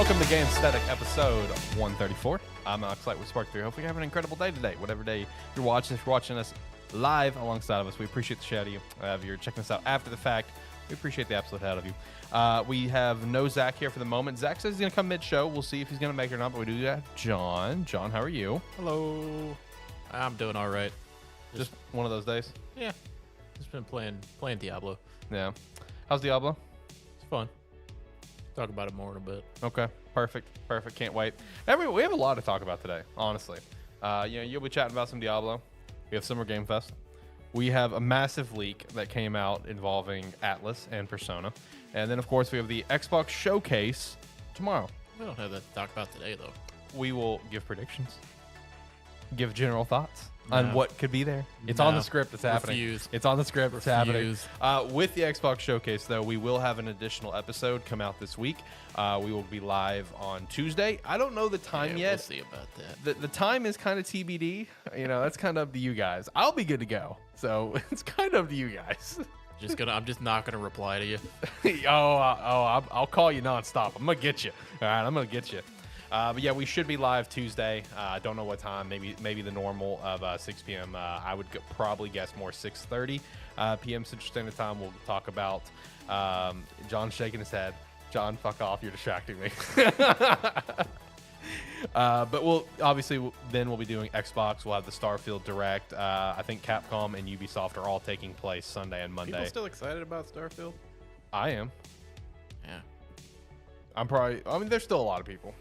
Welcome to Gamesthetic, episode 134. I'm Alex Light with Spark 3. Hopefully you have an incredible day today, whatever day you're watching. If you're watching us live alongside of us, we appreciate the shit out of you. If you're checking us out after the fact, we appreciate the absolute hell out of you. We have no Zach here for the moment. Zach says he's going to come mid-show. We'll see if he's going to make it or not, but we do have John. John, how are you? Hello. I'm doing all right. Just one of those days? Yeah. Just been playing Diablo. Yeah. How's Diablo? It's fun. Talk about it more in a bit. Okay. Perfect. Can't wait. We have a lot to talk about today, honestly. You'll be chatting about some Diablo. We have Summer Game Fest. We have a massive leak that came out involving Atlus and Persona. And then, of course, we have the Xbox Showcase tomorrow. We don't have that to talk about today, though. We will give predictions, give general thoughts on what could be there. It's on the script. It's happening. Refuse. It's on the script. It's happening. Refuse. With the Xbox Showcase, though, we will have an additional episode come out this week. We will be live on Tuesday. I don't know the time yet. We'll see about that. The time is kind of TBD. That's kind of up to you guys. I'll be good to go. So it's kind of up to you guys. I'm just not gonna reply to you. I'll call you nonstop. I'm gonna get you. All right, I'm gonna get you. But yeah, we should be live Tuesday. I don't know what time. Maybe the normal of 6 p.m. I would probably guess more 6:30 p.m. Central Standard Time. We'll talk about John shaking his head. John, fuck off. You're distracting me. But we'll be doing Xbox. We'll have the Starfield Direct. I think Capcom and Ubisoft are all taking place Sunday and Monday. People still excited about Starfield? I am. Yeah. There's still a lot of people.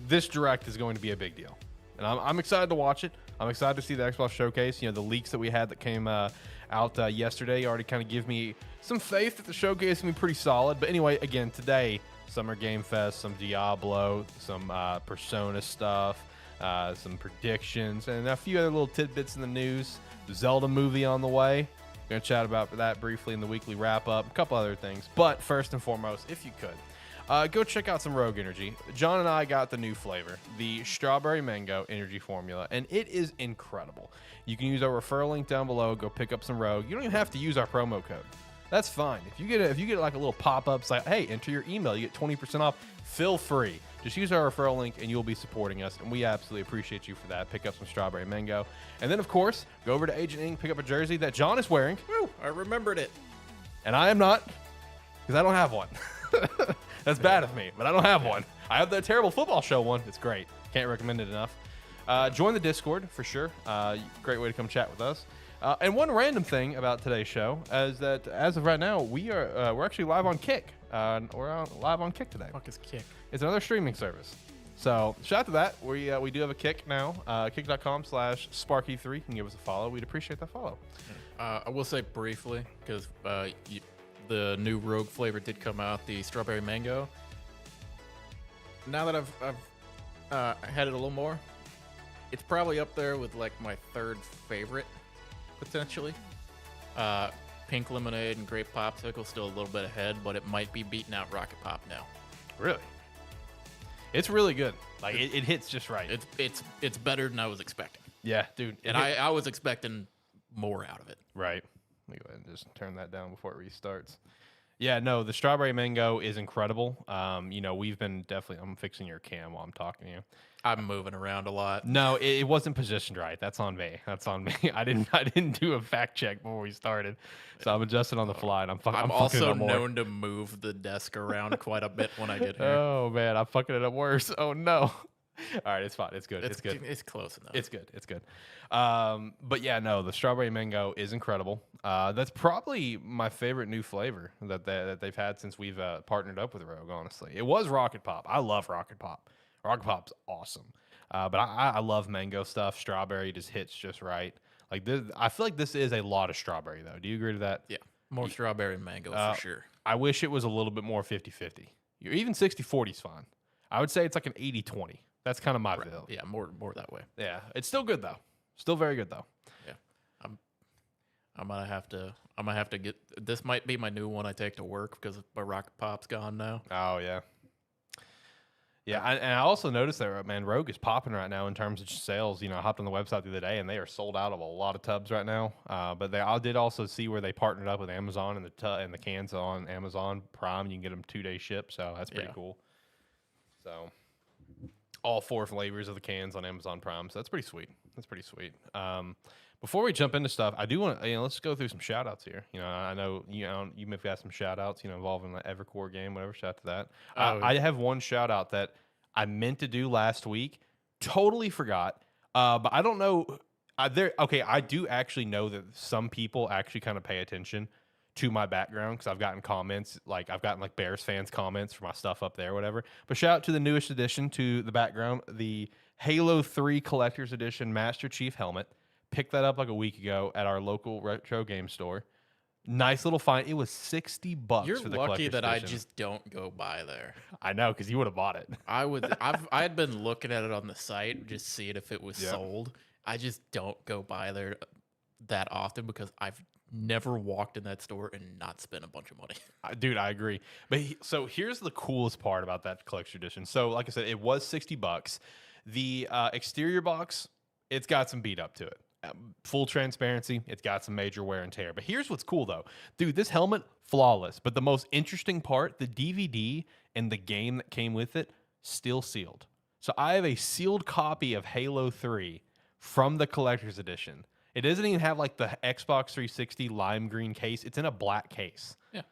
This Direct is going to be a big deal. And I'm excited to watch it. I'm excited to see the Xbox Showcase. The leaks that we had that came out yesterday already kind of give me some faith that the showcase is going to be pretty solid. But anyway, again, today, Summer Game Fest, some Diablo, some Persona stuff, some predictions, and a few other little tidbits in the news. The Zelda movie on the way. We're going to chat about that briefly in the weekly wrap-up. A couple other things. But first and foremost, if you could, go check out some Rogue Energy. John and I got the new flavor, the Strawberry Mango Energy Formula, and it is incredible. You can use our referral link down below. Go pick up some Rogue. You don't even have to use our promo code. That's fine. If you get like a little pop-up site, hey, enter your email, you get 20% off. Feel free. Just use our referral link, and you'll be supporting us, and we absolutely appreciate you for that. Pick up some Strawberry Mango. And then, of course, go over to Agent Inc., pick up a jersey that John is wearing. Woo, I remembered it. And I am not, because I don't have one. That's bad of me, but I don't have one. I have the Terrible Football Show one. It's great. Can't recommend it enough. Join the Discord for sure. Great way to come chat with us. And one random thing about today's show is that as of right now, we're actually live on Kick. We're live on Kick today. Fuck is Kick? It's another streaming service. So shout out to that. We do have a Kick now. Kick.com/Sparky3. You can give us a follow. We'd appreciate that follow. I will say briefly, because the new Rogue flavor did come out, the Strawberry Mango. Now that I've had it a little more, it's probably up there with like my third favorite, potentially. Pink Lemonade and Grape Popsicle still a little bit ahead, but it might be beating out Rocket Pop now. Really? It's really good. Like it hits just right. It's better than I was expecting. Yeah, dude. And I was expecting more out of it. Right. Let me go ahead and just turn that down before it restarts. Yeah, no, the Strawberry Mango is incredible. We've been definitely. I'm fixing your cam while I'm talking to you. I'm moving around a lot. No, it wasn't positioned right. That's on me. I didn't do a fact check before we started, so I'm adjusting on the fly. And I'm also known to move the desk around quite a bit when I get here. Oh man, I'm fucking it up worse. Oh no. All right, it's fine. It's good. It's good. It's close enough. It's good. But yeah, no, the Strawberry Mango is incredible. That's probably my favorite new flavor that they've had since we've partnered up with Rogue. Honestly, it was Rocket Pop. I love Rocket Pop. Rocket Pop's awesome. But I love mango stuff. Strawberry just hits just right. Like this, I feel like this is a lot of strawberry though. Do you agree to that? Yeah, more strawberry and mango for sure. I wish it was a little bit more 50-50. Even 60-40 is fine. I would say it's like an 80-20. That's kind of my feel. Yeah, more that way. Yeah, it's still good though. Still very good though. Yeah, I'm gonna have to get. This might be my new one I take to work because my Rocket Pop's gone now. Oh yeah. Yeah, and I also noticed that, man, Rogue is popping right now in terms of sales. I hopped on the website the other day, and they are sold out of a lot of tubs right now. But I did also see where they partnered up with Amazon, and the cans on Amazon Prime. You can get them 2-day ship, so that's pretty cool. So all 4 flavors of the cans on Amazon Prime, so that's pretty sweet. Before we jump into stuff, I do want to, let's go through some shout outs here. I know you may have got some shout outs, involving the Evercore game, whatever. Shout out to that. I have one shout out that I meant to do last week, totally forgot. But I don't know. I do actually know that some people actually kind of pay attention to my background because I've gotten comments, I've gotten Bears fans comments for my stuff up there, whatever. But shout out to the newest addition to the background, the Halo 3 Collector's Edition Master Chief helmet. Picked that up a week ago at our local retro game store. Nice little find. It was $60 You're for the lucky collector's that edition. I just don't go by there. I know, because you would have bought it. I had been looking at it on the site, just seeing if it was sold. I just don't go by there that often because I've never walked in that store and not spent a bunch of money. Dude, I agree. But so here's the coolest part about that collector's edition. So, like I said, it was $60. The exterior box, it's got some beat up to it. Full transparency, it's got some major wear and tear. But here's what's cool, though. Dude, this helmet, flawless. But the most interesting part, the DVD and the game that came with it, still sealed. So I have a sealed copy of Halo 3 from the collector's edition. It doesn't even have the Xbox 360 lime green case. It's in a black case. Yeah.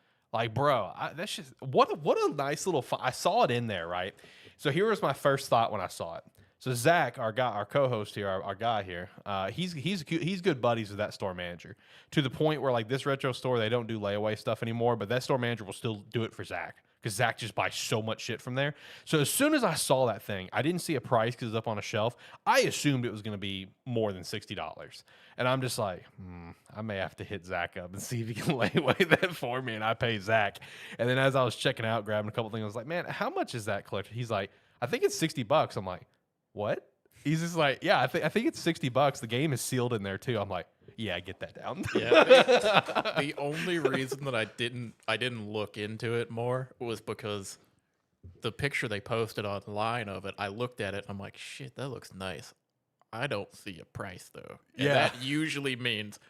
Bro, that's just what a nice little. I saw it in there, right? So here was my first thought when I saw it. So Zach, our co-host here, our guy here, he's good buddies with that store manager to the point where this retro store, they don't do layaway stuff anymore, but that store manager will still do it for Zach because Zach just buys so much shit from there. So as soon as I saw that thing, I didn't see a price because it's up on a shelf. I assumed it was going to be more than $60, and I'm just like, I may have to hit Zach up and see if he can layaway that for me, and I pay Zach. And then as I was checking out, grabbing a couple things, I was like, man, how much is that collector? He's like, I think it's $60. I'm like, what? He's just like, yeah, I think it's $60. The game is sealed in there too. I'm like, yeah, get that down. Yeah. The only reason that I didn't look into it more was because the picture they posted online of it, I looked at it, I'm like, shit, that looks nice. I don't see a price though. And that usually means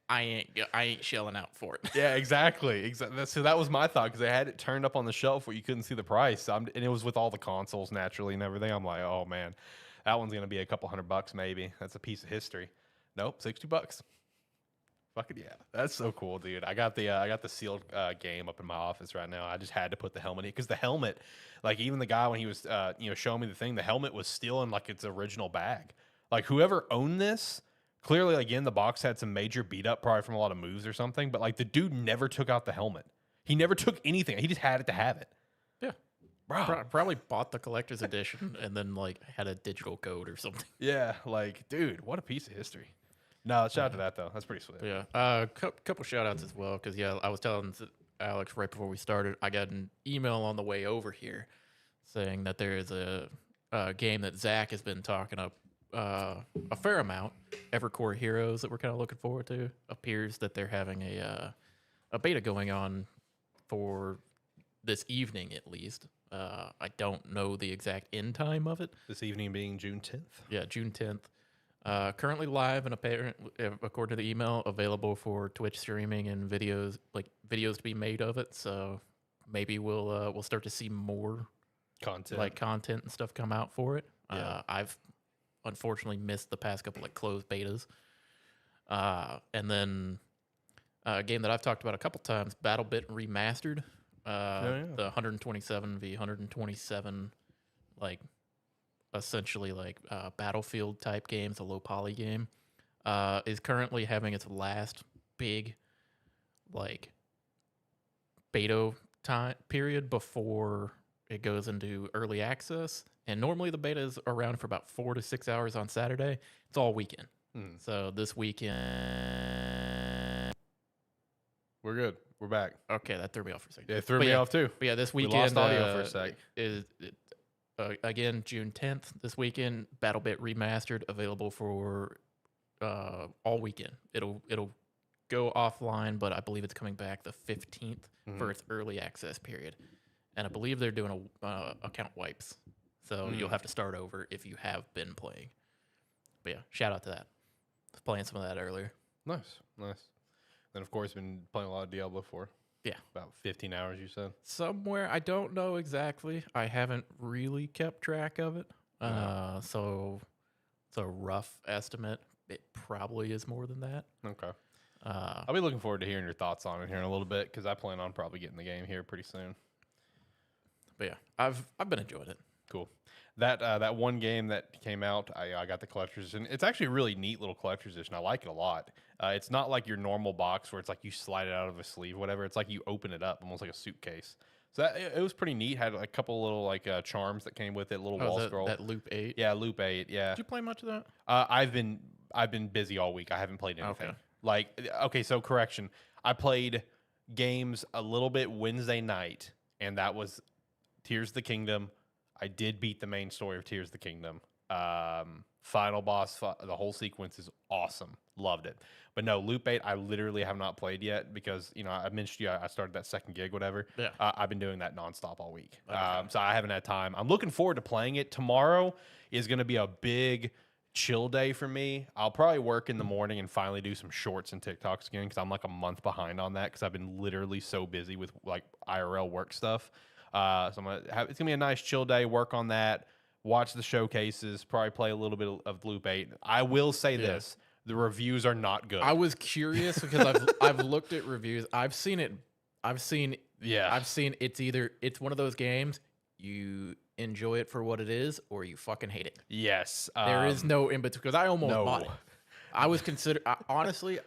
I ain't shelling out for it. Yeah, exactly. So that was my thought because they had it turned up on the shelf where you couldn't see the price, and it was with all the consoles naturally and everything. I'm like, oh man, that one's gonna be a couple $100 maybe. That's a piece of history. Nope, $60. Fucking yeah, that's so cool, dude. I got the sealed game up in my office right now. I just had to put the helmet in because the helmet, even the guy when he was showing me the thing, the helmet was still in its original bag. Whoever owned this. Clearly, again, the box had some major beat up, probably from a lot of moves or something. But the dude never took out the helmet. He never took anything. He just had it to have it. Yeah, bro. Probably bought the collector's edition and then had a digital code or something. Yeah, dude, what a piece of history. No, shout out to that though. That's pretty sweet. Yeah, couple shout outs as well because I was telling Alex right before we started, I got an email on the way over here saying that there is a game that Zach has been talking up. A fair amount, Evercore Heroes, that we're kind of looking forward to. Appears that they're having a beta going on for this evening at least. I don't know the exact end time of it. This evening being June 10th. Yeah, June 10th. Currently live and according to the email, available for Twitch streaming and videos to be made of it. So maybe we'll start to see more content and stuff come out for it. Yeah. I've unfortunately missed the past couple closed betas. And then a game that I've talked about a couple times, BattleBit Remastered. The 127 v 127, essentially Battlefield type games, a low poly game, is currently having its last big beta time period before it goes into early access. And normally the beta is around for about 4 to 6 hours on Saturday. It's all weekend. So this weekend... We're good. We're back. Okay, that threw me off for a second. Yeah, it threw me off too. But yeah, this weekend... We lost audio for a sec. Is again, June 10th. This weekend, BattleBit Remastered, available for all weekend. It'll go offline, but I believe it's coming back the 15th for its early access period. And I believe they're doing account wipes. So you'll have to start over if you have been playing. But yeah, shout out to that. I was playing some of that earlier. Nice. Then, of course, been playing a lot of Diablo 4. Yeah. About 15 hours, you said? Somewhere, I don't know exactly. I haven't really kept track of it. So it's a rough estimate. It probably is more than that. Okay. I'll be looking forward to hearing your thoughts on it here in a little bit because I plan on probably getting the game here pretty soon. But yeah, I've been enjoying it. Cool. That one game that came out, I got the collector's edition. It's actually a really neat little collector's edition. I like it a lot. It's not like your normal box where it's like you slide it out of a sleeve, whatever. It's like you open it up, almost like a suitcase. So it was pretty neat. Had a couple little like charms that came with it, little wall scroll. That Loop 8? Yeah, Loop 8. Yeah. Did you play much of that? I've been busy all week. I haven't played anything. Okay. Like, okay, so correction. I played games a little bit Wednesday night, and that was Tears of the Kingdom. I did beat the main story of Tears of the Kingdom. Final boss, the whole sequence is awesome. Loved it. But no, Loop 8, I literally have not played yet because, I mentioned to you, I started that second gig, whatever. Yeah. I've been doing that nonstop all week. Okay. So I haven't had time. I'm looking forward to playing it. Tomorrow is going to be a big chill day for me. I'll probably work in the morning and finally do some shorts and TikToks again because I'm like a month behind on that because I've been literally so busy with like IRL work stuff. So it's gonna be a nice chill day. Work on that. Watch the showcases. Probably play a little bit of Loop 8. I will say this: the reviews are not good. I was curious because I've looked at reviews. I've seen it's one of those games you enjoy it for what it is or you fucking hate it. Yes, there is no in between because I almost bought it. I was honestly,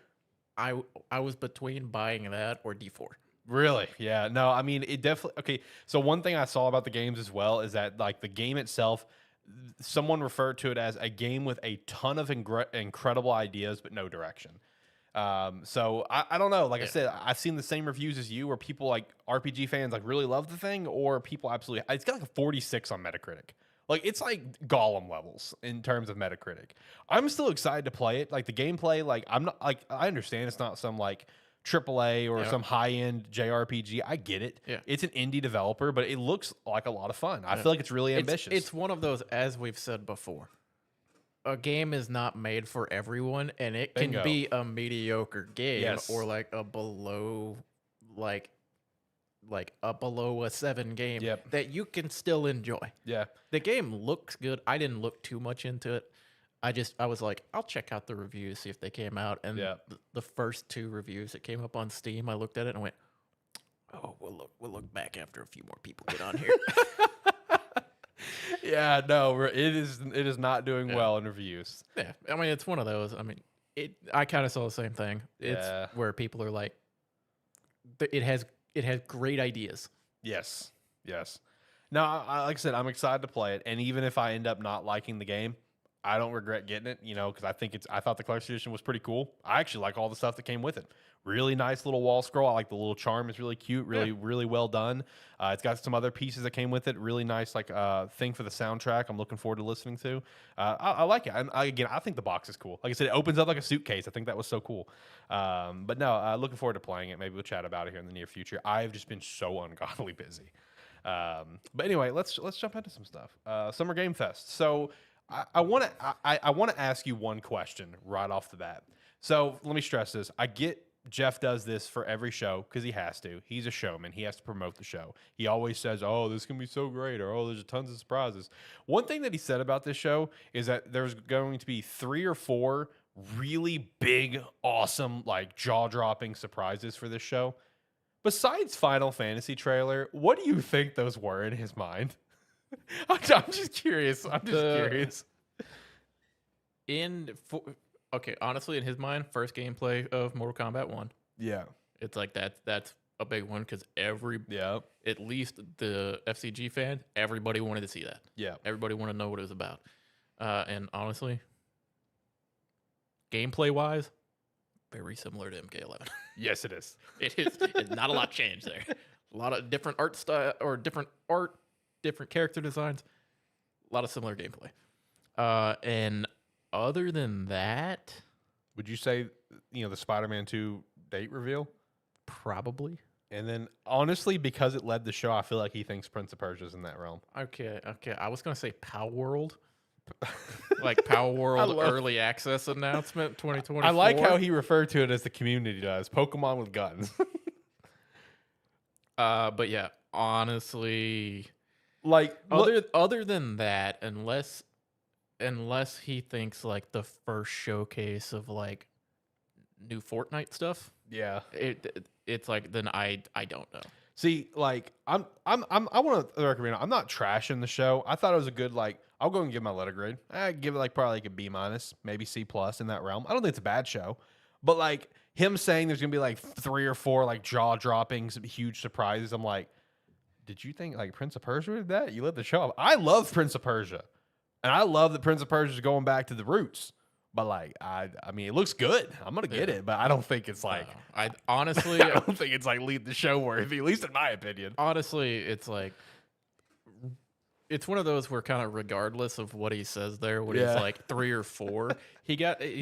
I was between buying that or D4. Really? Yeah. No, I mean, it definitely... Okay, so one thing I saw about the games as well is that, like, the game itself, someone referred to it as a game with a ton of incredible ideas, but no direction. So, I don't know. Like I said, I've seen the same reviews as you where people, like, RPG fans, like, really love the thing, or people absolutely... It's got, like, a 46 on Metacritic. Like, it's like Gollum levels in terms of Metacritic. I'm still excited to play it. Like, the gameplay, like, I'm not... Like, I understand it's not some, like... AAA or some high-end JRPG. I get it. Yeah. It's an indie developer, but it looks like a lot of fun. I feel like it's really ambitious. It's one of those, as we've said before, a game is not made for everyone, and it can be a mediocre game or like a below, like a below a 7 game that you can still enjoy. Yeah. The game looks good. I didn't look too much into it. I was like, I'll check out the reviews, see if they came out. And the first 2 reviews that came up on Steam, I looked at it and went, oh, we'll look back after a few more people get on here. Yeah, no, it is not doing well in reviews. Yeah, I mean, it's one of those. I mean, I kind of saw the same thing. It's where people are like, it has great ideas. Yes. No, like I said, I'm excited to play it. And even if I end up not liking the game, I don't regret getting it, because I thought the collector's edition was pretty cool. I actually like all the stuff that came with it. Really nice little wall scroll. I like the little charm. It's really cute, really well done. It's got some other pieces that came with it. Really nice, like thing for the soundtrack. I'm looking forward to listening to. I like it. And I think the box is cool. Like I said, it opens up like a suitcase. I think that was so cool. But no, looking forward to playing it. Maybe we'll chat about it here in the near future. I've just been so ungodly busy. But anyway, let's jump into some stuff. Summer Game Fest. So. I want to ask you one question right off the bat. So let me stress this. I get Jeff does this for every show because he has to. He's a showman. He has to promote the show. He always says, oh, this can be so great, or oh, there's tons of surprises. One thing that he said about this show is that there's going to be 3 or 4 really big, awesome, like jaw-dropping surprises for this show. Besides Final Fantasy trailer, what do you think those were in his mind? I'm just curious. Okay, honestly, in his mind, first gameplay of Mortal Kombat 1. Yeah. It's like that's a big one because at least the FCG fan, everybody wanted to see that. Yeah. Everybody wanted to know what it was about. And honestly, gameplay-wise, very similar to MK11. Yes, it is. It is. It's not a lot changed there. A lot of different art style or different character designs, a lot of similar gameplay. And other than that, would you say, the Spider-Man 2 date reveal? Probably. And then, honestly, because it led the show, I feel like he thinks Prince of Persia's in that realm. Okay. I was gonna say Power World, like Power World early access announcement 2024. I like how he referred to it as the community does. Pokemon with guns. But yeah, honestly, Like, other than that, unless he thinks like the first showcase of like new Fortnite stuff, yeah. it's like then I don't know. See, like, I want to recommend. I'm not trashing the show. I thought it was a good, like. I'll go and give my letter grade. I give it like probably like a B minus, maybe C plus in that realm. I don't think it's a bad show, but like him saying there's gonna be like 3 or 4 like jaw dropping, some huge surprises. I'm like, did you think like Prince of Persia did that? You let the show up. I love Prince of Persia, and I love that Prince of Persia is going back to the roots. But like, I mean, it looks good. I'm gonna get it, but I don't think it's like. I honestly, I don't think it's like lead the show worthy, at least in my opinion. Honestly, it's like. It's one of those where kind of regardless of what he says there, when he's like 3 or 4, he's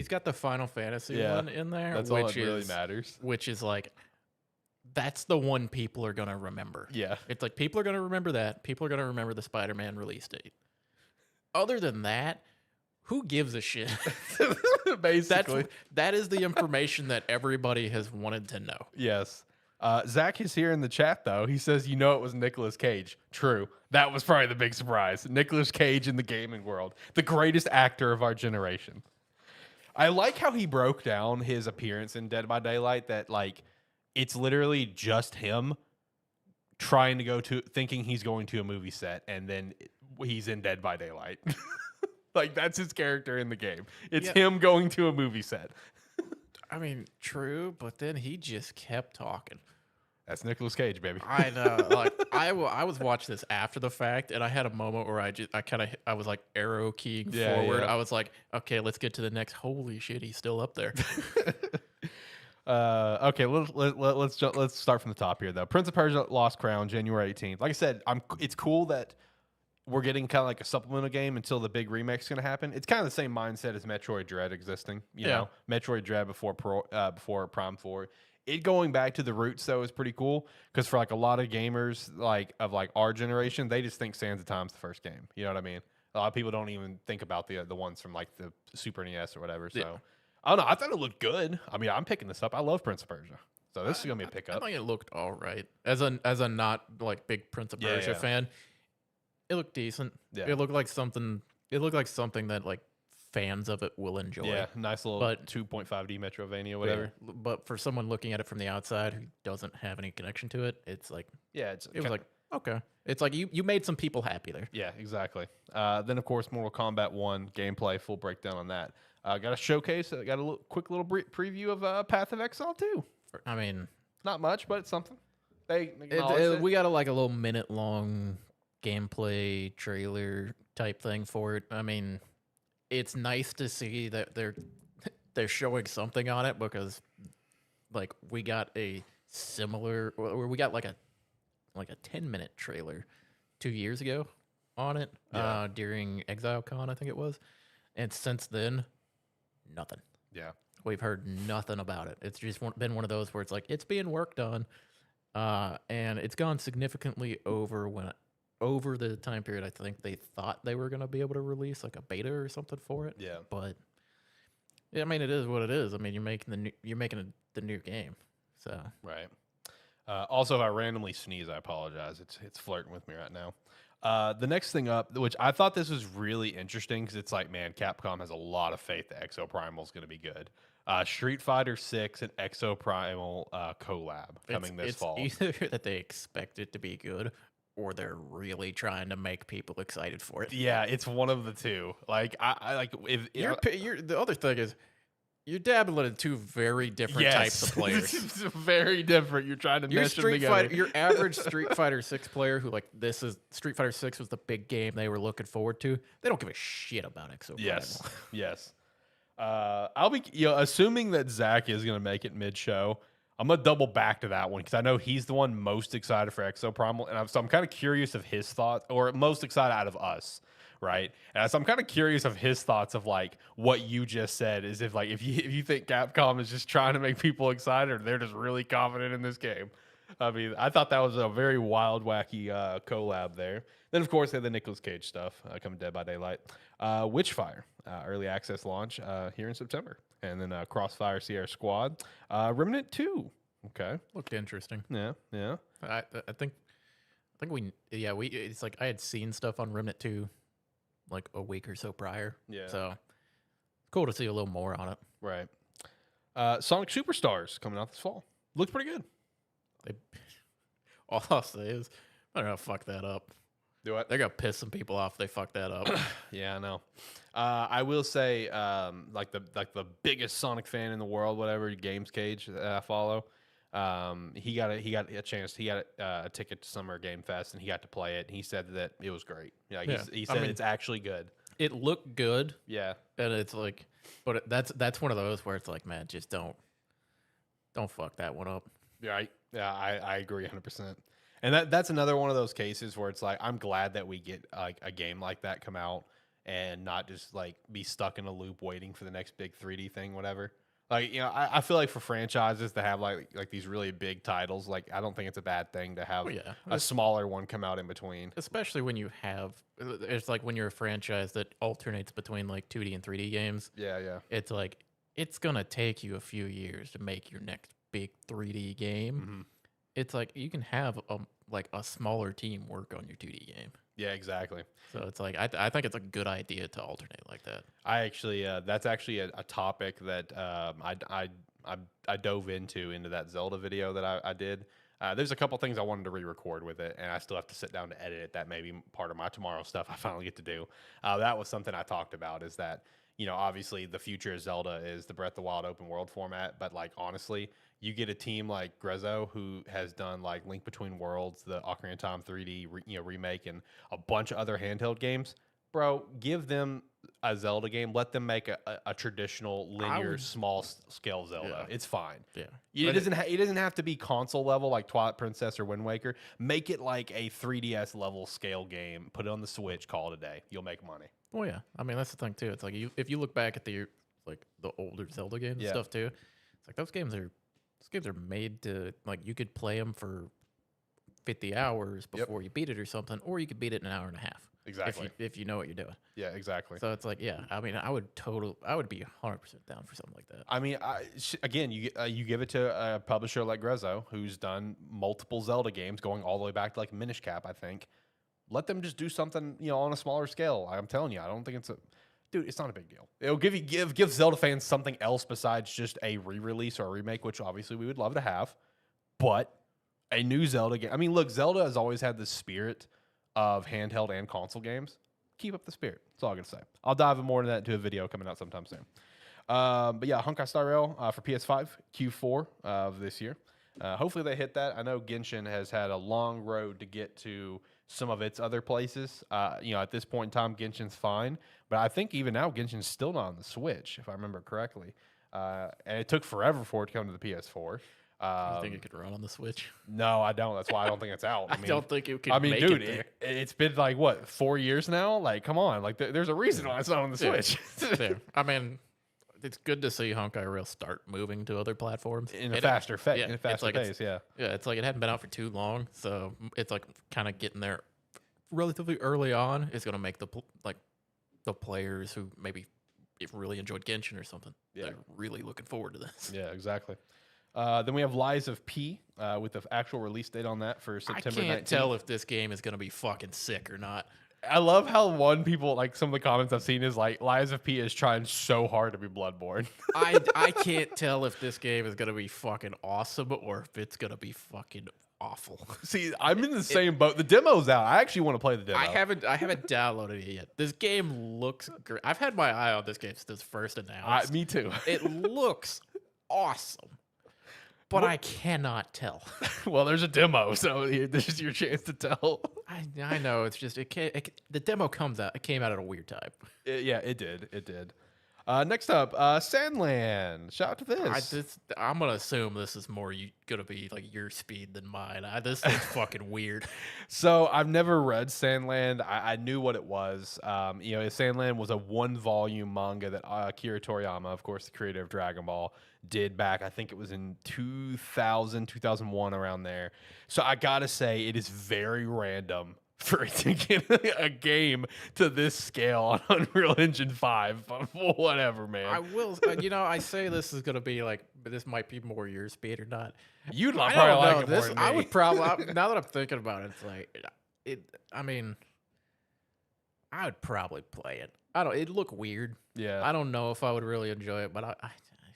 got the Final Fantasy one in there. That's all that really matters. Which is like, that's the one people are going to remember. Yeah. It's like people are going to remember that. People are going to remember the Spider-Man release date. Other than that, who gives a shit? Basically. That is the information that everybody has wanted to know. Yes. Zach is here in the chat, though. He says, it was Nicolas Cage. True. That was probably the big surprise. Nicolas Cage in the gaming world. The greatest actor of our generation. I like how he broke down his appearance in Dead by Daylight, that, like, it's literally just him trying to thinking he's going to a movie set, and then he's in Dead by Daylight. Like, that's his character in the game. It's him going to a movie set. I mean, true, but then he just kept talking. That's Nicolas Cage, baby. I know. Like I was watching this after the fact, and I had a moment where I was like arrow keying forward. Yeah. I was like, okay, let's get to the next. Holy shit, he's still up there. Okay, let's start from the top here though. Prince of Persia: Lost Crown, January 18th. Like I said, it's cool that we're getting kind of like a supplemental game until the big remake's going to happen. It's kind of the same mindset as Metroid Dread existing. You know, Metroid Dread before Prime 4. It going back to the roots though is pretty cool, because for like a lot of gamers of our generation, they just think Sands of Time's the first game. You know what I mean? A lot of people don't even think about the ones from like the Super NES or whatever. So I don't know. I thought it looked good. I mean, I'm picking this up. I love Prince of Persia, so this is gonna be a pickup. I think it looked all right as a not like big Prince of Persia fan. It looked decent. Yeah. It looked like something that like fans of it will enjoy. Yeah, nice little 2.5D Metrovania, whatever. Yeah, but for someone looking at it from the outside who doesn't have any connection to it, it's like it was like okay. It's like you made some people happy there. Yeah, exactly. Then of course Mortal Kombat 1 gameplay, full breakdown on that. Got a showcase. Got a quick little preview of Path of Exile 2. I mean, not much, but it's something. We got a little minute long gameplay trailer type thing for it. I mean, it's nice to see that they're showing something on it, because like we got a like a 10-minute trailer 2 years ago on it during ExileCon, I think it was, and since then nothing. Yeah, we've heard nothing about it. It's just been one of those where it's like it's being worked on, and it's gone significantly over the time period I think they thought they were going to be able to release like a beta or something for it. Yeah. But I mean, it is what it is. I mean, you're making the new game. So right. Also, if I randomly sneeze, I apologize. It's flirting with me right now. The next thing up, which I thought this was really interesting, because it's like, man, Capcom has a lot of faith that Exoprimal is going to be good. Street Fighter 6 and Exoprimal collab coming this fall. Either that they expect it to be good, or they're really trying to make people excited for it. Yeah, it's one of the two. Like I like if the other thing is you're dabbling in two very different types of players. It's very different. You're trying to mesh them together. Your average Street Fighter 6 player who Street Fighter 6 was the big game they were looking forward to. They don't give a shit about Exoprimal. Yes. I'll be assuming that Zach is going to make it mid-show. I'm going to double back to that one, because I know he's the one most excited for Exoprimal, and so I'm kind of curious of his thoughts, or most excited out of us, right? And so I'm kind of curious of his thoughts of like what you just said, is if you think Capcom is just trying to make people excited, or they're just really confident in this game. I mean, I thought that was a very wild, wacky collab there. Then, of course, they had the Nicolas Cage stuff coming Dead by Daylight. Witchfire, early access launch here in September. And then Crossfire Sierra Squad. Remnant 2. Okay. Looked interesting. Yeah, yeah. I think it's like I had seen stuff on Remnant 2 like a week or so prior. Yeah. So cool to see a little more on it. Right. Sonic Superstars coming out this fall. Looks pretty good. All I'll say is they're gonna fuck that up. Do it. They're gonna piss some people off if they fuck that up. Yeah, I know. I will say, like the biggest Sonic fan in the world, whatever, Games Cage that I follow. He got a chance. He got a ticket to Summer Game Fest, and he got to play it. And he said that it was great. He said it's actually good. It looked good. Yeah, and it's like, but that's one of those where it's like, man, just don't fuck that one up. Right. Yeah, I agree 100%. And that's another one of those cases where it's like, I'm glad that we get like a game like that come out and not just like be stuck in a loop waiting for the next big 3D thing, whatever. Like, I feel like for franchises to have like these really big titles, like I don't think it's a bad thing to have a smaller one come out in between. Especially when you have, it's like when you're a franchise that alternates between like 2D and 3D games. Yeah, yeah. It's like, it's going to take you a few years to make your next big 3D game. Mm-hmm. It's like you can have a smaller team work on your 2D game. Yeah, exactly. So it's like I think it's a good idea to alternate like that. I actually that's actually a topic that I dove into that Zelda video that I did. There's a couple things I wanted to re-record with it, and I still have to sit down to edit it. That may be part of my tomorrow stuff I finally get to do. That was something I talked about, is that, obviously the future of Zelda is the Breath of the Wild open world format, but like honestly, you get a team like Grezzo who has done like Link Between Worlds, the Ocarina of Time 3D remake, and a bunch of other handheld games. Bro, give them a Zelda game. Let them make a traditional linear small scale Zelda. Yeah. It's fine. Yeah, it doesn't have to be console level like Twilight Princess or Wind Waker. Make it like a 3DS level scale game. Put it on the Switch. Call it a day. You'll make money. Well, yeah. I mean, that's the thing too. It's like if you look back at the older Zelda games and stuff too, it's like those games are made to, like, you could play them for 50 hours before you beat it or something, or you could beat it in an hour and a half. Exactly. If you know what you're doing. Yeah, exactly. So it's like, yeah, I mean, I would be 100% down for something like that. I mean, again, you give it to a publisher like Grezzo, who's done multiple Zelda games going all the way back to like Minish Cap, I think. Let them just do something, on a smaller scale. I'm telling you, I don't think it's it's not a big deal. It'll give Zelda fans something else besides just a re-release or a remake, which obviously we would love to have. But a new Zelda game. I mean, look, Zelda has always had the spirit of handheld and console games. Keep up the spirit. That's all I'm going to say. I'll dive more into that into a video coming out sometime soon. But yeah, Honkai Star Rail for PS5, Q4 of this year. Hopefully they hit that. I know Genshin has had a long road to get to some of its other places. At this point in time, Genshin's fine. But I think even now, Genshin's still not on the Switch, if I remember correctly. And it took forever for it to come to the PS4. You think it could run on the Switch? No, I don't. That's why I don't think it's out. I don't think it could. It's been like what, 4 years now? Like, come on! Like, there's a reason why it's not on the Switch. I mean, it's good to see Honkai Rail start moving to other platforms in a faster pace. Yeah, it's like it hadn't been out for too long, so it's like kind of getting there relatively early on. Is going to make the players who maybe really enjoyed Genshin or something. Yeah, they're really looking forward to this. Yeah, exactly. Then we have Lies of P with the actual release date on that for September 19th. I can't tell if this game is going to be fucking sick or not. I love how some of the comments I've seen is like, Lies of P is trying so hard to be Bloodborne. I can't tell if this game is going to be fucking awesome or if it's going to be fucking awful. See, I'm in the same boat. The demo's out. I actually want to play the demo. I haven't downloaded it yet. This game looks great. I've had my eye on this game since first announced. Me too. It looks awesome. But I cannot tell. Well, there's a demo, so this is your chance to tell. I know. It's just the demo comes out. It came out at a weird time. Yeah, it did. It did. Next up, Sandland. Shout out to this. I'm gonna assume this is more gonna be like your speed than mine. This looks fucking weird. So I've never read Sandland. I knew what it was. Sandland was a 1-volume manga that Akira Toriyama, of course, the creator of Dragon Ball, did back. I think it was in 2000, 2001, around there. So I gotta say, it is very random for it to get a game to this scale on Unreal Engine 5. But whatever, man. I will, I say this is gonna be like, but this might be more your speed or not. You'd I probably don't like know. it more This than I me. would probably now that I'm thinking about it, it's like I mean, I would probably play it. It'd look weird. Yeah. I don't know if I would really enjoy it, but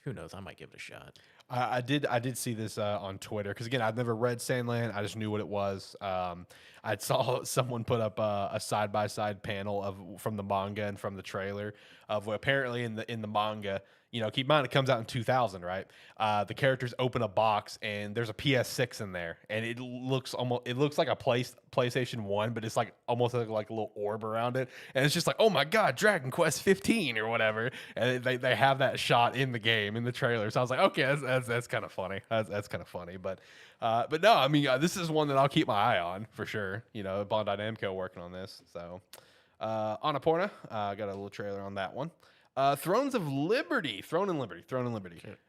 who knows? I might give it a shot. I did see this on Twitter because, again, I've never read Sandland. I just knew what it was. I saw someone put up a side-by-side panel from the manga and from the trailer of what apparently in the manga, keep in mind it comes out in 2000, right? The characters open a box and there's a PS6 in there, and it looks like a PlayStation 1, but it's like almost like a little orb around it, and it's just like, oh my god, Dragon Quest 15 or whatever, and they have that shot in the game in the trailer. So I was like, okay, that's kind of funny. That's kind of funny, but no, I mean, this is one that I'll keep my eye on for sure. Bandai Namco working on this, so Annapurna got a little trailer on that one. Throne and Liberty.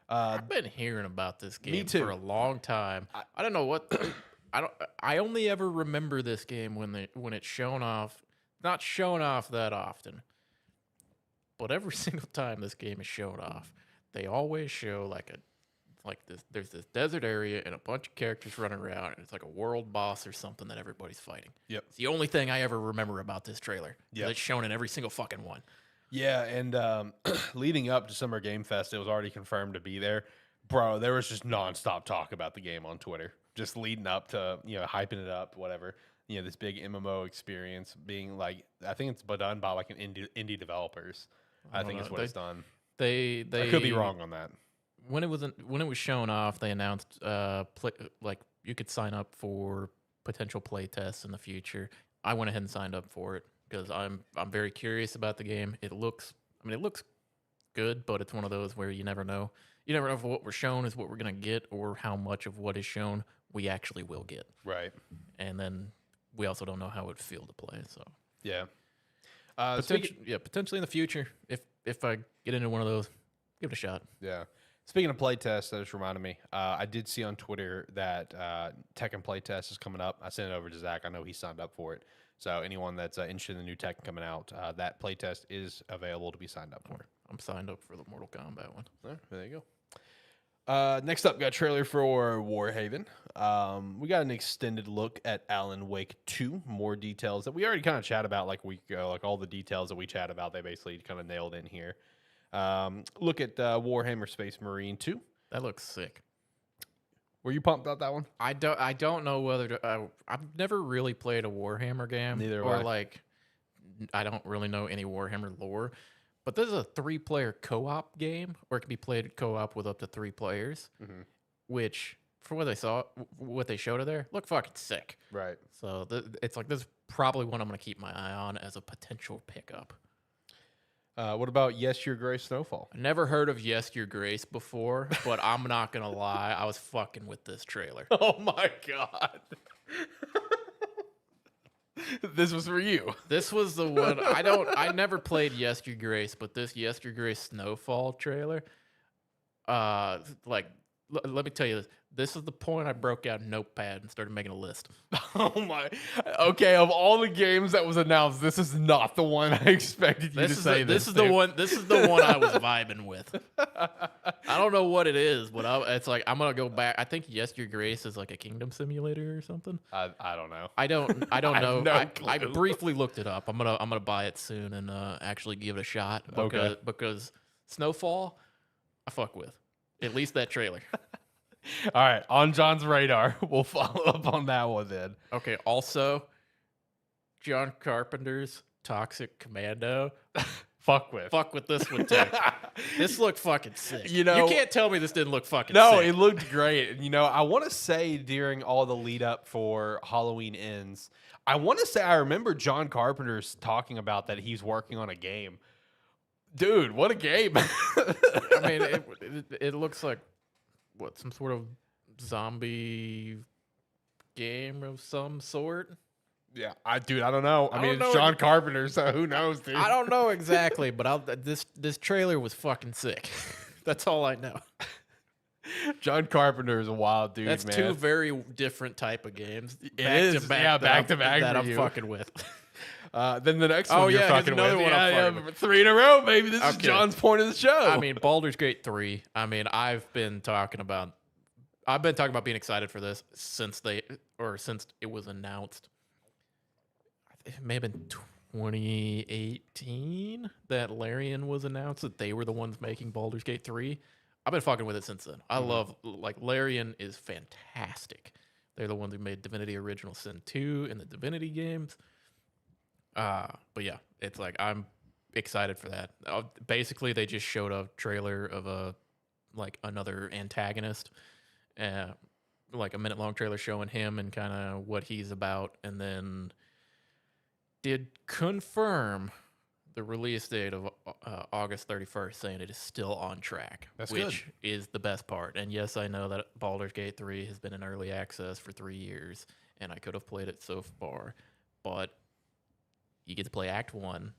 I've been hearing about this game Me too. for a long time. I don't know what I only ever remember this game when it's shown off. Not shown off that often, but every single time this game is shown off, they always show this. There's this desert area and a bunch of characters running around, and it's like a world boss or something that everybody's fighting. Yep. It's the only thing I ever remember about this trailer. Yep. It's shown in every single fucking one. Yeah, and leading up to Summer Game Fest, it was already confirmed to be there. Bro, there was just nonstop talk about the game on Twitter, just leading up to, hyping it up, whatever. This big MMO experience being like, I think it's done by like an indie developers. I think is what it's done. They I could be wrong on that. When it was shown off, they announced you could sign up for potential play tests in the future. I went ahead and signed up for it because I'm very curious about the game. It looks good, but it's one of those where you never know. You never know if what we're shown is what we're gonna get, or how much of what is shown we actually will get. Right. And then we also don't know how it would feel to play. So yeah. Potentially in the future, if I get into one of those, give it a shot. Yeah. Speaking of playtests, that just reminded me. I did see on Twitter that Tekken playtest is coming up. I sent it over to Zach. I know he signed up for it. So anyone that's interested in the new Tekken coming out, that playtest is available to be signed up for. I'm signed up for the Mortal Kombat one. There you go. Next up, got a trailer for Warhaven. We got an extended look at Alan Wake 2. More details that we already kind of chat about like a week ago. Like all the details that we chat about, they basically kind of nailed in here. Look at Warhammer Space Marine 2. That looks sick. Were you pumped about that one? I don't know whether to, I've never really played a Warhammer game. Neither have or I. like I don't really know any Warhammer lore. But this is a 3-player co-op game, or it can be played co-op with up to 3 players. Mm-hmm. Which, for what they showed there, look fucking sick. Right. So it's like this is probably one I'm gonna keep my eye on as a potential pickup. What about Yes Your Grace Snowfall? I never heard of Yes Your Grace before, but I'm not gonna lie, I was fucking with this trailer. Oh my god. This was for you. This was the one I never played Yes Your Grace, but this Yes Your Grace Snowfall trailer, let me tell you this. This is the point I broke out a notepad and started making a list. Oh my. Okay, of all the games that was announced, this is not the one I expected you to say. This is the one I was vibing with. I don't know what it is, but it's like I'm gonna go back. I think Yes Your Grace is like a kingdom simulator or something. I don't know. I don't I know. have no I clue. briefly looked it up. I'm gonna buy it soon and actually give it a shot. Because Snowfall, I fuck with. At least that trailer. All right, on John's radar. We'll follow up on that one then. Okay, also, John Carpenter's Toxic Commando. Fuck with this one too. This looked fucking sick. You can't tell me this didn't look fucking No, sick. it looked great. And, I want to say during all the lead up for Halloween Ends, I want to say I remember John Carpenter's talking about that he's working on a game. Dude, what a game! I mean, it looks like what, some sort of zombie game of some sort. Yeah, I don't know. I mean, don't it's know. John Carpenter, so who knows, dude? I don't know exactly, but this trailer was fucking sick. That's all I know. John Carpenter is a wild dude, That's man. two very different type of games. is. Yeah, back to back that for I'm you. fucking with. Then the next Oh, one you're yeah, here's fucking another with. one I'm Yeah, fucking with. 3 in a row, baby. This is Okay. John's point of the show. I mean, Baldur's Gate 3. I mean, I've been talking about being excited for this since it was announced. It may have been 2018 that Larian was announced that they were the ones making Baldur's Gate 3. I've been fucking with it since then. I love, like, Larian is fantastic. They're the ones who made Divinity Original Sin 2 and the Divinity games. But yeah, it's like I'm excited for that. Basically, they just showed a trailer of another antagonist, like a minute-long trailer showing him and kind of what he's about, and then did confirm the release date of August 31st, saying it is still on track, which is the best part. And yes, I know that Baldur's Gate 3 has been in early access for 3 years, and I could have played it so far, but you get to play Act 1,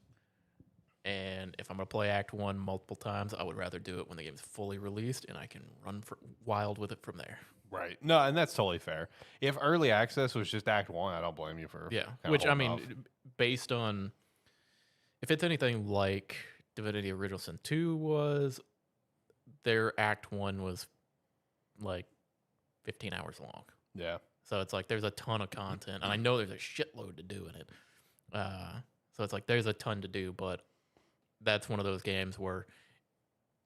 and if I'm going to play Act 1 multiple times, I would rather do it when the game's fully released, and I can run wild with it from there. right. No, and that's totally fair. If early access was just Act 1, I don't blame you for Which, I holding mean, off. based on... If it's anything like Divinity Original Sin 2 was, their Act 1 was like 15 hours long. Yeah. So it's like there's a ton of content, and I know there's a shitload to do in it. So it's like there's a ton to do, but that's one of those games where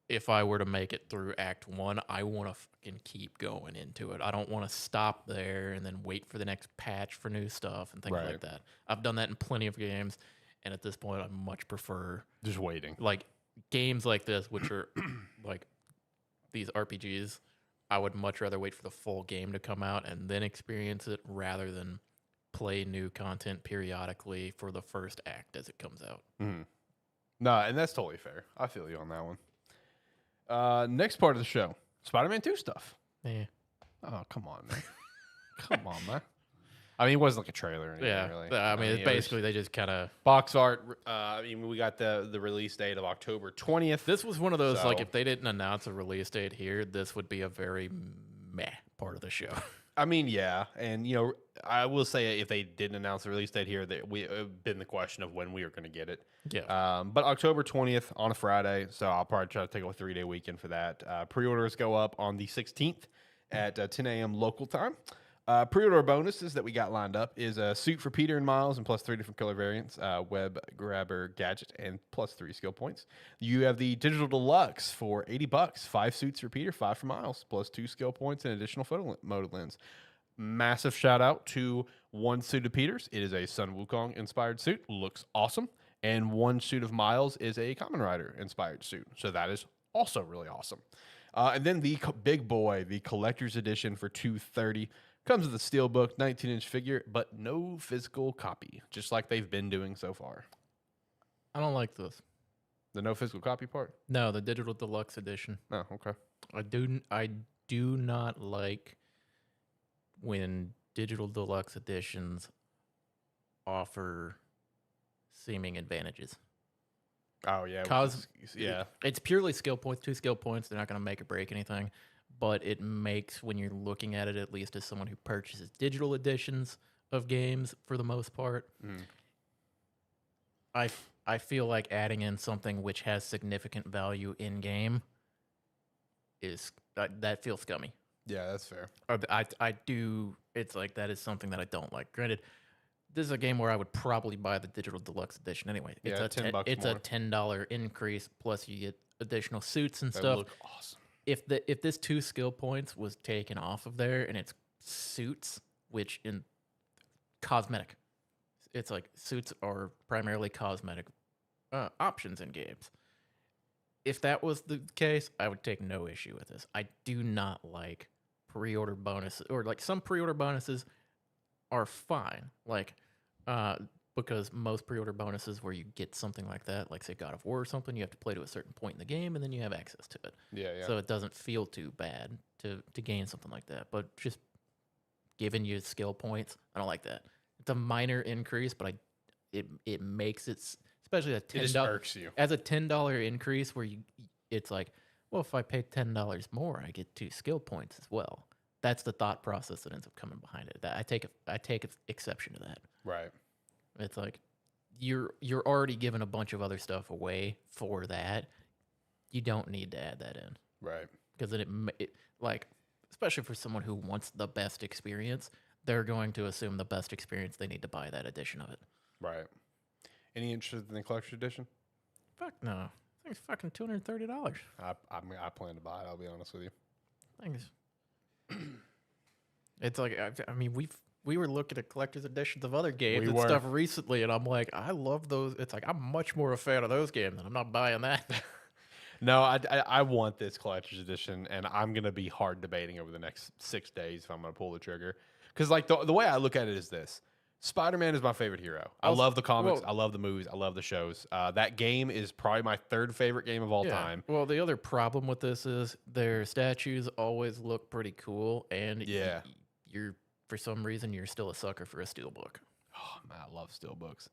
if I were to make it through Act 1, I want to fucking keep going into it. I don't want to stop there and then wait for the next patch for new stuff and things like that. I've done that in plenty of games. And at this point, I much prefer Just waiting. like games like this, which are like these RPGs. I would much rather wait for the full game to come out and then experience it rather than play new content periodically for the first act as it comes out. Mm-hmm. No, and that's totally fair. I feel you on that one. Next part of the show, Spider-Man 2 stuff. Yeah. Oh, come on, man. Come on, man. I mean, it wasn't like a trailer or anything, really. I mean, it basically they just kind of... box art. I mean, we got the release date of October 20th. This was one of those, like, So- if they didn't announce a release date here, this would be a very meh part of the show. I mean, yeah. And, you know, I will say if they didn't announce the release date here, that we been the question of when we were going to get it. Yeah. But October 20th on a Friday, so I'll probably try to take a 3-day weekend for that. Pre-orders go up on the 16th at 10 a.m. local time. Pre-order bonuses that we got lined up is a suit for Peter and Miles and plus 3 different color variants, web grabber gadget and plus 3 skill points. You have the digital deluxe for $80, 5 suits for Peter, 5 for Miles, plus 2 skill points and additional photo mode lens. Massive shout out to one suit of Peter's. It is a Sun Wukong inspired suit, looks awesome, and one suit of Miles is a Kamen Rider inspired suit. So that is also really awesome. And then the big boy, the collector's edition for $230. Comes with a steelbook, 19-inch figure, but no physical copy, just like they've been doing so far. I don't like this. The no physical copy part? No, the digital deluxe edition. Oh, okay. I do not like when digital deluxe editions offer seeming advantages. Oh, yeah. Cause yeah. it's purely skill points, 2 skill points. They're not going to make or break anything, but it makes, when you're looking at it, at least as someone who purchases digital editions of games for the most part, I feel like adding in something which has significant value in game is that feels scummy. Yeah, that's fair. I do. It's like that is something that I don't like. Granted, this is a game where I would probably buy the digital deluxe edition anyway. It's Yeah, a $10 it's more. a $10 increase plus you get additional suits and That stuff. look awesome. If this 2 skill points was taken off of there and it's suits, which in cosmetic, it's like suits are primarily cosmetic options in games. If that was the case, I would take no issue with this. I do not like pre-order bonuses, or like some pre-order bonuses are fine. Like, but because most pre-order bonuses where you get something like that, like say God of War or something, you have to play to a certain point in the game and then you have access to it. Yeah. So it doesn't feel too bad to gain something like that. But just giving you skill points, I don't like that. It's a minor increase, but it makes it, especially a $10. It just irks you. As a $10 increase where it's like, well, if I pay $10 more, I get 2 skill points as well. That's the thought process that ends up coming behind it. That I take exception to that. Right. It's like you're already giving a bunch of other stuff away for that. You don't need to add that in. Right. Because then it like, especially for someone who wants the best experience, they're going to assume the best experience, they need to buy that edition of it. Right. Any interest in the collector's edition? Fuck no. I think it's fucking $230. I plan to buy it, I'll be honest with you. Thanks. It's like, I mean, we were looking at collector's editions of other games and stuff recently, and I'm like, I love those. It's like, I'm much more a fan of those games, and I'm not buying that. No, I want this collector's edition, and I'm going to be hard debating over the next 6 days if I'm going to pull the trigger. Because, like, the way I look at it is this. Spider-Man is my favorite hero. I love the comics. I love the movies. I love the shows. That game is probably my 3rd favorite game of all time. Well, the other problem with this is their statues always look pretty cool, and you're for some reason you're still a sucker for a steelbook. Oh man, I love steelbooks.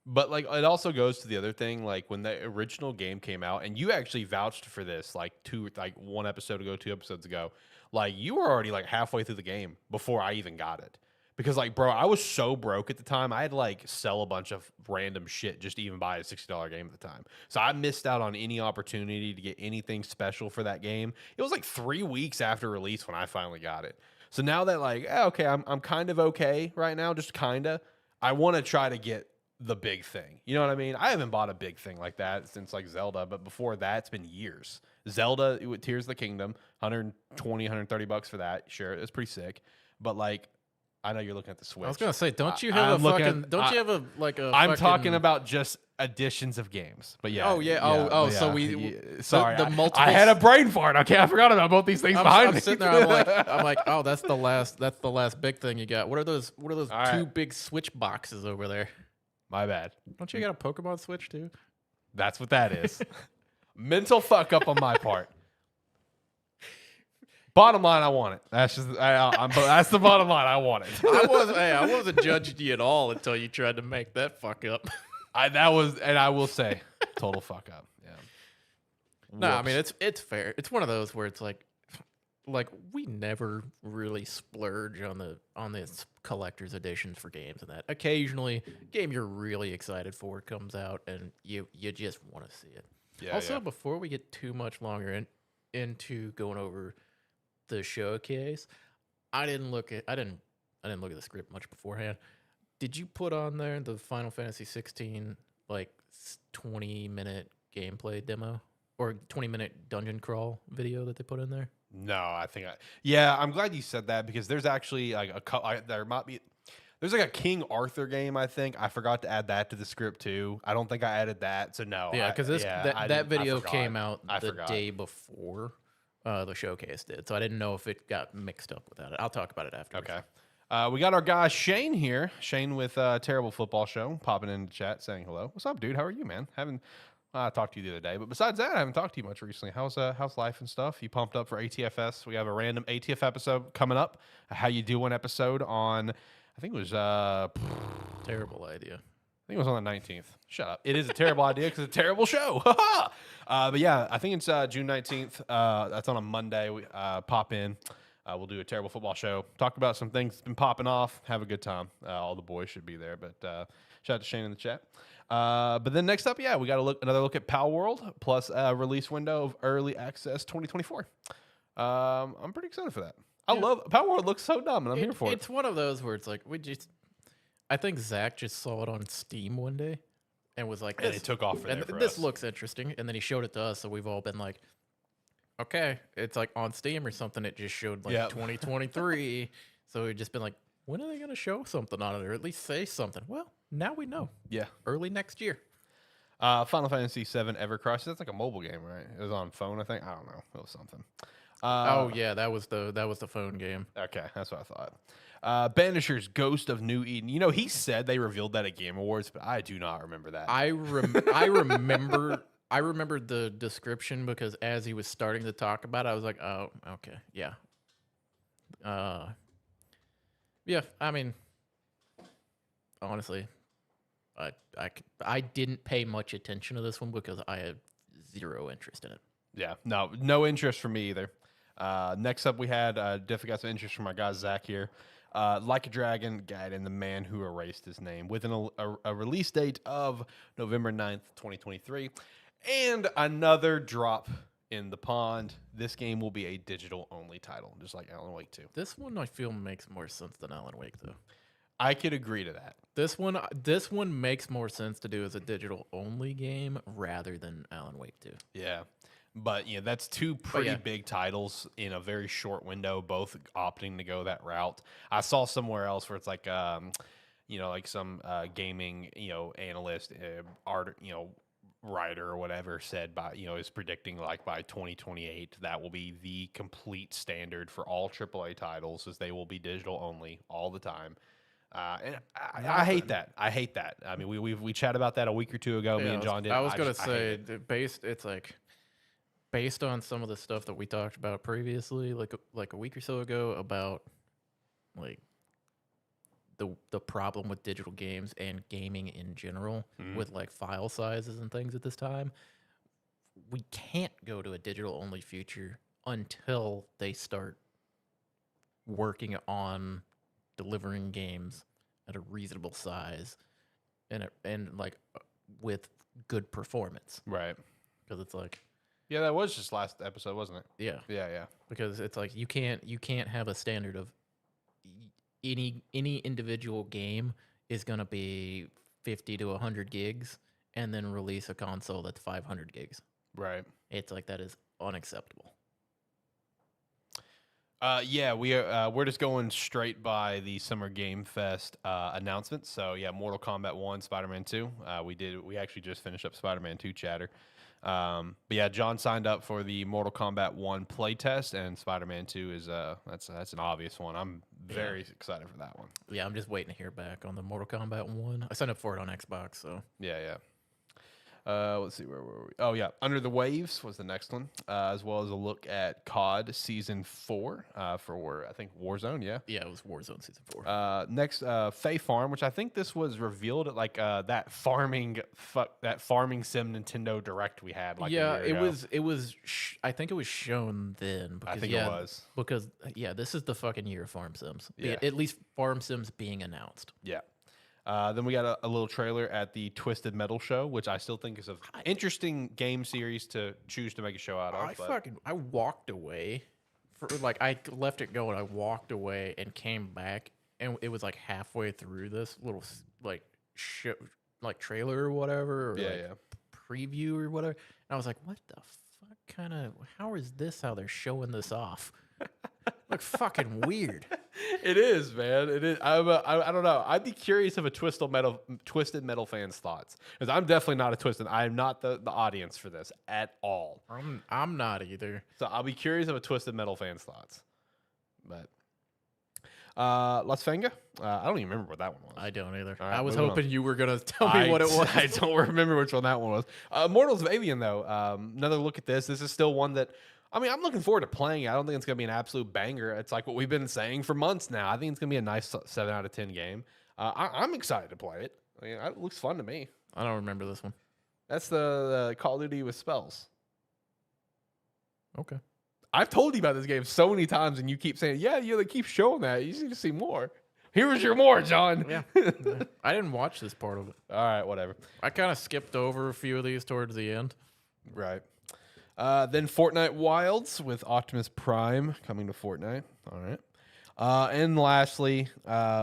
But like, it also goes to the other thing. Like when the original game came out, and you actually vouched for this, like 2 episodes ago. Like you were already like halfway through the game before I even got it. Because, like, bro, I was so broke at the time. I had to, like, sell a bunch of random shit just to even buy a $60 game at the time. So I missed out on any opportunity to get anything special for that game. It was, like, 3 weeks after release when I finally got it. So now that, like, okay, I'm kind of okay right now, just kind of. I want to try to get the big thing. You know what I mean? I haven't bought a big thing like that since, like, Zelda. But before that, it's been years. Zelda, Tears of the Kingdom, $120, $130 for that. Sure, it's pretty sick. But, like... I know you're looking at the Switch. I was gonna say, don't you have I'm talking about just editions of games, but yeah. Oh yeah. So sorry. The multiple. I had a brain fart. Okay, I forgot about both these things behind me. I'm sitting there. I'm like, oh, that's the last big thing you got. What are those 2 big Switch boxes over there? My bad. Don't you got a Pokemon Switch too? That's what that is. Mental fuck up on my part. Bottom line, I want it. That's just that's the bottom line. I want it. I wasn't judging you at all until you tried to make that fuck up. I will say, total fuck up. Yeah. No, I mean it's fair. It's one of those where it's like we never really splurge on the collector's editions for games and that. Occasionally, a game you're really excited for comes out and you just want to see it. Yeah. Also, before we get too much longer into going over the showcase, I didn't look at the script much beforehand. Did you put on there the Final Fantasy 16 like 20-minute gameplay demo or 20-minute dungeon crawl video that they put in there? No, I'm glad you said that because there's actually like there's like a King Arthur game. I think I forgot to add that to the script too. I don't think I added that, so no. Yeah, because that video came out the day before the showcase did, so I didn't know if it got mixed up with that. I'll talk about it afterwards. Okay. We got our guy Shane here. Shane with Terrible Football Show popping in the chat saying hello. What's up, dude? How are you, man? Haven't talked to you the other day, but besides that, I haven't talked to you much recently. How's life and stuff? You pumped up for ATFS? We have a random ATF episode coming up. How you doing episode on? I think it was terrible idea. I think it was on the 19th. Shut up. It is a terrible idea because it's a terrible show. But yeah, I think it's June 19th. That's on a Monday. We pop in. We'll do a Terrible Football Show. Talk about some things that's been popping off. Have a good time. All the boys should be there. But shout out to Shane in the chat. But then next up, we got another look at Pal World plus release window of early access 2024. I'm pretty excited for that. I love Pal World. Looks so dumb, and I'm here for it. It's one of those where it's like I think Zach just saw it on Steam one day and was like, and it took off for this looks interesting. And then he showed it to us, so we've all been like, okay, it's like on Steam or something. It just showed like 2023. So we've just been like, when are they going to show something on it or at least say something? Well, now we know. Yeah. Early next year. Final Fantasy VII Ever Crisis. That's like a mobile game, right? It was on phone, I think. I don't know. It was something. Oh yeah, that was the phone game. Okay, that's what I thought. Banisher's Ghost of New Eden. You know, he said they revealed that at Game Awards, but I do not remember that. I remember I remembered the description because as he was starting to talk about it, I was like, oh, okay, yeah. Yeah, I mean, honestly, I didn't pay much attention to this one because I had zero interest in it. Yeah, no interest from me either. Next up, we had definitely got some interest from my guy Zach here. Like a Dragon Gaiden, the man who erased his name, with a release date of November 9th, 2023. And another drop in the pond. This game will be a digital-only title, just like Alan Wake 2. This one I feel makes more sense than Alan Wake, though. I could agree to that. This one makes more sense to do as a digital-only game rather than Alan Wake 2. Yeah. But, that's two pretty big titles in a very short window, both opting to go that route. I saw somewhere else where it's like, like some gaming, analyst, art, writer or whatever said is predicting like by 2028 that will be the complete standard for all AAA titles, as they will be digital only all the time. And I hate that. I hate that. I mean, we chatted about that a week or two ago. Me and John did. I was gonna say based on some of the stuff that we talked about previously, like a week or so ago, about like the problem with digital games and gaming in general, with like file sizes and things at this time. We can't go to a digital only future until they start working on delivering games at a reasonable size and like with good performance. Right. Because it's like, yeah, that was just last episode, wasn't it? Yeah. Because it's like you can't have a standard of any individual game is going to be 50 to 100 gigs and then release a console that's 500 gigs. Right. It's like that is unacceptable. We're just going straight by the Summer Game Fest announcements. So yeah, Mortal Kombat 1, Spider-Man 2. We actually just finished up Spider-Man 2 chatter. But yeah, John signed up for the Mortal Kombat 1 playtest, and Spider-Man 2 is that's an obvious one. I'm very excited for that one. Yeah, I'm just waiting to hear back on the Mortal Kombat 1. I signed up for it on Xbox, so yeah. Let's see, where were we? Oh yeah, Under the Waves was the next one, as well as a look at COD Season 4 for I think Warzone. Yeah, it was Warzone Season 4. Next, Fae Farm, which I think this was revealed at like that farming sim Nintendo Direct we had. Like a year ago. It was. I think it was shown then. Because, I think it was because this is the fucking year of farm sims. Yeah. At least farm sims being announced. Yeah. Then we got a little trailer at the Twisted Metal show, which I still think is an interesting game series to choose to make a show out of. I walked away. I left it going. I walked away and came back, and it was like halfway through this little show, trailer or whatever, or preview or whatever. And I was like, what the fuck kind of, how is this how they're showing this off? Like fucking weird. It is, man. It is. I don't know. I'd be curious of a Twisted Metal fan's thoughts, because I'm definitely not a Twisted. I am not the audience for this at all. I'm not either. So I'll be curious of a Twisted Metal fan's thoughts. But Las Fenga, I don't even remember what that one was. I don't either. Right, I was hoping you were gonna tell me what it was. I don't remember which one that one was. Mortals of Avian, though. Another look at this. This is still one that, I mean, I'm looking forward to playing it. I don't think it's going to be an absolute banger. It's like what we've been saying for months now. I think it's going to be a nice 7 out of 10 game. I'm excited to play it. I mean, it looks fun to me. I don't remember this one. That's the Call of Duty with spells. Okay. I've told you about this game so many times, and you keep saying, yeah, they keep showing that. You need to see more. Here's your more, John. Yeah. I didn't watch this part of it. All right, whatever. I kind of skipped over a few of these towards the end. Right. Then Fortnite Wilds with Optimus Prime coming to Fortnite. All right. And lastly,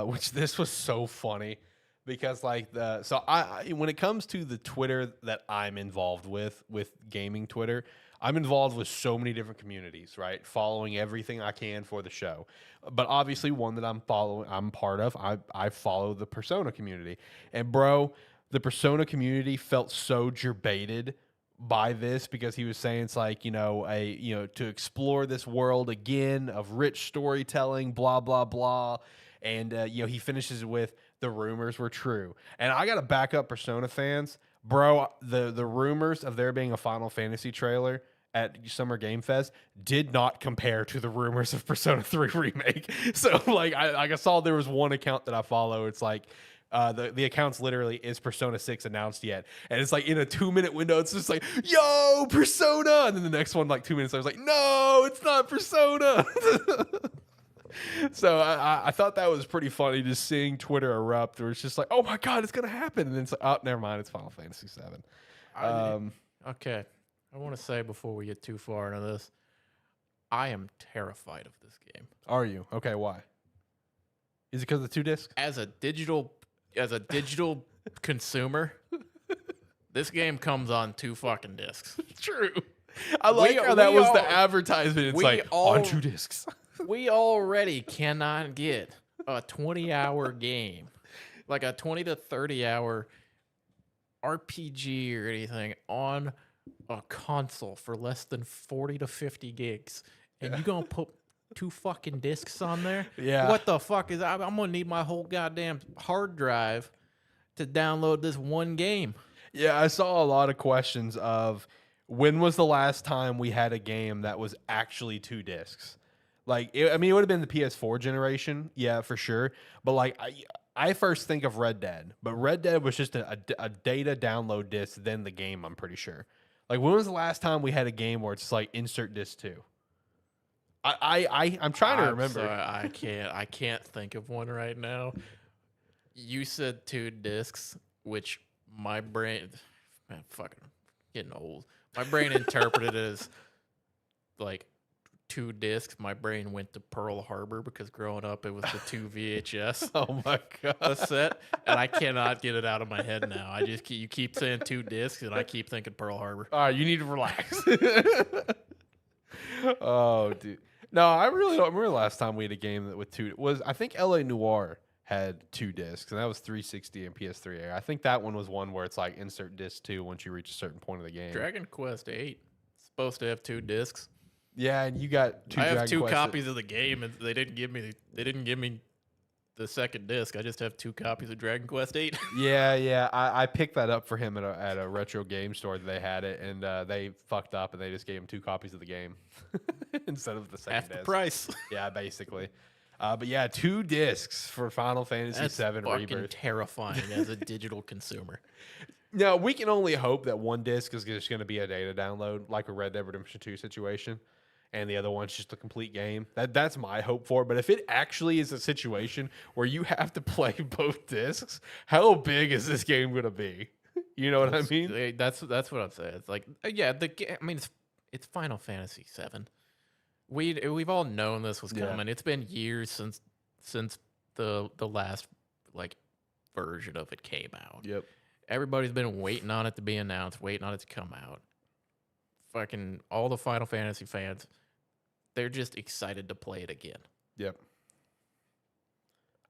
which this was so funny because when it comes to the Twitter that I'm involved with gaming Twitter, I'm involved with so many different communities, right? Following everything I can for the show. But obviously one that I'm part of, I follow the Persona community. And bro, the Persona community felt so gerbated by this because he was saying it's like, to explore this world again of rich storytelling, blah, blah, blah. And, he finishes with the rumors were true. And I got to back up Persona fans. Bro, the rumors of there being a Final Fantasy trailer at Summer Game Fest did not compare to the rumors of Persona 3 Remake. So, like, I saw there was one account that I follow. It's like, the account's literally, is Persona 6 announced yet? And it's like in a 2-minute window, it's just like, yo, Persona! And then the next one, like 2 minutes later, I was like, no, it's not Persona! So I thought that was pretty funny, just seeing Twitter erupt where it's just like, oh my God, it's going to happen. And then it's like, oh, never mind, it's Final Fantasy 7. Okay. I want to say before we get too far into this, I am terrified of this game. Are you? Okay, why? Is it because of the 2 discs? As a digital consumer, this game comes on 2 fucking discs. True. I like how that was the advertisement. It's like, on 2 discs. We already cannot get a 20-hour game, like a 20 to 30-hour RPG or anything on a console for less than 40 to 50 gigs. And you going to put 2 fucking discs on there? Yeah. What the fuck is that? I'm going to need my whole goddamn hard drive to download this one game. Yeah, I saw a lot of questions of when was the last time we had a game that was actually 2 discs? Like, it would have been the PS4 generation, yeah, for sure. But like, I first think of Red Dead, but Red Dead was just a data download disc, then the game. I'm pretty sure. Like, when was the last time we had a game where it's like insert disc 2? I'm trying to remember. Sorry, I can't think of one right now. You said 2 discs, which my brain, man, fucking getting old. My brain interpreted it as like 2 discs. My brain went to Pearl Harbor because growing up it was the 2 VHS. Oh my God. set, and I cannot get it out of my head now. You keep saying 2 discs, and I keep thinking Pearl Harbor. All right, you need to relax. Oh, dude. No, I really don't remember the last time we had a game that with 2 was. I think LA Noire had 2 discs, and that was 360 and PS3 era. I think that one was one where it's like insert disc 2 once you reach a certain point of the game. Dragon Quest 8 supposed to have 2 discs. Yeah, and you got 2. I have Dragon 2 Quest copies of the game, and they didn't give me the second disc. I just have 2 copies of Dragon Quest 8. Yeah. I picked that up for him at a retro game store that they had it, and they fucked up and they just gave him 2 copies of the game instead of the second Half disc. the price. Yeah, basically. But yeah, 2 discs for Final Fantasy That's VII fucking Rebirth. terrifying as a digital consumer. Now, we can only hope that 1 disc is just going to be a data download, like a Red Dead Redemption 2 situation, and the other one's just a complete game. That's my hope for it. But if it actually is a situation where you have to play both discs, how big is this game going to be? You know what I mean? That's what I'm saying. It's like, yeah, it's Final Fantasy VII. We've all known this was coming. Yeah. It's been years since the last like version of it came out. Yep. Everybody's been waiting on it to be announced, waiting on it to come out. Fucking all the Final Fantasy fans, they're just excited to play it again. Yep.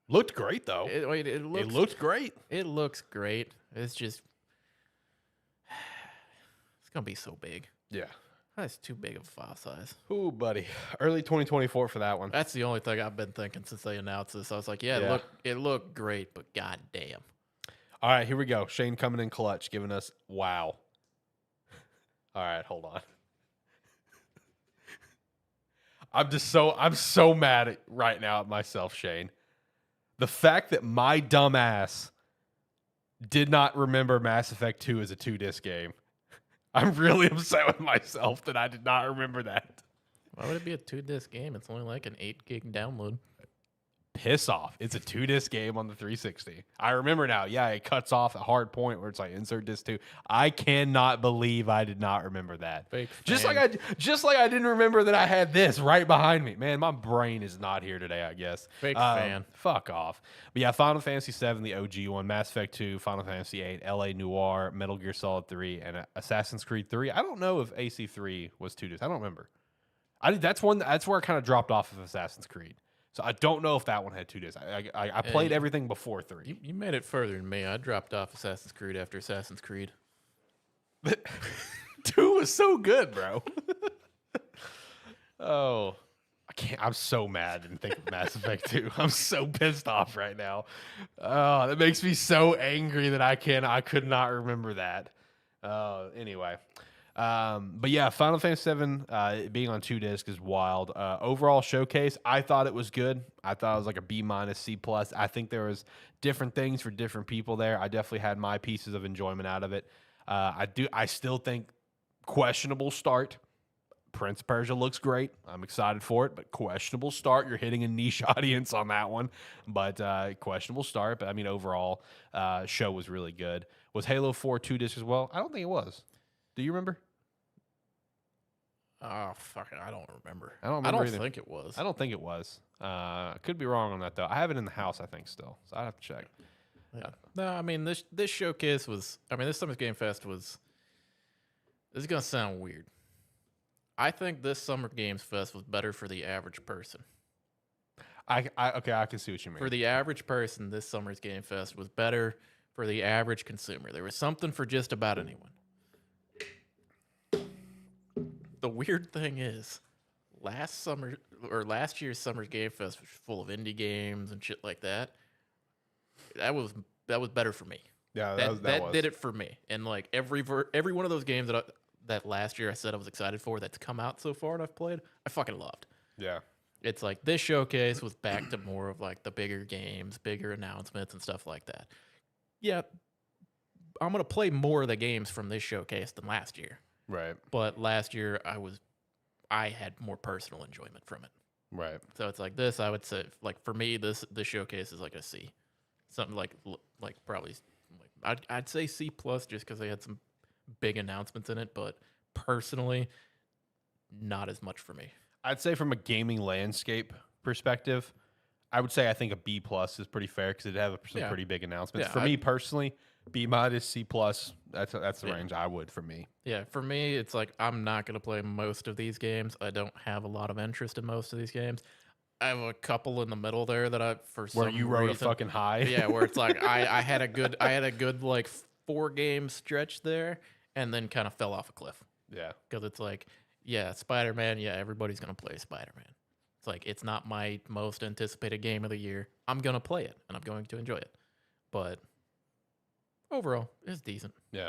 Looked great though. It looked great. It looks great. It's just, it's gonna be so big. Yeah. That's too big of a file size. Ooh, buddy. Early 2024 for that one. That's the only thing I've been thinking since they announced this. I was like, yeah. It looked great, but goddamn. All right, here we go. Shane coming in clutch, giving us wow. All right, hold on. I'm so mad right now at myself, Shane. The fact that my dumb ass did not remember Mass Effect 2 as a 2-disc game. I'm really upset with myself that I did not remember that. Why would it be a 2-disc game? It's only like an 8-gig download. Piss off. It's a 2-disc game on the 360. I remember now. Yeah, it cuts off a hard point where it's like insert disc 2. I cannot believe I did not remember that. Fake just like I didn't remember that I had this right behind me. Man, my brain is not here today, I guess. Fake fan. Fuck off. But yeah, Final Fantasy VII, the OG one, Mass Effect 2, Final Fantasy VIII, LA Noire, Metal Gear Solid 3, and Assassin's Creed 3. I don't know if AC3 was 2 discs. I don't remember. That's where I kind of dropped off of Assassin's Creed. So I don't know if that one had 2 discs. I played everything before 3. You made it further than me. I dropped off Assassin's Creed after Assassin's Creed. 2 was so good, bro. Oh, I can't. I'm so mad and think of Mass Effect 2. I'm so pissed off right now. Oh, that makes me so angry that I could not remember that. Anyway. But yeah, Final Fantasy VII being on 2 discs is wild. Overall showcase, I thought it was good. I thought it was like a B-, C+. I think there was different things for different people there. I definitely had my pieces of enjoyment out of it. I still think questionable start. Prince of Persia looks great. I'm excited for it, but questionable start. You're hitting a niche audience on that one, but questionable start. But I mean, overall, show was really good. Was Halo 4 2 discs as well? I don't think it was. Do you remember? Oh, fuck it. I don't remember. I don't remember think it was. I don't think it was. I could be wrong on that, though. I have it in the house, I think, still. So I'd have to check. Yeah. No, I mean, this showcase was... I mean, this Summer's Game Fest was... This is going to sound weird. I think this Summer Games Fest was better for the average person. Okay, I can see what you mean. For the average person, this Summer's Game Fest was better for the average consumer. There was something for just about anyone. The weird thing is, last year's Summer's Game Fest was full of indie games and shit like that. That was better for me. Yeah, that did it for me. And like every one of those games that last year I said I was excited for that's come out so far and I've played, I fucking loved. Yeah. It's like this showcase was back to more of like the bigger games, bigger announcements and stuff like that. Yeah, I'm going to play more of the games from this showcase than last year. Right. But last year I had more personal enjoyment from it. Right. So it's like this, I would say, like for me, this showcase is like a C. Something like probably, I'd say C plus just because they had some big announcements in it, but personally, not as much for me. I'd say from a gaming landscape perspective, I would say I think a B plus is pretty fair because it have some pretty big announcements. Yeah, for me personally, B minus, C plus. That's the range I would for me. Yeah, for me, it's like I'm not gonna play most of these games. I don't have a lot of interest in most of these games. I have a couple in the middle there that where you rode a fucking high. Yeah, where it's like I had a good like 4 game stretch there, and then kind of fell off a cliff. Yeah, because it's like, yeah, Spider-Man. Yeah, everybody's gonna play Spider-Man. It's like it's not my most anticipated game of the year. I'm gonna play it and I'm going to enjoy it, but overall, it's decent. Yeah.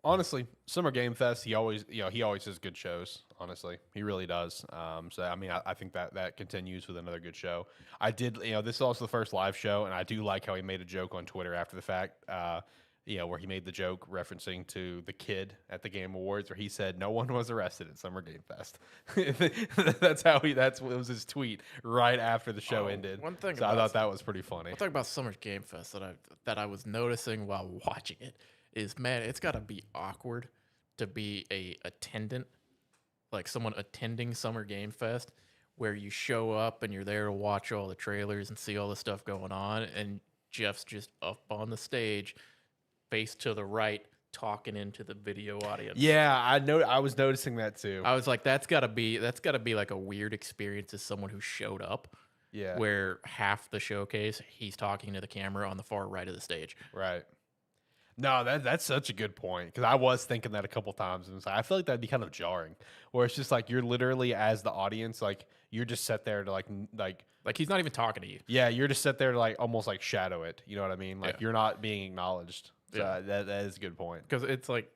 Honestly, Summer Game Fest, he always has good shows. Honestly, he really does. So I mean, I think that continues with another good show. I did, this is also the first live show, and I do like how he made a joke on Twitter after the fact. Where he made the joke referencing to the kid at the Game Awards, where he said no one was arrested at Summer Game Fest. That was his tweet right after the show ended. One thing, so I thought that was pretty funny. One thing about Summer Game Fest that I was noticing while watching it is, man, it's got to be awkward to be a attendant, like someone attending Summer Game Fest, where you show up and you're there to watch all the trailers and see all the stuff going on, and Jeff's just up on the stage, face to the right, talking into the video audience. Yeah, I was noticing that too. I was like, that's gotta be like a weird experience as someone who showed up. Yeah. Where half the showcase he's talking to the camera on the far right of the stage. Right. No, that's such a good point, because I was thinking that a couple times, and I feel like that'd be kind of jarring, where it's just like you're literally, as the audience, like you're just set there to like he's not even talking to you. Yeah, you're just set there to like almost like shadow it. You know what I mean? Like you're not being acknowledged. So that is a good point. Because it's like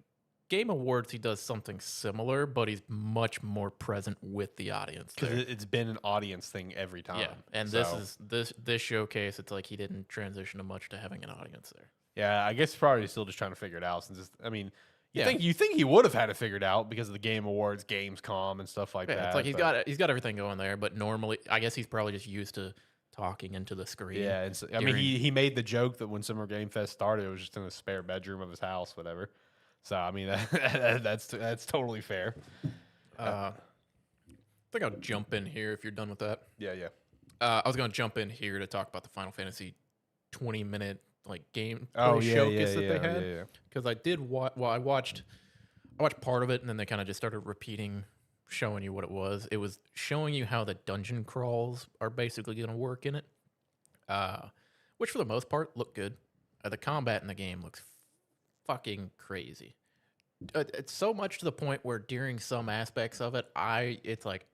Game Awards, he does something similar, but he's much more present with the audience. Because it's been an audience thing every time. Yeah, and this showcase, it's like he didn't transition to much to having an audience there. Yeah, I guess probably still just trying to figure it out. You think he would have had it figured out because of the Game Awards, Gamescom, and stuff like that. It's like he's got everything going there, but normally, I guess he's probably just used to talking into the screen. Yeah, he made the joke that when Summer Game Fest started, it was just in a spare bedroom of his house, whatever. So I mean, that's totally fair. I think I'll jump in here if you're done with that. Yeah. I was gonna jump in here to talk about the Final Fantasy 20-minute game showcase that they had, because I did I watched part of it, and then they kind of just started repeating showing you what it was. It was showing you how the dungeon crawls are basically going to work in it, which for the most part look good. The combat in the game looks fucking crazy. It's so much to the point where during some aspects of it, it's like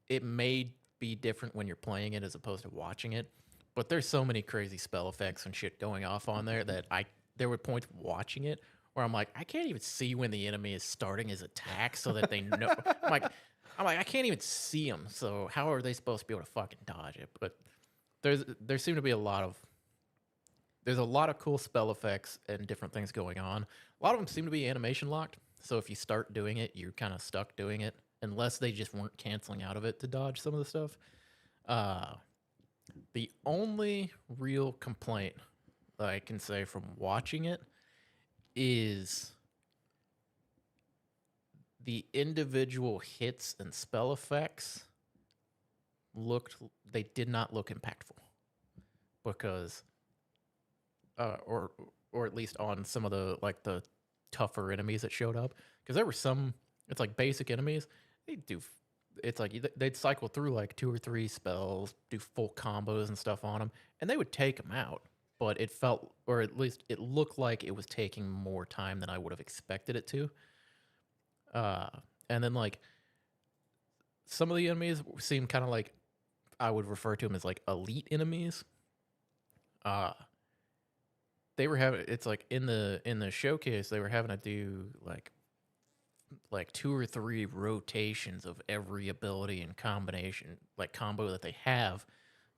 it may be different when you're playing it as opposed to watching it. But there's so many crazy spell effects and shit going off on there that there were points watching it where I'm like, I can't even see when the enemy is starting his attack so that they know. I'm like, I can't even see them. So how are they supposed to be able to fucking dodge it? But there seem to be there's a lot of cool spell effects and different things going on. A lot of them seem to be animation locked. So if you start doing it, you're kind of stuck doing it unless they just weren't canceling out of it to dodge some of the stuff. The only real complaint that I can say from watching it is the individual hits and spell effects they did not look impactful because or at least on some of the tougher enemies that showed up, because there were some, it's like basic enemies, it's like they'd cycle through like 2 or 3 spells, do full combos and stuff on them, and they would take them out. But it felt, or at least it looked like it was taking more time than I would have expected it to. And then like some of the enemies seemed kind of like, I would refer to them as like elite enemies. They were having, it's like in the showcase, they were having to do like 2 or 3 rotations of every ability and combination, like combo that they have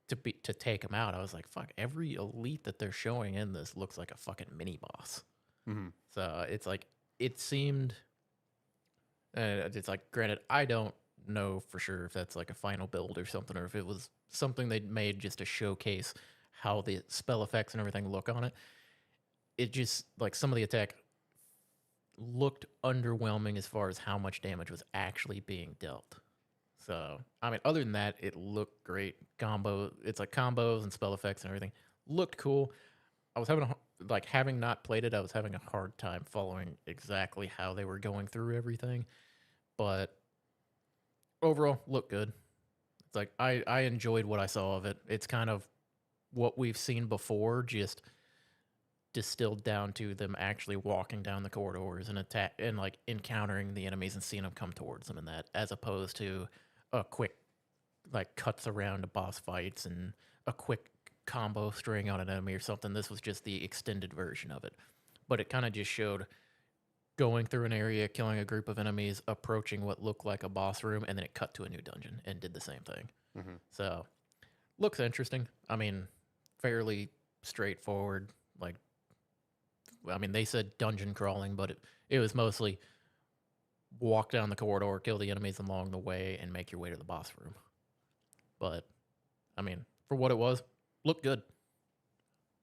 to take them out. I was like, fuck, every elite that they're showing in this looks like a fucking mini boss. Mm-hmm. So it's like, it seemed, it's like, granted, I don't know for sure if that's like a final build or something, or if it was something they'd made just to showcase how the spell effects and everything look on it. It just, like, some of the attack looked underwhelming as far as how much damage was actually being dealt. So, I mean, other than that, it looked great. It's like combos and spell effects and everything looked cool. I was having not played it, I was having a hard time following exactly how they were going through everything. But overall, looked good. It's like, I enjoyed what I saw of it. It's kind of what we've seen before, just distilled down to them actually walking down the corridors and attack and like encountering the enemies and seeing them come towards them, and that, as opposed to a quick like cuts around to boss fights and a quick combo string on an enemy or something. This was just the extended version of it, but it kind of just showed going through an area, killing a group of enemies, approaching what looked like a boss room, and then it cut to a new dungeon and did the same thing. Mm-hmm. So looks interesting. I mean, fairly straightforward. Like, I mean, they said dungeon crawling, but it was mostly walk down the corridor, kill the enemies along the way, and make your way to the boss room. But, I mean, for what it was, looked good.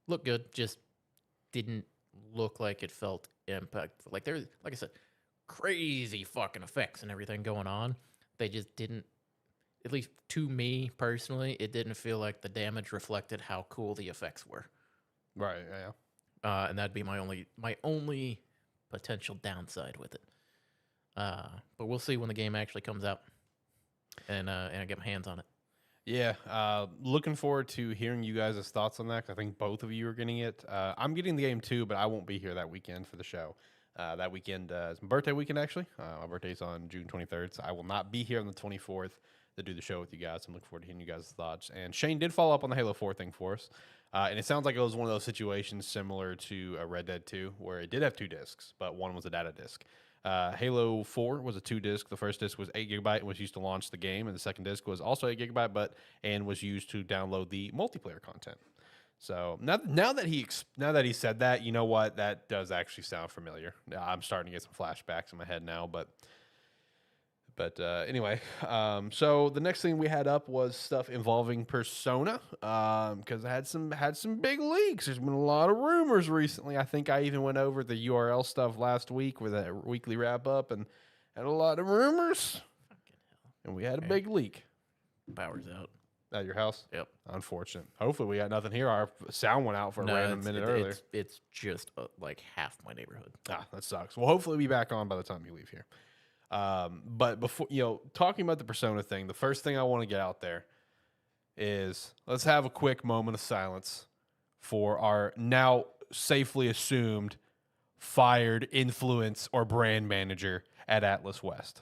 Looked good, just didn't look like it felt impact. Like, there's, like I said, crazy fucking effects and everything going on. They just didn't, at least to me personally, it didn't feel like the damage reflected how cool the effects were. Right, yeah. And that'd be my only potential downside with it. But we'll see when the game actually comes out, and I get my hands on it. Yeah, looking forward to hearing you guys' thoughts on that, 'cause I think both of you are getting it. I'm getting the game too, but I won't be here that weekend for the show. That weekend is my birthday weekend, actually. My birthday's on June 23rd, so I will not be here on the 24th to do the show with you guys. I'm looking forward to hearing you guys' thoughts. And Shane did follow up on the Halo 4 thing for us. And it sounds like it was one of those situations similar to Red Dead 2, where it did have 2 discs, but one was a data disc. Halo 4 was a 2 disc. The first disc was 8 GB and was used to launch the game, and the second disc was also 8 GB, and was used to download the multiplayer content. So now that he said that, you know what, that does actually sound familiar. I'm starting to get some flashbacks in my head now, but anyway, so the next thing we had up was stuff involving Persona, because it had some big leaks. There's been a lot of rumors recently. I think I even went over the URL stuff last week with a weekly wrap up, and had a lot of rumors. Fucking hell! And we had a big leak. Power's out at your house. Yep. Unfortunate. Hopefully we got nothing here. Our sound went out for a random minute earlier. It's just like half my neighborhood. That sucks. Well, hopefully we'll be back on by the time you leave here. But before, talking about the Persona thing, the first thing I want to get out there is let's have a quick moment of silence for our now safely assumed fired influence or brand manager at Atlus West.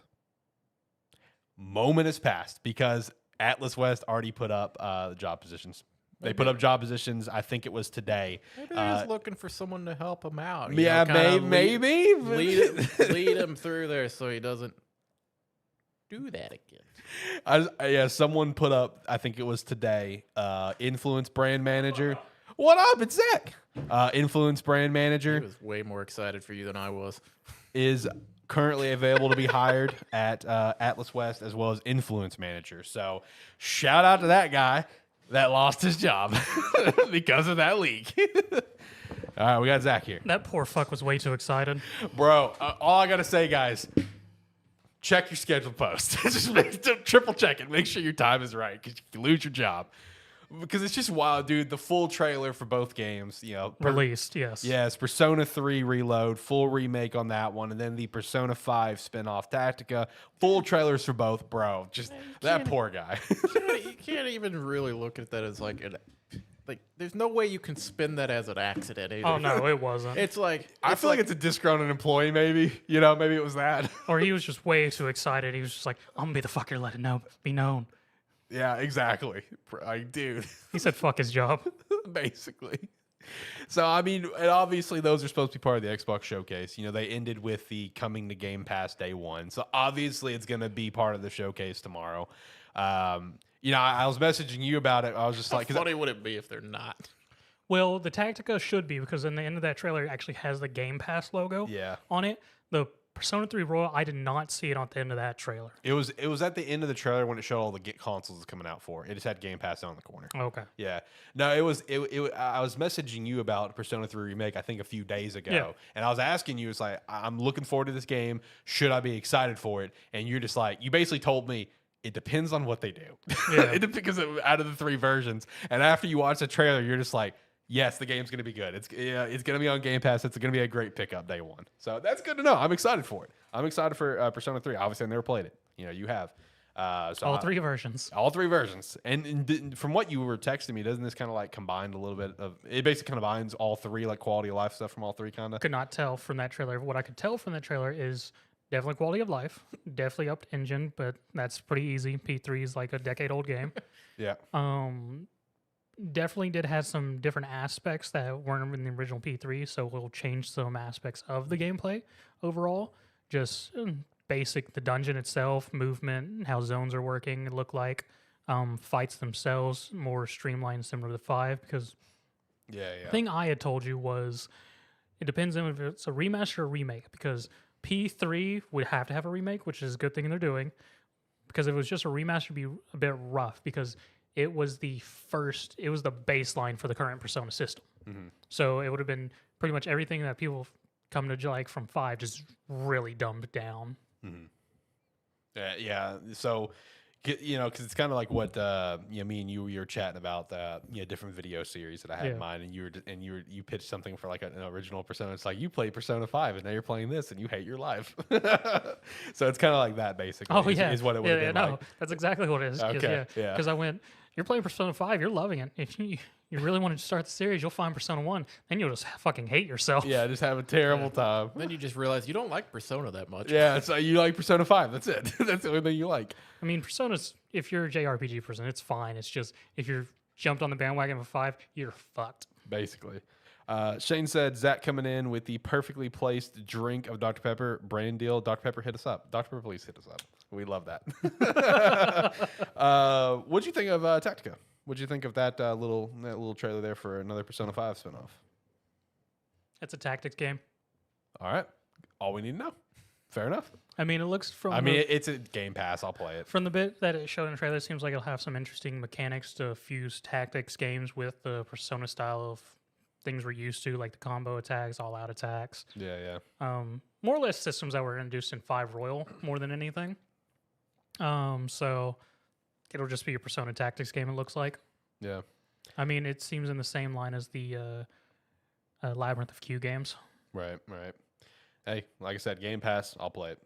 Moment has passed because Atlus West already put up the job positions. They put up job positions. I think it was today. Maybe they're just looking for someone to help him out. Yeah, maybe lead him through there so he doesn't do that again. Someone put up. I think it was today. Influence brand manager. What up? It's Zach. Influence brand manager. He was way more excited for you than I was. Is currently available to be hired at Atlus West as well as influence manager. So shout out to that guy that lost his job because of that leak. All right, we got Zach here. That poor fuck was way too excited. Bro, all I got to say, guys, check your scheduled post. Just triple check it. Make sure your time is right because you can lose your job. Because it's just wild, dude. The full trailer for both games, released, yes. Yes, Persona 3 Reload, full remake on that one, and then the Persona 5 spin-off Tactica, full trailers for both, bro. Just that poor guy. You can't even really look at that as like there's no way you can spin that as an accident either. Oh no, it wasn't. It's like I feel like it's a disgruntled employee, maybe. Maybe it was that. Or he was just way too excited. He was just like, I'm gonna be the fucker, let it be known. Yeah, exactly. Dude. He said fuck his job. Basically. So, I mean, and obviously those are supposed to be part of the Xbox showcase. They ended with the coming to Game Pass day one. So, obviously, it's going to be part of the showcase tomorrow. I was messaging you about it. I was just how like... funny would it be if they're not? Well, the Tactica should be because in the end of that trailer, it actually has the Game Pass logo on it. The Persona 3 Royal, I did not see it at the end of that trailer. It was at the end of the trailer when it showed all the consoles it's coming out for. It just had Game Pass on the corner. Okay. Yeah. No, I was messaging you about Persona 3 Remake, I think a few days ago. Yeah. And I was asking you, it's like, I'm looking forward to this game. Should I be excited for it? And you're just like, you basically told me, it depends on what they do. Yeah. Because out of the 3 versions. And after you watch the trailer, you're just like, yes, the game's going to be good. It's going to be on Game Pass. It's going to be a great pickup day one. So that's good to know. I'm excited for it. I'm excited for Persona 3. Obviously, I've never played it. You have. So all 3 versions. All 3 versions. And from what you were texting me, doesn't this kind of like combine a little bit of... It basically combines all 3, like quality of life stuff from all 3 kind of? Could not tell from that trailer. What I could tell from that trailer is definitely quality of life. Definitely upped engine, but that's pretty easy. P3 is like a decade-old game. Yeah. Definitely did have some different aspects that weren't in the original P3, so we'll change some aspects of the gameplay overall. Just basic, the dungeon itself, movement, how zones are working, look like. Fights themselves, more streamlined, similar to 5, because the thing I had told you was it depends on if it's a remaster or remake, because P3 would have to have a remake, which is a good thing they're doing, because if it was just a remaster, it'd be a bit rough, because it was the baseline for the current Persona system. Mm-hmm. So it would have been pretty much everything that people come to like from 5 just really dumbed down. Mm-hmm. Yeah. So, because it's kind of like what me and you were chatting about different video series that I had in mind, and you pitched something for like an original Persona. It's like you play Persona 5 and now you're playing this and you hate your life. So it's kind of like that basically. Oh is what it would have been. No, that's exactly what it is. Okay. Because I went, you're playing Persona 5, you're loving it. If you really want to start the series, you'll find Persona 1, then you'll just fucking hate yourself. Yeah, just have a terrible time. Then you just realize you don't like Persona that much. Yeah, so you like Persona 5. That's it. That's the only thing you like. I mean, Persona's, if you're a JRPG person, it's fine. It's just, if you're jumped on the bandwagon of 5, you're fucked. Basically. Shane said, Zach coming in with the perfectly placed drink of Dr. Pepper. Brand deal. Dr. Pepper, hit us up. Dr. Pepper, please hit us up. We love that. What'd you think of Tactica? What'd you think of that little trailer there for another Persona 5 spinoff? It's a tactics game. All right. All we need to know. Fair enough. I mean, it looks from... it's a Game Pass. I'll play it. From the bit that it showed in the trailer, it seems like it'll have some interesting mechanics to fuse tactics games with the Persona style of things we're used to, like the combo attacks, all-out attacks. Yeah. More or less systems that were introduced in 5 Royal more than anything. So it'll just be a Persona Tactics game, it looks like. Yeah. I mean, it seems in the same line as the Labyrinth of Q games. Right. Hey, like I said, Game Pass, I'll play it.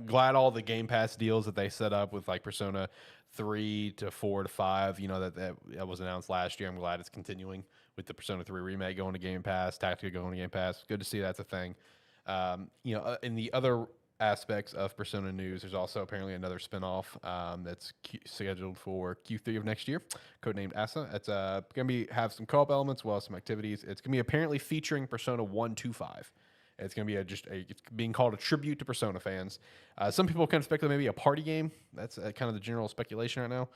glad all the Game Pass deals that they set up with like Persona 3 to 4 to 5, that was announced last year. I'm glad it's continuing with the Persona 3 remake going to Game Pass, Tactica going to Game Pass. Good to see that's a thing. In the other aspects of Persona news, there's also apparently another spinoff that's scheduled for Q3 of next year, codenamed Asa. It's going to have some co-op elements, as well as some activities. It's going to be apparently featuring Persona 1, 2, 5. It's going to be it's being called a tribute to Persona fans. Some people kind of speculate maybe a party game. That's kind of the general speculation right now.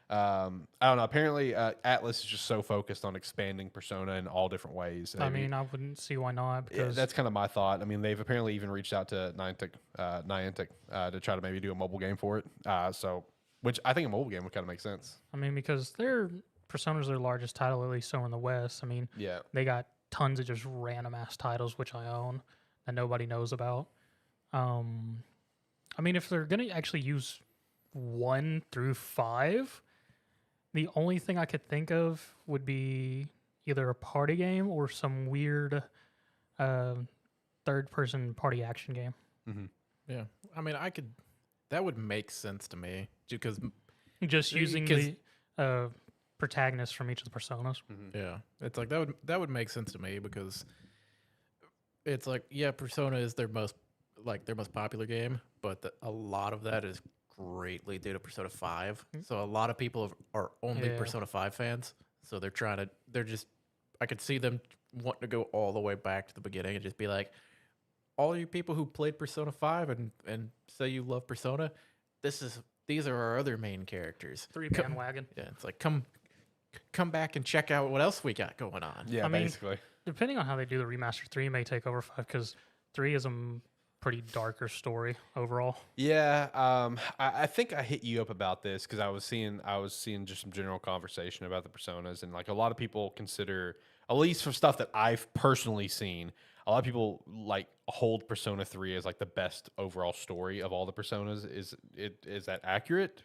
I don't know. Apparently, Atlus is just so focused on expanding Persona in all different ways. I wouldn't see why not. Because that's kind of my thought. I mean, they've apparently even reached out to Niantic to try to maybe do a mobile game for it. Which I think a mobile game would kind of make sense. I mean, because Persona's their largest title, at least so in the West. I mean, yeah, they got tons of just random ass titles which I own that nobody knows about. I mean, if they're gonna actually use 1 through 5, the only thing I could think of would be either a party game or some weird third-person party action game. Mm-hmm. Yeah, I mean, that would make sense to me because just using the protagonists from each of the Personas. Mm-hmm. Yeah, it's like that would make sense to me because it's like, yeah, Persona is their most popular game, but a lot of that is greatly due to Persona 5. So a lot of people are only Persona 5 fans. So I could see them wanting to go all the way back to the beginning and just be like, all you people who played Persona 5 and say you love Persona, these are our other main characters. 3 bandwagon. Yeah, it's like come back and check out what else we got going on. Yeah, basically. Depending on how they do the remaster, 3 may take over 5 because 3 is a pretty darker story overall. Yeah, I think I hit you up about this because I was seeing just some general conversation about the Personas, and like a lot of people consider, at least from stuff that I've personally seen, a lot of people like hold Persona 3 as like the best overall story of all the Personas. Is that accurate?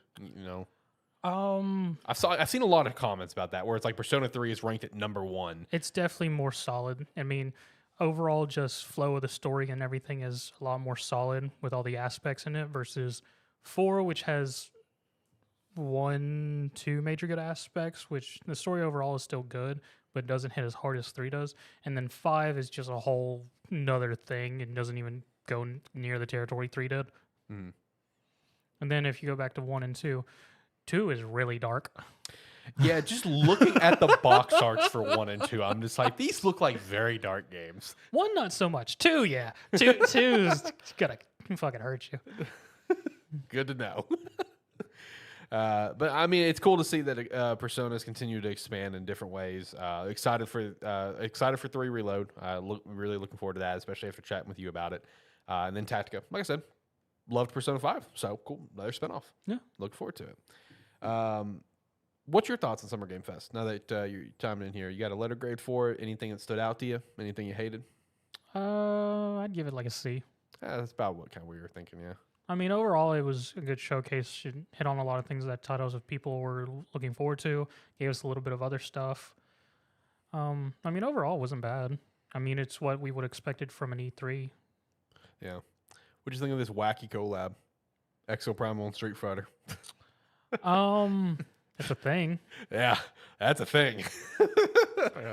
I've seen a lot of comments about that where it's like Persona 3 is ranked at number 1. It's definitely more solid. I mean, overall, just flow of the story and everything is a lot more solid with all the aspects in it versus 4, which has 1, 2 major good aspects, which the story overall is still good, but doesn't hit as hard as 3 does. And then 5 is just a whole nother thing and doesn't even go near the territory 3 did. Mm. And then if you go back to 1 and 2, 2 is really dark. Yeah, just looking at the box arts for 1 and 2, I'm just like, these look like very dark games. 1, not so much. 2, yeah. 2's gonna fucking hurt you. Good to know. But I mean, it's cool to see that Personas continue to expand in different ways. Excited for 3 Reload. Really looking forward to that, especially after chatting with you about it. And then Tactica, like I said, loved Persona 5. So cool, another spinoff. Yeah, look forward to it. What's your thoughts on Summer Game Fest? Now that you're timing in here, you got a letter grade for it? Anything that stood out to you? Anything you hated? I'd give it like a C. That's about what kind of we were thinking. Yeah. I mean, overall, it was a good showcase. It hit on a lot of things that titles of people were looking forward to. Gave us a little bit of other stuff. I mean, overall, it wasn't bad. I mean, it's what we would have expected from an E3. Yeah. What'd you think of this wacky collab? Exo Primal and Street Fighter. That's a thing. Yeah, that's a thing.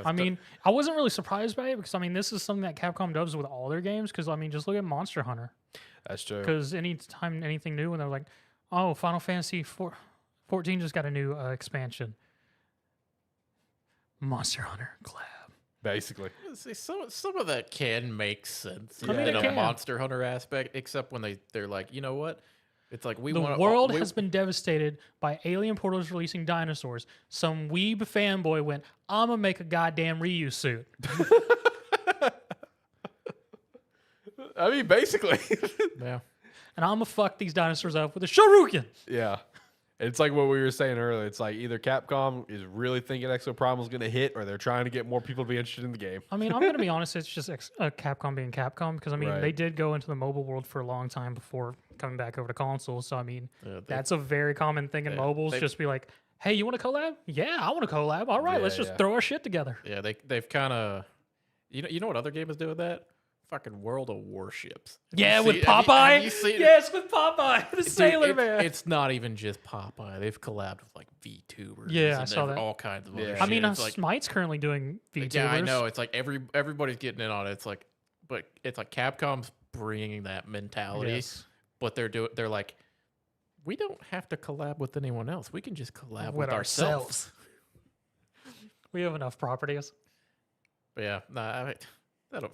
I mean, I wasn't really surprised by it because, I mean, this is something that Capcom does with all their games. Because, I mean, just look at Monster Hunter. That's true. Because anytime anything new, and they're like, oh, Final Fantasy 14 just got a new expansion. Monster Hunter collab. Basically. See, some of that can make sense I mean, in it a can. Monster Hunter aspect, except when they're like, you know what? It's like The world has been devastated by alien portals releasing dinosaurs. Some weeb fanboy went, I'm going to make a goddamn Ryu suit. I mean, basically. Yeah. And I'm going to fuck these dinosaurs up with a Shoryuken. Yeah. It's like what we were saying earlier. It's like either Capcom is really thinking Exo Primal is going to hit, or they're trying to get more people to be interested in the game. I mean, I'm going to be honest. It's just Capcom being Capcom. Because, I mean, Right. they did go into the mobile world for a long time before coming back over to consoles. So, I mean, that's a very common thing in mobiles. Just be like, hey, you want to collab? Yeah, I want to collab. All right, Yeah, let's just yeah. throw our shit together. Yeah, they've kind of, you know what other game is doing that? fucking World of Warships. Yeah, with Have Popeye. you seen it? Yes, with Popeye, the Dude, Sailor Man. It's not even just Popeye. They've collabed with like VTubers. Yeah, I and saw that. all kinds of other Yeah. shit. I mean, It's like, Smite's currently doing VTubers. yeah, I know. It's like everybody's getting in on it. It's like, but it's like Capcom's bringing that mentality. Yes. But they're like, we don't have to collab with anyone else. We can just collab with ourselves. ourselves. We have enough properties. But yeah, nah,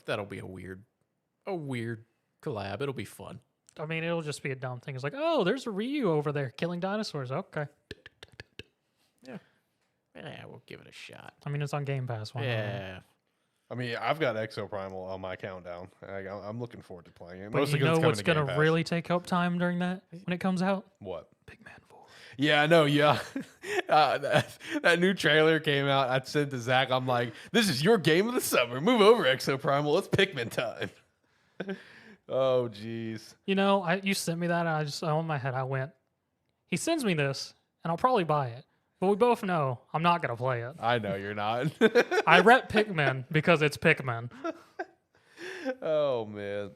that'll be a weird collab. It'll be fun. I mean, it'll just be a dumb thing. It's like, oh, there's a Ryu over there killing dinosaurs. Okay. Yeah, we'll give it a shot. I mean, it's on Game Pass. Why not? Yeah. I mean, I've got Exo Primal on my countdown. I'm looking forward to playing it. But Mostly you 'cause know it's what's coming to going Game to Pass. really take up time during that when it comes out? What? Big Man 4. Yeah, I know. Yeah, that new trailer came out. I said to Zach, I'm like, "This is your game of the summer. Move over, Exo Primal. It's Pikmin time." Oh, jeez. You know, you sent me that, and I just, on my head, I went, he sends me this, and I'll probably buy it. But we both know I'm not going to play it. I know you're not. I rep Pikmin because it's Pikmin. Oh man,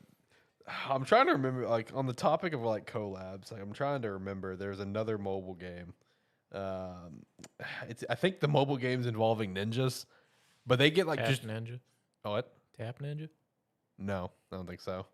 I'm trying to remember. Like on the topic of like collabs, like I'm trying to remember. There's another mobile game. I think the mobile game's involving ninjas, but they get like Tap just Ninja. oh what? Tap Ninja. No, I don't think so.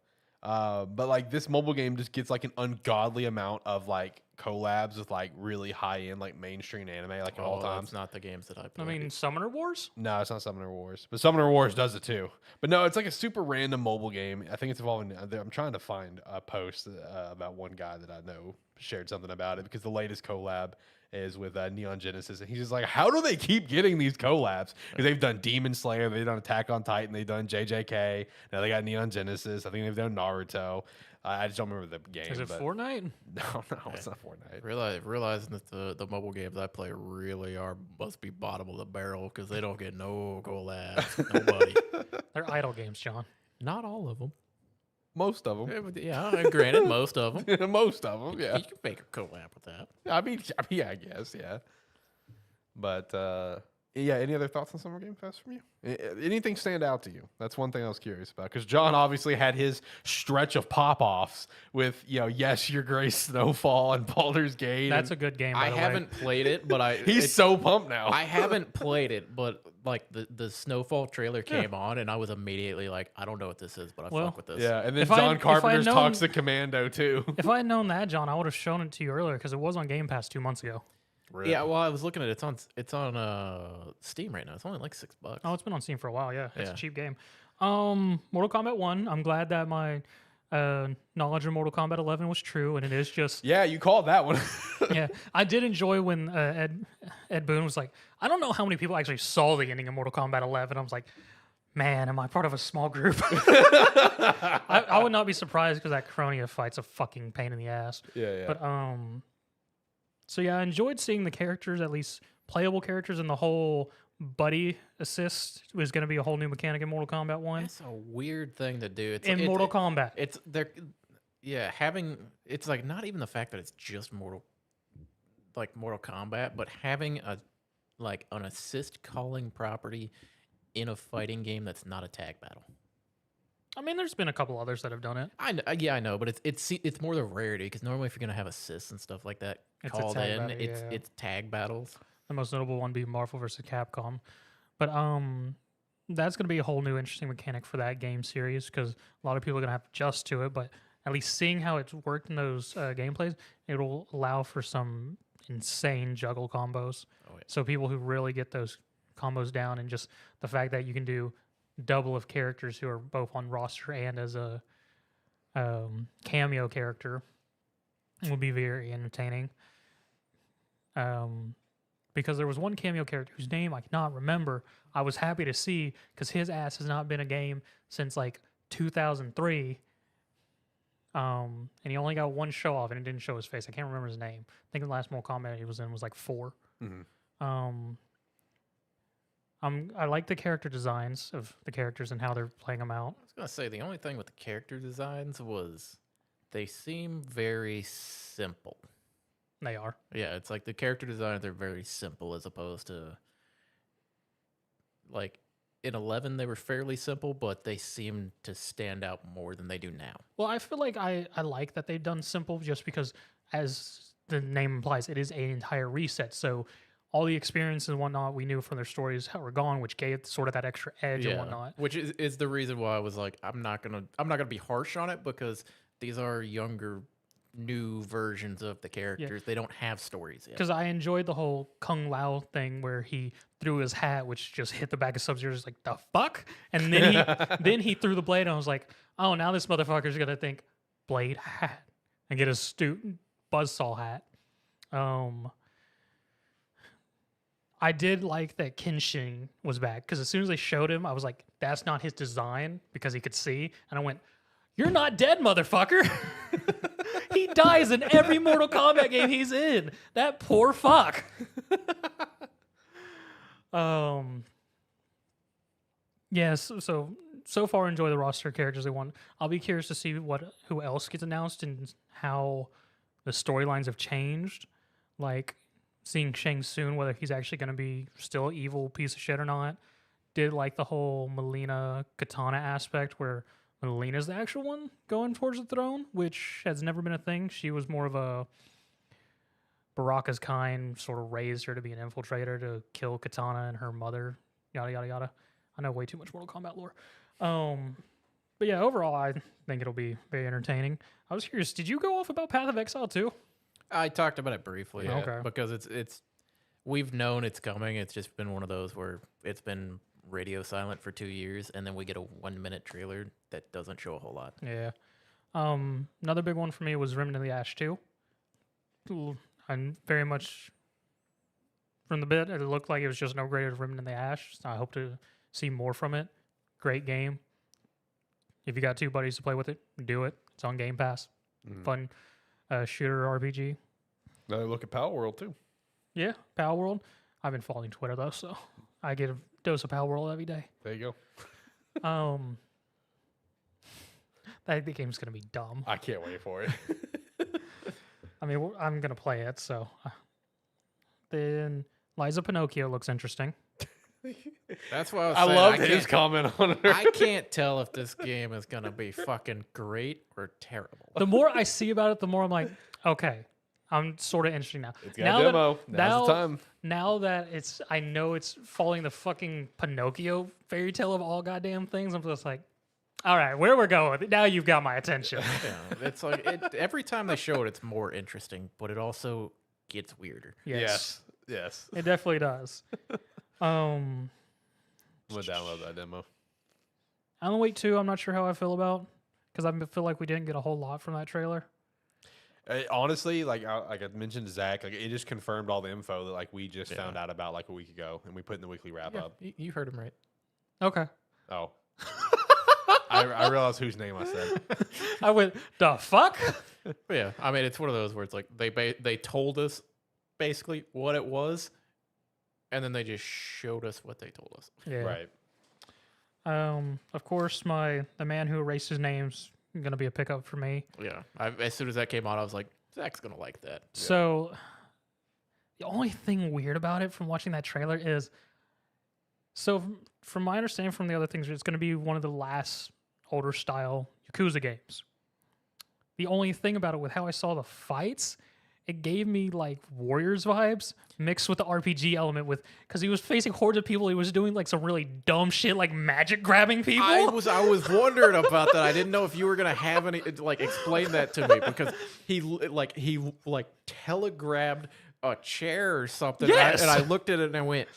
But like this mobile game just gets like an ungodly amount of like collabs with like really high end like mainstream anime like at all times. That's not the games that I play. I mean, Summoner Wars? No, it's not Summoner Wars, but Summoner Wars does it too. But no, it's like a super random mobile game. I think it's involving. I'm trying to find a post about one guy that I know shared something about it because the latest collab is with Neon Genesis, and he's just like, how do they keep getting these collabs? Because they've done Demon Slayer, they've done Attack on Titan, they've done JJK, now they got Neon Genesis. I think they've done Naruto. I just don't remember the game. Is it but Fortnite? No, it's not Fortnite. Realizing that the mobile games I play really must be bottom of the barrel because they don't get no collabs. Nobody. They're idle games, John. Not all of them. Most of them. Yeah, granted, most of them. Most of them, yeah. You can make a collab with that. I mean, yeah, I guess, yeah. But yeah, any other thoughts on Summer Game Fest from you? Anything stand out to you? That's one thing I was curious about because John obviously had his stretch of pop-offs with, Yes, Your Grace, Snowfall, and Baldur's Gate. That's a good game, by I the way. haven't played it, but He's so pumped now. I haven't played it, but like the Snowfall trailer came on, and I was immediately like, I don't know what this is, but I fuck with this. Yeah, and then If I- John if I had Carpenter's known- Toxic Commando too. If I had known that, John, I would have shown it to you earlier because it was on Game Pass 2 months ago. Yeah, well, I was looking at it. It's on Steam right now. It's only like $6. Oh, it's been on Steam for a while. Yeah, it's Yeah. a cheap game. Mortal Kombat 1. I'm glad that my knowledge of Mortal Kombat 11 was true, and it is just Yeah, you called that one. yeah. I did enjoy when Ed Boon was like, I don't know how many people actually saw the ending of Mortal Kombat 11. I was like, man, am I part of a small group? I would not be surprised because that Cronia fight's a fucking pain in the ass. Yeah. But so yeah, I enjoyed seeing the characters, at least playable characters, and the whole buddy assist was going to be a whole new mechanic in Mortal Kombat 1. That's a weird thing to do. It's In Mortal Kombat. It's there. Yeah, it's like not even the fact that it's just Mortal Kombat, but having an assist calling property in a fighting game that's not a tag battle. I mean, there's been a couple others that have done it. I know, but it's more the rarity because normally if you're gonna have assists and stuff like that It's a called tag in, battle, yeah. it's tag battles. The most notable one being Marvel versus Capcom. But that's going to be a whole new interesting mechanic for that game series because a lot of people are going to have to adjust to it. But at least seeing how it's worked in those gameplays, it'll allow for some insane juggle combos. Oh, yeah. So people who really get those combos down, and just the fact that you can do double of characters who are both on roster and as a cameo character will be very entertaining. Because there was one cameo character whose name I cannot remember. I was happy to see because his ass has not been a game since like 2003. And he only got one show off, and it didn't show his face. I can't remember his name. I think the last Mortal Kombat he was in was like 4. Mhm. I like the character designs of the characters and how they're playing them out. I was gonna say the only thing with the character designs was they seem very simple. They are. Yeah, it's like the character designs are very simple as opposed to like in 11 they were fairly simple, but they seem to stand out more than they do now. Well, I feel like I like that they've done simple just because, as the name implies, it is an entire reset. So all the experience and whatnot we knew from their stories were gone, which gave sort of that extra edge and whatnot. Which is the reason why I was like, I'm not gonna be harsh on it, because these are younger, new versions of the characters. They don't have stories yet. Because I enjoyed the whole Kung Lao thing where he threw his hat, which just hit the back of Sub-Zero, just like, the fuck? And then he threw the blade, and I was like, oh, now this motherfucker's gonna think blade hat and get a buzzsaw hat. I did like that Kenshin was back, because as soon as they showed him, I was like, that's not his design, because he could see. And I went, you're not dead, motherfucker. He dies in every Mortal Kombat game he's in. That poor fuck. Yes, so far enjoy the roster of characters they want. I'll be curious to see who else gets announced and how the storylines have changed. Like seeing Shang Tsung, whether he's actually going to be still an evil piece of shit or not. Did like the whole Melina Katana aspect where Melina's the actual one going towards the throne, which has never been a thing. She was more of a Baraka's kind, sort of raised her to be an infiltrator to kill Katana and her mother, yada, yada, yada. I know way too much Mortal Kombat lore. But yeah, overall, I think it'll be very entertaining. I was curious, did you go off about Path of Exile too? I talked about it briefly, Okay. because it's we've known it's coming. It's just been one of those where it's been radio silent for 2 years, and then we get a 1-minute trailer that doesn't show a whole lot. Yeah. Another big one for me was Remnant of the Ash 2. I'm very much, from the bit, it looked like it was just an upgrade of Remnant of the Ash. So I hope to see more from it. Great game. If you got 2 buddies to play with it, do it. It's on Game Pass. Fun shooter RPG. Another look at Power World too. Yeah, Power World. I've been following Twitter though, so I get a dose of Power World every day. There you go. That the game's gonna be dumb. I can't wait for it. I mean, I'm gonna play it. So then Liza Pinocchio looks interesting. That's why I love his comment on it. I can't tell if this game is gonna be fucking great or terrible. The more I see about it, the more I'm like, okay, I'm sort of interested now. It's got a demo. Now's the time. Now that I know it's following the fucking Pinocchio fairy tale of all goddamn things, I'm just like, all right, where we're going with it. Now you've got my attention. Yeah, it's like every time they show it, it's more interesting, but it also gets weirder. Yes. It definitely does. I'm gonna download that demo. Alan Wake 2, I'm not sure how I feel about, because I feel like we didn't get a whole lot from that trailer. Honestly, like I mentioned to Zach, like it just confirmed all the info that like we just found out about like a week ago, and we put in the weekly wrap up. You heard him right. Okay. Oh, I realized whose name I said. I went, the fuck? But yeah, I mean, it's one of those where it's like they told us basically what it was, and then they just showed us what they told us. Yeah. Right. Of course, the man who erased his name's gonna be a pickup for me. Yeah. As soon as that came out, I was like, Zach's gonna like that. So the only thing weird about it from watching that trailer is, so from my understanding from the other things, it's going to be one of the last older style Yakuza games. The only thing about it, with how I saw the fights, it gave me like Warriors vibes mixed with the RPG element, because he was facing hordes of people. He was doing like some really dumb shit, like magic grabbing people. I was wondering about that. I didn't know if you were gonna have any explain that to me, because he telegrabbed a chair or something. Yes! And I looked at it and I went,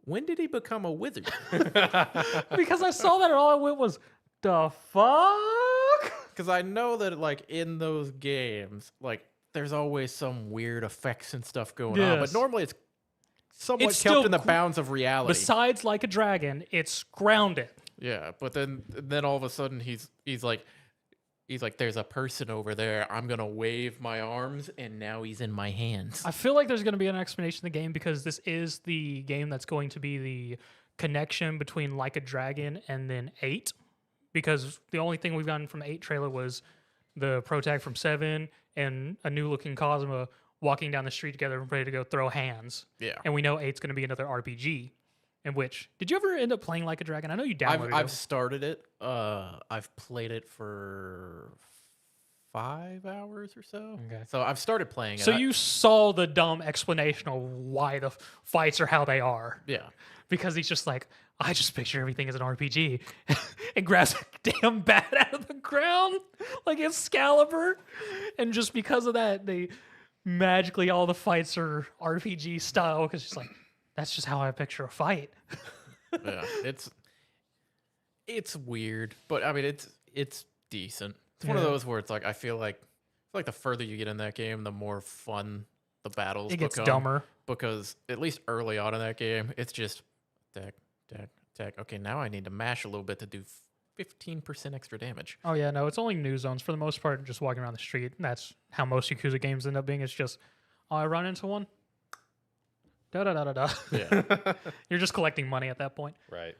when did he become a wizard? Because I saw that and all I went was, the fuck? Because I know that in those games, there's always some weird effects and stuff going on, but normally it's somewhat It's kept still in the bounds of reality. Besides Like a Dragon, it's grounded. Yeah, but then all of a sudden he's like, there's a person over there. I'm gonna wave my arms, and now he's in my hands. I feel like there's going to be an explanation of the game, because this is the game that's going to be the connection between Like a Dragon and then 8. Because the only thing we've gotten from the 8 trailer was the pro tag from 7 and a new looking Cosma walking down the street together, ready to go throw hands. Yeah. And we know 8's going to be another RPG. In which did you ever end up playing Like a Dragon? I know you downloaded I've it. started it. I've played it for 5 hours or so. Okay. So I've started playing it. So you saw the dumb explanation of why the fights are how they are. Yeah. Because he's just like, I just picture everything as an RPG, and grabs a damn bat out of the ground like Excalibur, and just because of that, they magically all the fights are RPG style. Because she's like, that's just how I picture a fight. Yeah. It's weird, but I mean it's decent. It's one of Yeah. those where it's like I feel like the further you get in that game, the more fun the battles It gets become. dumber. Because at least early on in that game, it's just attack. Okay, now I need to mash a little bit to do 15% extra damage. Oh yeah, no, it's only new zones for the most part. Just walking around the street. That's how most Yakuza games end up being. It's just, oh, I run into one. Da da da da da. Yeah. You're just collecting money at that point. Right.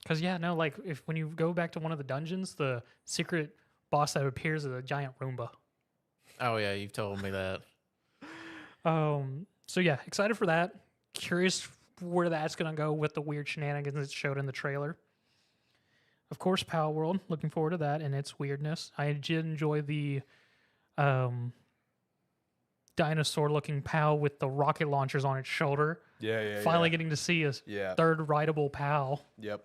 Because yeah, no, like if when you go back to one of the dungeons, the secret boss that appears is a giant Roomba. Oh yeah, you've told me that. So yeah, excited for that. Curious where that's gonna go with the weird shenanigans it showed in the trailer. Of course, Power World. Looking forward to that and its weirdness. I did enjoy the dinosaur-looking POW with the rocket launchers on its shoulder. Yeah. Finally getting to see a Yeah. third rideable POW. Yep.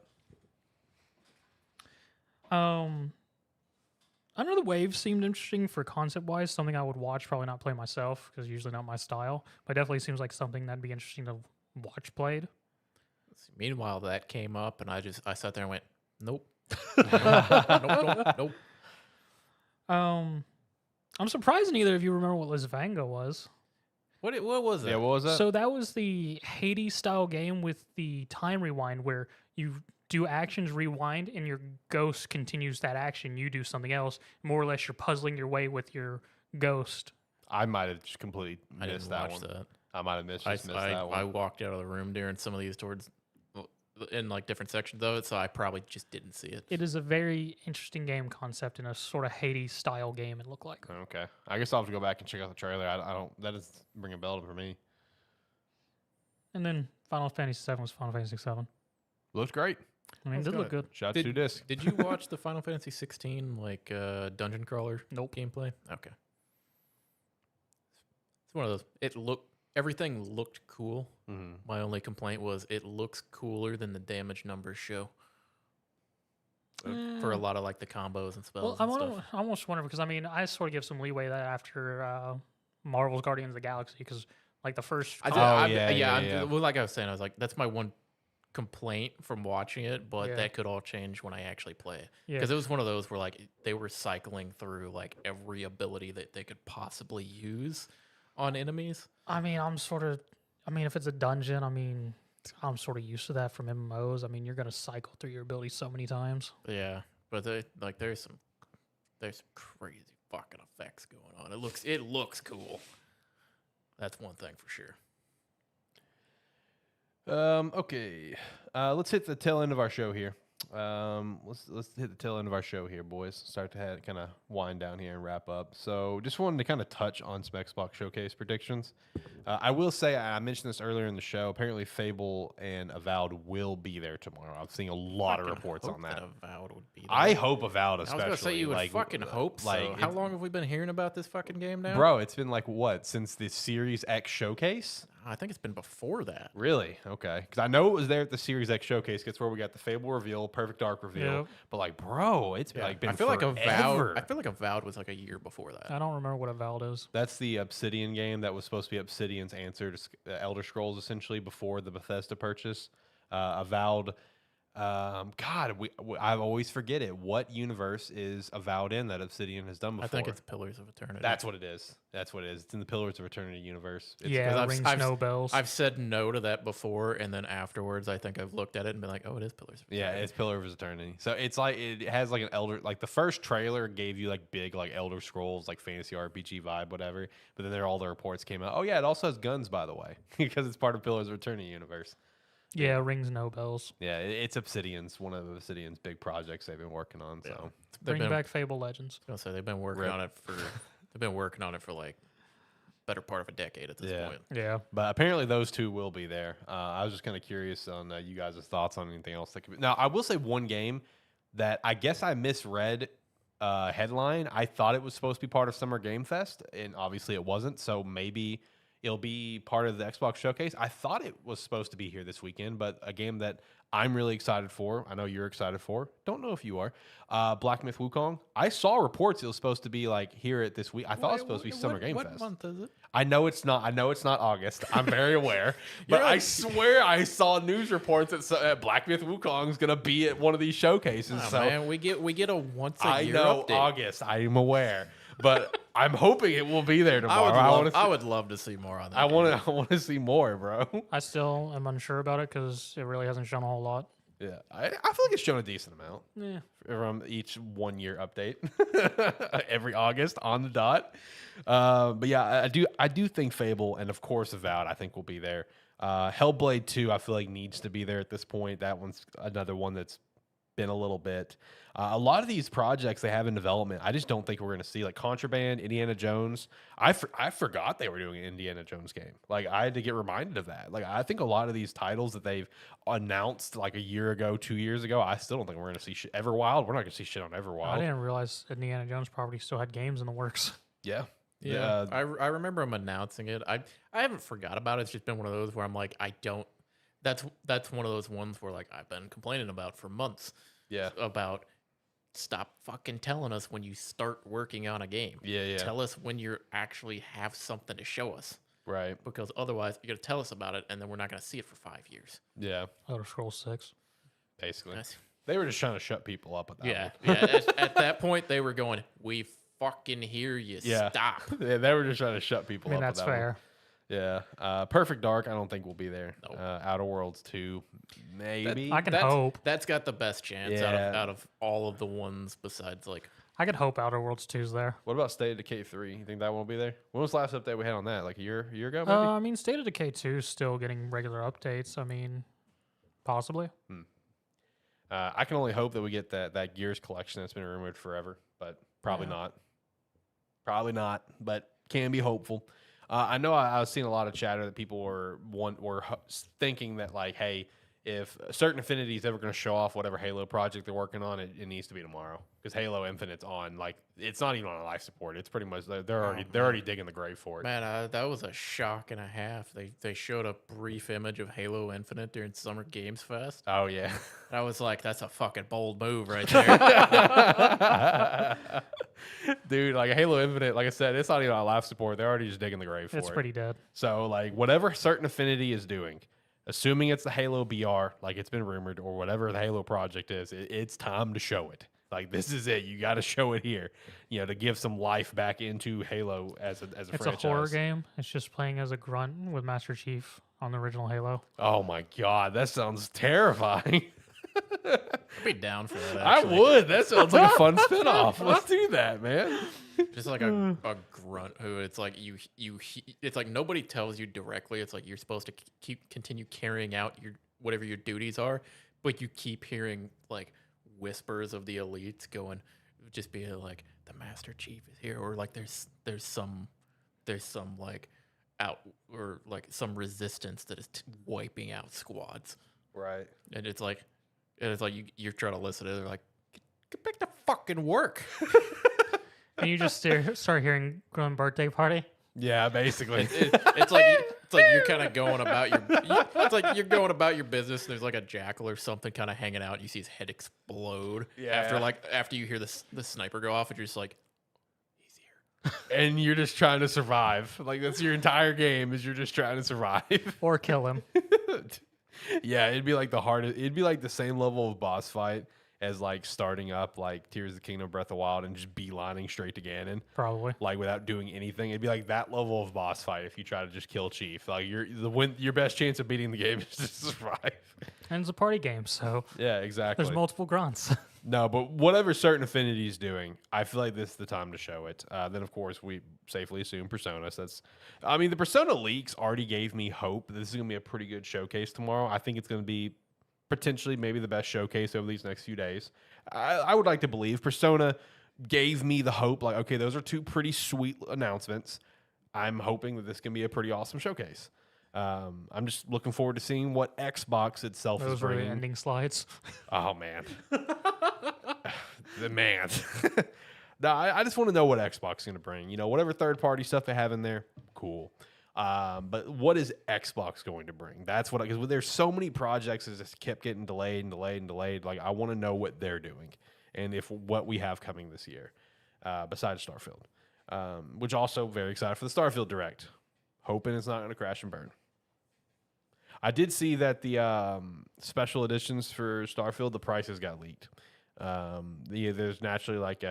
I know the Wave seemed interesting for concept-wise, something I would watch, probably not play myself, because usually not my style, but definitely seems like something that'd be interesting to watch played. Meanwhile, that came up, and I sat there and went, nope. Nope. I'm surprised neither of you remember what Lisvanga was. What was that? Yeah, what was that? So that was the Hades-style game with the time rewind, where you do actions, rewind, and your ghost continues that action. You do something else. More or less, you're puzzling your way with your ghost. I might have just completely I missed didn't that watch one. that. I might have missed I that one. walked out of the room during some of these in like different sections of it, so I probably just didn't see it. It is a very interesting game concept in a sort of Hades-style game, it looked like. Okay. I guess I'll have to go back and check out the trailer. I don't. That doesn't ring a bell for me. And then Final Fantasy VII was Final Fantasy VII. Looks great. I mean, it Let's did go look good. Shot Did- 2 discs. Did you watch the Final Fantasy 16 like dungeon crawler gameplay? Okay. It's one of those. Everything looked cool. Mm-hmm. My only complaint was it looks cooler than the damage numbers show. For a lot of like the combos and spells Well, and stuff. I almost wonder because I mean I sort of give some leeway that after Marvel's Guardians of the Galaxy because like the first Well, like I was saying, I was like, that's my one complaint from watching it, but Yeah. that could all change when I actually play it. Yeah. Because it was one of those where like they were cycling through like every ability that they could possibly use on enemies. I mean if it's a dungeon, I mean I'm sort of used to that from MMOs. I mean you're gonna cycle through your abilities so many times. Yeah, but there's some crazy fucking effects going on. It looks cool. That's one thing for sure. Okay. Let's hit the tail end of our show here. Let's hit the tail end of our show here, boys. Start to kind of wind down here and wrap up. So, just wanted to kind of touch on some Xbox Showcase predictions. I will say I mentioned this earlier in the show. Apparently, Fable and Avowed will be there tomorrow. I've seen a lot of reports on that. Avowed would be there. I hope Avowed, I was especially. gonna say you would like, fucking hope so. like, How long have we been hearing about this fucking game now? bro? It's been like what since the Series X Showcase? I think it's been before that. Really? Okay. Because I know it was there at the Series X Showcase. That's where we got the Fable reveal, Perfect Dark reveal. Yep. But like, bro, it's been like been I feel like forever. Avowed was like a year before that. I don't remember what Avowed is. That's the Obsidian game that was supposed to be Obsidian's answer to Elder Scrolls, essentially before the Bethesda purchase. Avowed. I always forget it. What universe is Avowed in that Obsidian has done before? I think it's Pillars of Eternity. That's what it is. That's what it is. It's in the Pillars of Eternity universe. It's, Yeah, I've- rings I've- no bells. I've said no to that before, and then afterwards, I think I've looked at it and been like, "Oh, it is Pillars of Yeah, Eternity." it's Pillars of Eternity. So it's like it has like an Elder, like the first trailer gave you like big like Elder Scrolls like fantasy RPG vibe, whatever. But then all the reports came out. Oh yeah, it also has guns, by the way, because it's part of Pillars of Eternity universe. yeah, rings no bells. Yeah, it's Obsidian's one of Obsidian's big projects they've been working on. So They've Bring been- back Fable Legends. I was gonna say they've been working on it for like better part of a decade at this point. Yeah. But apparently those two will be there. I was just kind of curious on you guys' thoughts on anything else that could be. Now, I will say one game that I guess I misread headline. I thought it was supposed to be part of Summer Game Fest, and obviously it wasn't. So maybe it'll be part of the Xbox Showcase. I thought it was supposed to be here this weekend, but a game that I'm really excited for. I know you're excited for. Don't know if you are. Black Myth Wukong. I saw reports it was supposed to be like here at this week. I thought it was supposed to be Summer Game Fest. What month is it? I know it's not. I know it's not August. I'm very aware, but I swear I saw news reports that Black Myth Wukong is gonna be at one of these showcases. Oh, so man, we get a once a year I know update. August. I am aware, but I'm hoping it will be there tomorrow. I would love to see more on that. I want to see more, bro. I still am unsure about it because it really hasn't shown a whole lot. Yeah, I feel like it's shown a decent amount. Yeah. From each 1 year update every August on the dot. But yeah, I do think Fable and of course Avowed I think will be there. Hellblade 2 I feel like needs to be there at this point. That one's another one that's been a little bit. A lot of these projects they have in development, I just don't think we're going to see. Like Contraband, Indiana Jones. I forgot they were doing an Indiana Jones game. Like I had to get reminded of that. Like I think a lot of these titles that they've announced like a year ago, 2 years ago, I still don't think we're going to see shit. Everwild, we're not going to see shit on Everwild. I didn't realize Indiana Jones property still had games in the works. Yeah. Yeah, I remember him announcing it. I haven't forgot about it. It's just been one of those where I'm like, I don't. That's one of those ones where like I've been complaining about for months. Yeah. About stop fucking telling us when you start working on a game. Yeah. Tell us when you actually have something to show us. Right. Because otherwise, you're gonna tell us about it, and then we're not gonna see it for 5 years. Yeah. Elder Scrolls 6. Basically, they were just trying to shut people up at that. Yeah. Yeah. At that point, they were going, "We fucking hear you. Yeah. Stop." Yeah, they were just trying to shut people I up. mean, that's with that one. fair. Yeah. Perfect Dark, I don't think will be there. Nope. Outer Worlds 2, maybe. I can hope. That's got the best chance Yeah. out of all of the ones besides like. I could hope Outer Worlds 2's there. What about State of Decay 3? You think that won't be there? When was the last update we had on that? Like a year ago, maybe? I mean, State of Decay 2 is still getting regular updates. I mean, possibly. I can only hope that we get that Gears collection that's been rumored forever, but probably not. Probably not, but can be hopeful. I know I was seeing a lot of chatter that people were thinking that like, hey, if Certain Affinity is ever going to show off whatever Halo project they're working on, it needs to be tomorrow because Halo Infinite's on. Like, it's not even on life support. It's pretty much they're already digging the grave for it. Man, that was a shock and a half. They showed a brief image of Halo Infinite during Summer Games Fest. Oh yeah, I was like, that's a fucking bold move right there. dude. Like Halo Infinite, like I said, it's not even on life support. They're already just digging the grave for it. It's pretty dead. So like whatever Certain Affinity is doing, assuming it's the Halo BR, like it's been rumored, or whatever the Halo project is, it's time to show it. Like this is it. You got to show it here, to give some life back into Halo as a franchise. It's a horror game. It's just playing as a grunt with Master Chief on the original Halo. Oh my god, that sounds terrifying. I'd be down for that. I Actually. would. That sounds like a fun spinoff. Let's do that, man. Just like a grunt who it's like it's like nobody tells you directly. It's like you're supposed to continue carrying out whatever your duties are, but you keep hearing like whispers of the elites going, just being like the Master Chief is here, or like there's some like out or like some resistance that is wiping out squads, Right. and it's like you're trying to listen to it. They're like, get back to fucking work. And you just start hearing Grunt Birthday Party. Yeah, basically. It's like you're kind of going about it's like you're going about your business. And there's like a jackal or something kind of hanging out. And you see his head explode. Yeah. After you hear the sniper go off, and you're just like, he's here. And you're just trying to survive. Like that's your entire game is you're just trying to survive. Or kill him. Yeah, it'd be like the hardest. It'd be like the same level of boss fight as like starting up like Tears of the Kingdom, Breath of the Wild, and just beelining straight to Ganon, Probably. like without doing anything. It'd be like that level of boss fight if you try to just kill Chief. Like your best chance of beating the game is to survive. And it's a party game, so Yeah, exactly. there's multiple grunts. No, but whatever Certain Affinity is doing, I feel like this is the time to show it. Then, of course, we safely assume Persona. So the Persona leaks already gave me hope that this is going to be a pretty good showcase tomorrow. I think it's going to be potentially maybe the best showcase over these next few days. I would like to believe Persona gave me the hope, like, okay, those are two pretty sweet announcements. I'm hoping that this can be a pretty awesome showcase. I'm just looking forward to seeing what Xbox itself is Those were the bringing. ending slides. Oh man, the man. No, I just want to know what Xbox is going to bring. You know, whatever third-party stuff they have in there, cool. But what is Xbox going to bring? That's what, because there's so many projects that just kept getting delayed and delayed and delayed. Like, I want to know what they're doing and if what we have coming this year, besides Starfield. Which also very excited for the Starfield Direct. Hoping it's not going to crash and burn. I did see that the special editions for Starfield, the prices got leaked. There's naturally like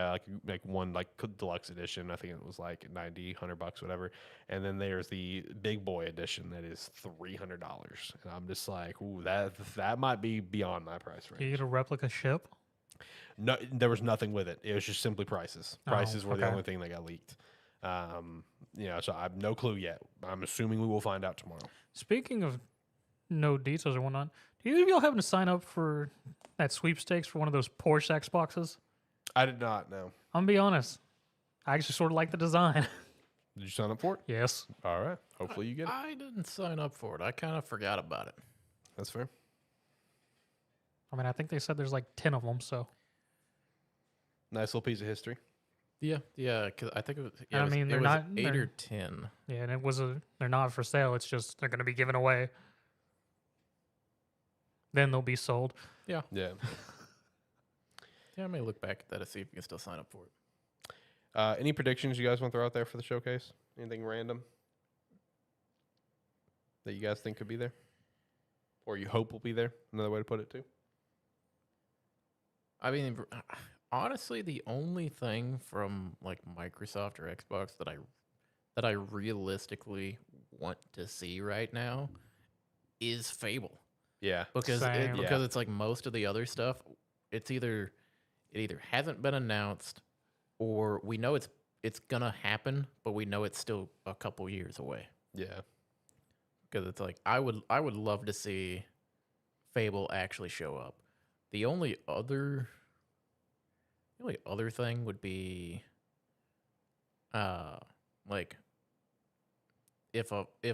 one like deluxe edition. I think it was like $90, $100, whatever. And then there's the big boy edition that is $300. And I'm just like, ooh, that might be beyond my price range. You get a replica ship. No, there was nothing with it. It was just simply prices. Prices were the okay. only thing that got leaked. So I have no clue yet. I'm assuming we will find out tomorrow. Speaking of no details or whatnot, do either of y'all happen to sign up for that sweepstakes for one of those Porsche Xboxes? I did not know. I'm gonna be honest. I actually sort of like the design. Did you sign up for it? Yes. All right. Hopefully you get it. I didn't sign up for it. I kind of forgot about it. That's fair. I mean, I think they said there's like 10 of them, so. Nice little piece of history. Yeah, because I think it was. I Yeah, it was, mean, it they're was not- 8 they're- or 10. Yeah, and they're not for sale. It's just they're gonna be given away. Then they'll be sold. Yeah. Yeah, I may look back at that to see if you can still sign up for it. Any predictions you guys want to throw out there for the showcase? Anything random that you guys think could be there? Or you hope will be there? Another way to put it, too. I mean, honestly, the only thing from like Microsoft or Xbox that I realistically want to see right now is Fable. Yeah. Because Same. it's like most of the other stuff, it either hasn't been announced, or we know it's gonna happen, but we know it's still a couple years away. Yeah. Because it's like I would love to see Fable actually show up. The only other thing would be like if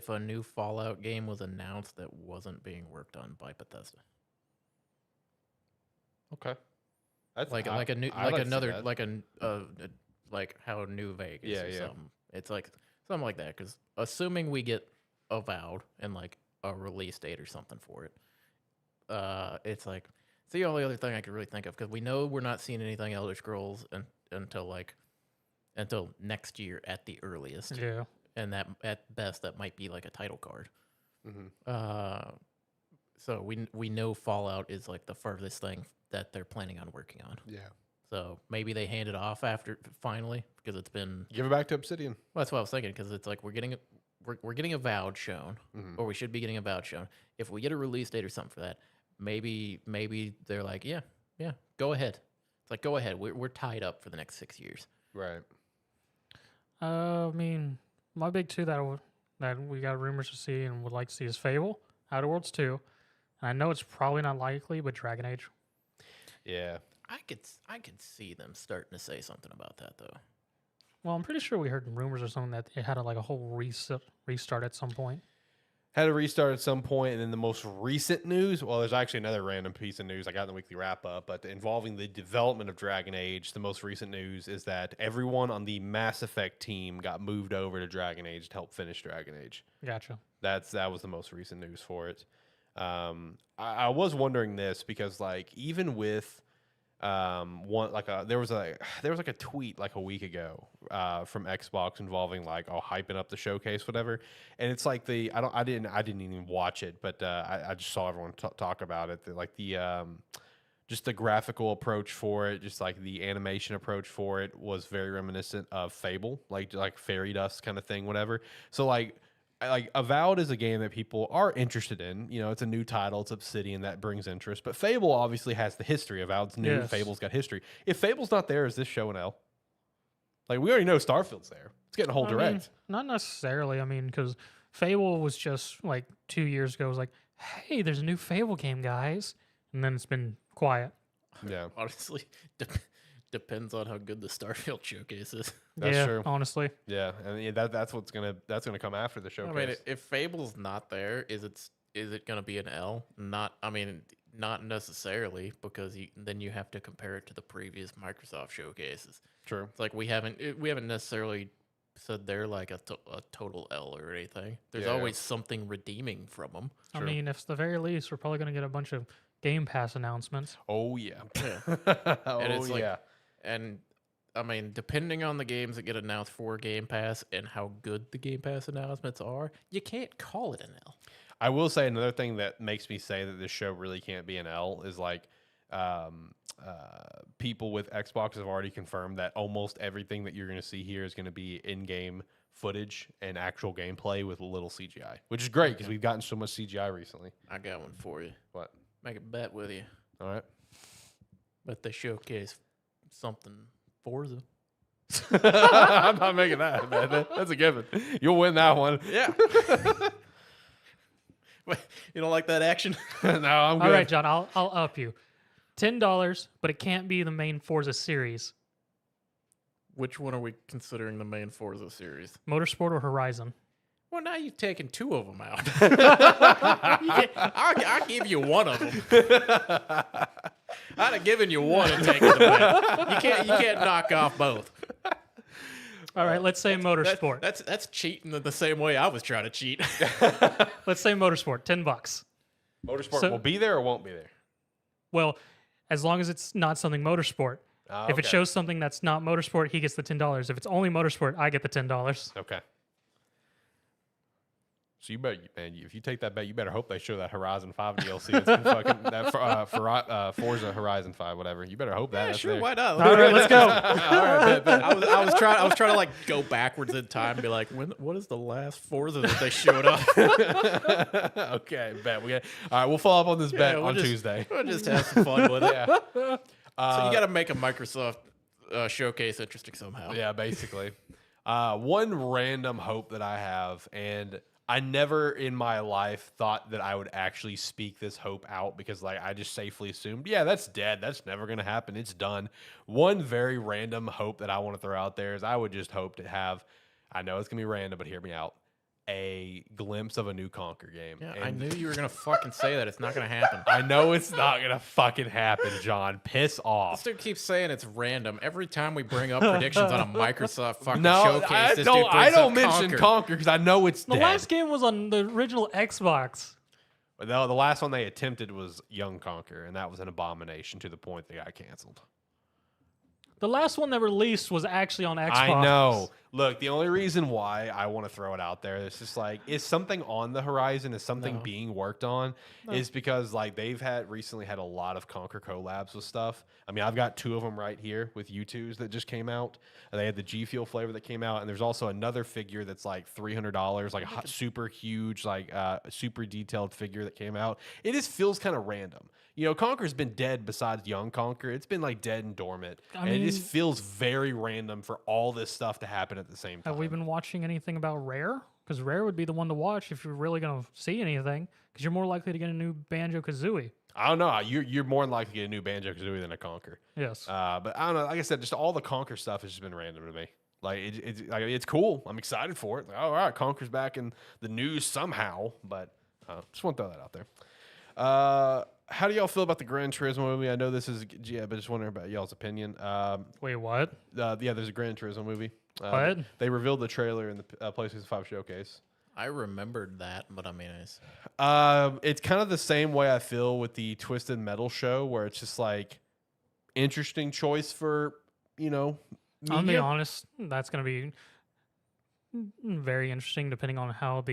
a new Fallout game was announced that wasn't being worked on by Bethesda. Okay. Like how New Vegas Yeah, or yeah. something. It's like something like that, because assuming we get Avowed and like a release date or something for it, it's like it's the only other thing I could really think of, because we know we're not seeing anything Elder Scrolls until next year at the earliest, Yeah. and that at best that might be like a title card. Mm-hmm. So we know Fallout is like the furthest thing that they're planning on working on. Yeah. So maybe they hand it off after finally, because it's been. Give it back to Obsidian. Well, that's what I was thinking, because it's like we're getting Avowed shown, or we should be getting Avowed shown. If we get a release date or something for that, maybe they're like, yeah, go ahead. It's like, go ahead. We're tied up for the next 6 years. Right. I mean, my big two that we got rumors to see and would like to see is Fable, Outer Worlds 2. And I know it's probably not likely, but Dragon Age. Yeah. I could see them starting to say something about that though. Well, I'm pretty sure we heard rumors or something that it had a whole restart at some point. Had a restart at some point, and then the most recent news, well, there's actually another random piece of news I got in the weekly wrap-up, but involving the development of Dragon Age, the most recent news is that everyone on the Mass Effect team got moved over to Dragon Age to help finish Dragon Age. Gotcha. That was the most recent news for it. I was wondering this because, like, even with there was a tweet like a week ago from Xbox involving like hyping up the showcase, whatever, and it's like I didn't even watch it, but I just saw everyone talk about it. Just the graphical approach for it, just like the animation approach for it was very reminiscent of Fable, like fairy dust kind of thing, whatever. So like Avowed is a game that people are interested in. You know, it's a new title. It's Obsidian. That brings interest. But Fable obviously has the history. Avowed's new. Yes. Fable's got history. If Fable's not there, is this show an L? Like, we already know Starfield's there. It's getting a whole I direct. mean, not necessarily. I mean, because Fable was just like 2 years ago. It was like, hey, there's a new Fable game, guys. And then it's been quiet. Yeah. Honestly, depends on how good the Starfield showcase is. That's yeah, true. honestly. Yeah, and that's what's gonna come after the showcase. I mean, if Fable's not there, is it gonna be an L? Not, I mean, not necessarily, because then you have to compare it to the previous Microsoft showcases. True. It's like we haven't necessarily said they're like a total L or anything. There's Yeah. always something redeeming from them. I mean, if it's the very least, we're probably going to get a bunch of Game Pass announcements. Oh yeah. Oh and it's like, yeah. And I mean, depending on the games that get announced for Game Pass and how good the Game Pass announcements are, you can't call it an L. I will say another thing that makes me say that this show really can't be an L is like people with Xbox have already confirmed that almost everything that you're going to see here is going to be in-game footage and actual gameplay with little CGI, which is great because we've gotten so much CGI recently. I got one for you. What? Make a bet with you. All right. But they showcase something Forza. I'm not making that, man. That's a given. You'll win that one. Yeah. You don't like that action? No, I'm good. All right, John, I'll up you. $10, but it can't be the main Forza series. Which one are we considering the main Forza series? Motorsport or Horizon? Well, now you've taken two of them out. I'll give you one of them. I'd have given you one and taken the bet. You can't knock off both. All right, let's say Motorsport. That's cheating the same way I was trying to cheat. Let's say Motorsport, $10. Motorsport will be there or won't be there? Well, as long as it's not something Motorsport. If it Okay. shows something that's not Motorsport, he gets the $10. If it's only Motorsport, I get the $10. Okay. So you better, man, if you take that bet, you better hope they show that Horizon 5 DLC. That's been fucking that Forza Horizon 5, whatever. You better hope that. Yeah, that's sure, there. why not? All right, let's go. All right, bet. I was trying to like go backwards in time and be like, what is the last Forza that they showed up? Okay, bet. All right, we'll follow up on this bet on Tuesday. We'll just have some fun with it. Yeah. So you got to make a Microsoft showcase interesting somehow. Yeah, basically. One random hope that I have, and I never in my life thought that I would actually speak this hope out because, like, I just safely assumed, yeah, that's dead. That's never going to happen. It's done. One very random hope that I want to throw out there is I would just hope to have, I know it's going to be random, but hear me out, a glimpse of a new Conquer game. Yeah, And I knew you were gonna fucking say that. It's not gonna happen. I know it's not going to fucking happen, John. Piss This off. dude keeps saying it's random. Every time we bring up predictions on a Microsoft fucking No, showcase, I this don't, dude I brings don't up mention Conquer because I know it's The dead. last game was on the original Xbox. No, the last one they attempted was Young Conquer, and that was an abomination to the point they got canceled. The last one that released was actually on Xbox. I know. Look, the only reason why I want to throw it out there is just like, is something on the horizon? Is something No. being worked on? Is because like they've recently had a lot of Conquer collabs with stuff. I mean, I've got two of them right here with U2s that just came out. They had the G Fuel flavor that came out, and there's also another figure that's like $300, like a super huge, like super detailed figure that came out. It just feels kind of random. You know, Conquer's been dead besides Young Conquer. It's been like dead and dormant. I And it just mean- feels very random for all this stuff to happen at the same time. Have we been watching anything about Rare? Because Rare would be the one to watch if you're really going to see anything. Because you're more likely to get a new Banjo-Kazooie. I don't know. You're more than likely to get a new Banjo-Kazooie than a Conquer. Yes. But I don't know. Like I said, just all the Conquer stuff has just been random to me. Like it's cool. I'm excited for it. Like, all right, Conquer's back in the news somehow. But just want to throw that out there. How do y'all feel about the Gran Turismo movie? I know this is but just wondering about y'all's opinion. Wait, what? Yeah, there's a Gran Turismo movie. What? They revealed the trailer in the PlayStation 5 showcase. I remembered that, but I mean, It's kind of the same way I feel with the Twisted Metal show, where it's just like interesting choice for I'll be media. honest, that's going to be very interesting depending on how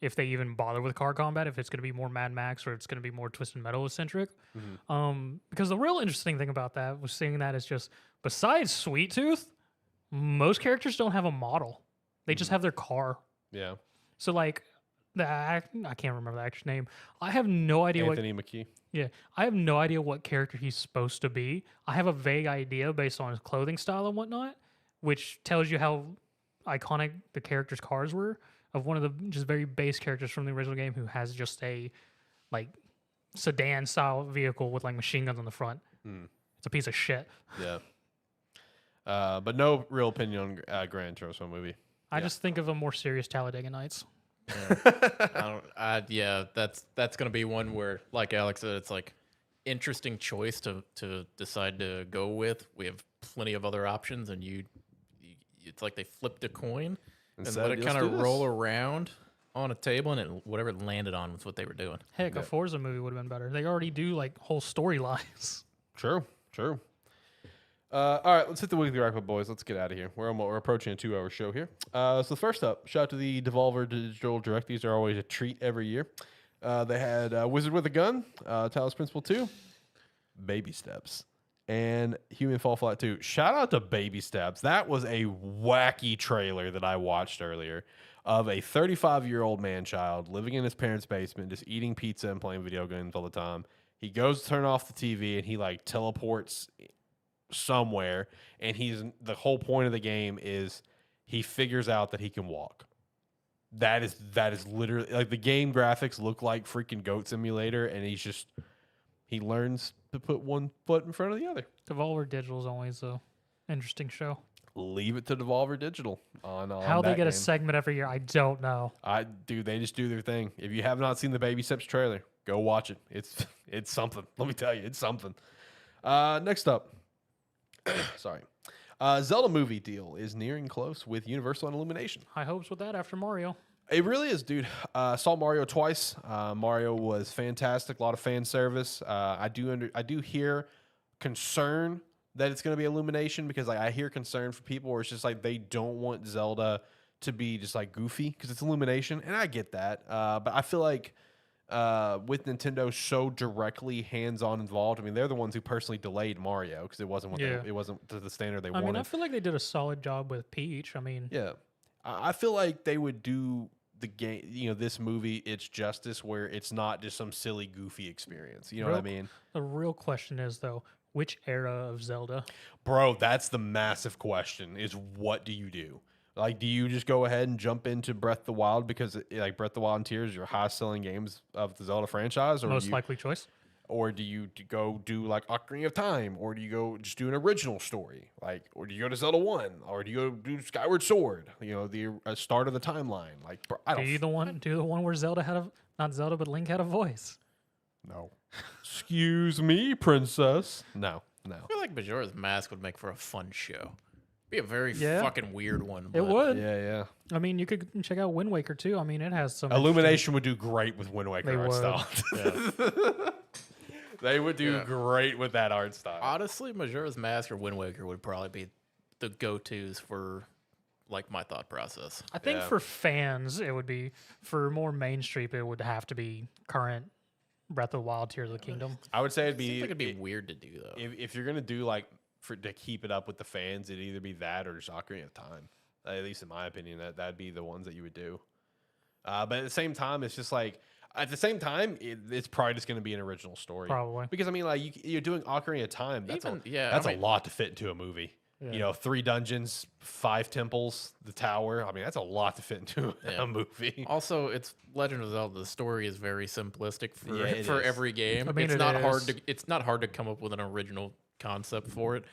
if they even bother with car combat, if it's going to be more Mad Max or it's going to be more Twisted Metal centric. Because the real interesting thing about that was seeing that is just, besides Sweet Tooth, most characters don't have a model. They just have their car. Yeah, So like, I can't remember the actor's name. I have no idea Anthony Mackie. I have no idea what character he's supposed to be. I have a vague idea based on his clothing style and whatnot, which tells you how iconic the character's cars were, of one of the just very base characters from the original game who has just a like sedan style vehicle with like machine guns on the front. It's a piece of shit. Yeah. But no real opinion on Gran Turismo movie. I just think of a more serious Talladega Nights. Yeah, that's gonna be one where, like Alex said, it's like interesting choice to decide to go with. We have plenty of other options, and it's like they flipped a coin and let it kind of roll around on a table, and whatever it landed on was what they were doing. Heck, a Forza movie would have been better. They already do like whole storylines. True. All right, let's hit the weekly wrap up, boys. Let's get out of here. We're approaching a 2-hour show here. So first up, shout out to the Devolver Digital Direct. These are always a treat every year. They had Wizard with a Gun, Talos Principle 2, Baby Steps, and Human Fall Flat 2. Shout out to Baby Steps. That was a wacky trailer that I watched earlier of a 35-year-old man-child living in his parents' basement, just eating pizza and playing video games all the time. He goes to turn off the TV, and he like teleports somewhere, and the whole point of the game is he figures out that he can walk. That is literally like the game graphics look like freaking Goat Simulator, and he learns to put one foot in front of the other. Devolver Digital is always a interesting show. Leave it to Devolver Digital on how they get a game. segment every year. I don't know. They just do their thing. If you have not seen the Baby Steps trailer, go watch it. It's something. Let me tell you, it's something. Next up. Sorry. Zelda movie deal is nearing close with Universal and Illumination. High hopes with that after Mario. It really is, dude. Saw Mario twice. Mario was fantastic. A lot of fan service. I do hear concern that it's going to be Illumination, because like I hear concern for people where it's just like they don't want Zelda to be just like goofy because it's Illumination, and I get that. But I feel like with Nintendo so directly hands-on involved, I mean, they're the ones who personally delayed Mario because it wasn't it wasn't to the standard they wanted. I mean, I feel like they did a solid job with Peach. I mean, yeah, I feel like they would do the game, this movie, it's justice, where it's not just some silly, goofy experience. You know what I mean? The real question is though, which era of Zelda? Bro, that's the massive question: is what do you do? Like, do you just go ahead and jump into Breath of the Wild because, like, Breath of the Wild and Tears are your highest-selling games of the Zelda franchise? Or Most likely choice. Or do you go do, like, Ocarina of Time? Or do you go just do an original story? Like, or do you go to Zelda 1? Or do you go do Skyward Sword? The start of the timeline? Like, bro, I don't... Do the one where Zelda had not Zelda, but Link had a voice? No. Excuse me, princess. No. I feel like Majora's Mask would make for a fun show. Be a very fucking weird one. It would. Yeah. I mean, you could check out Wind Waker too. I mean, it has some. Illumination would do great with Wind Waker They art would. style. Yeah. They would do great with that art style. Honestly, Majora's Mask or Wind Waker would probably be the go-tos for like my thought process. I think for fans, it would be. For more mainstream, it would have to be current Breath of the Wild, Tears of the Kingdom. I would say it'd Seems be like it'd be weird to do though. if you're gonna do like to keep it up with the fans, it'd either be that or just Ocarina of Time. At least in my opinion, that'd be the ones that you would do. But at the same time, it's just like it's probably just gonna be an original story. Probably. Because I mean, like you're doing Ocarina of Time. That's a a lot to fit into a movie. Yeah. 3 dungeons, 5 temples, the tower. I mean, that's a lot to fit into a movie. Also, it's Legend of Zelda. The story is very simplistic it for is. every game. I mean, It's not hard to come up with an original concept for it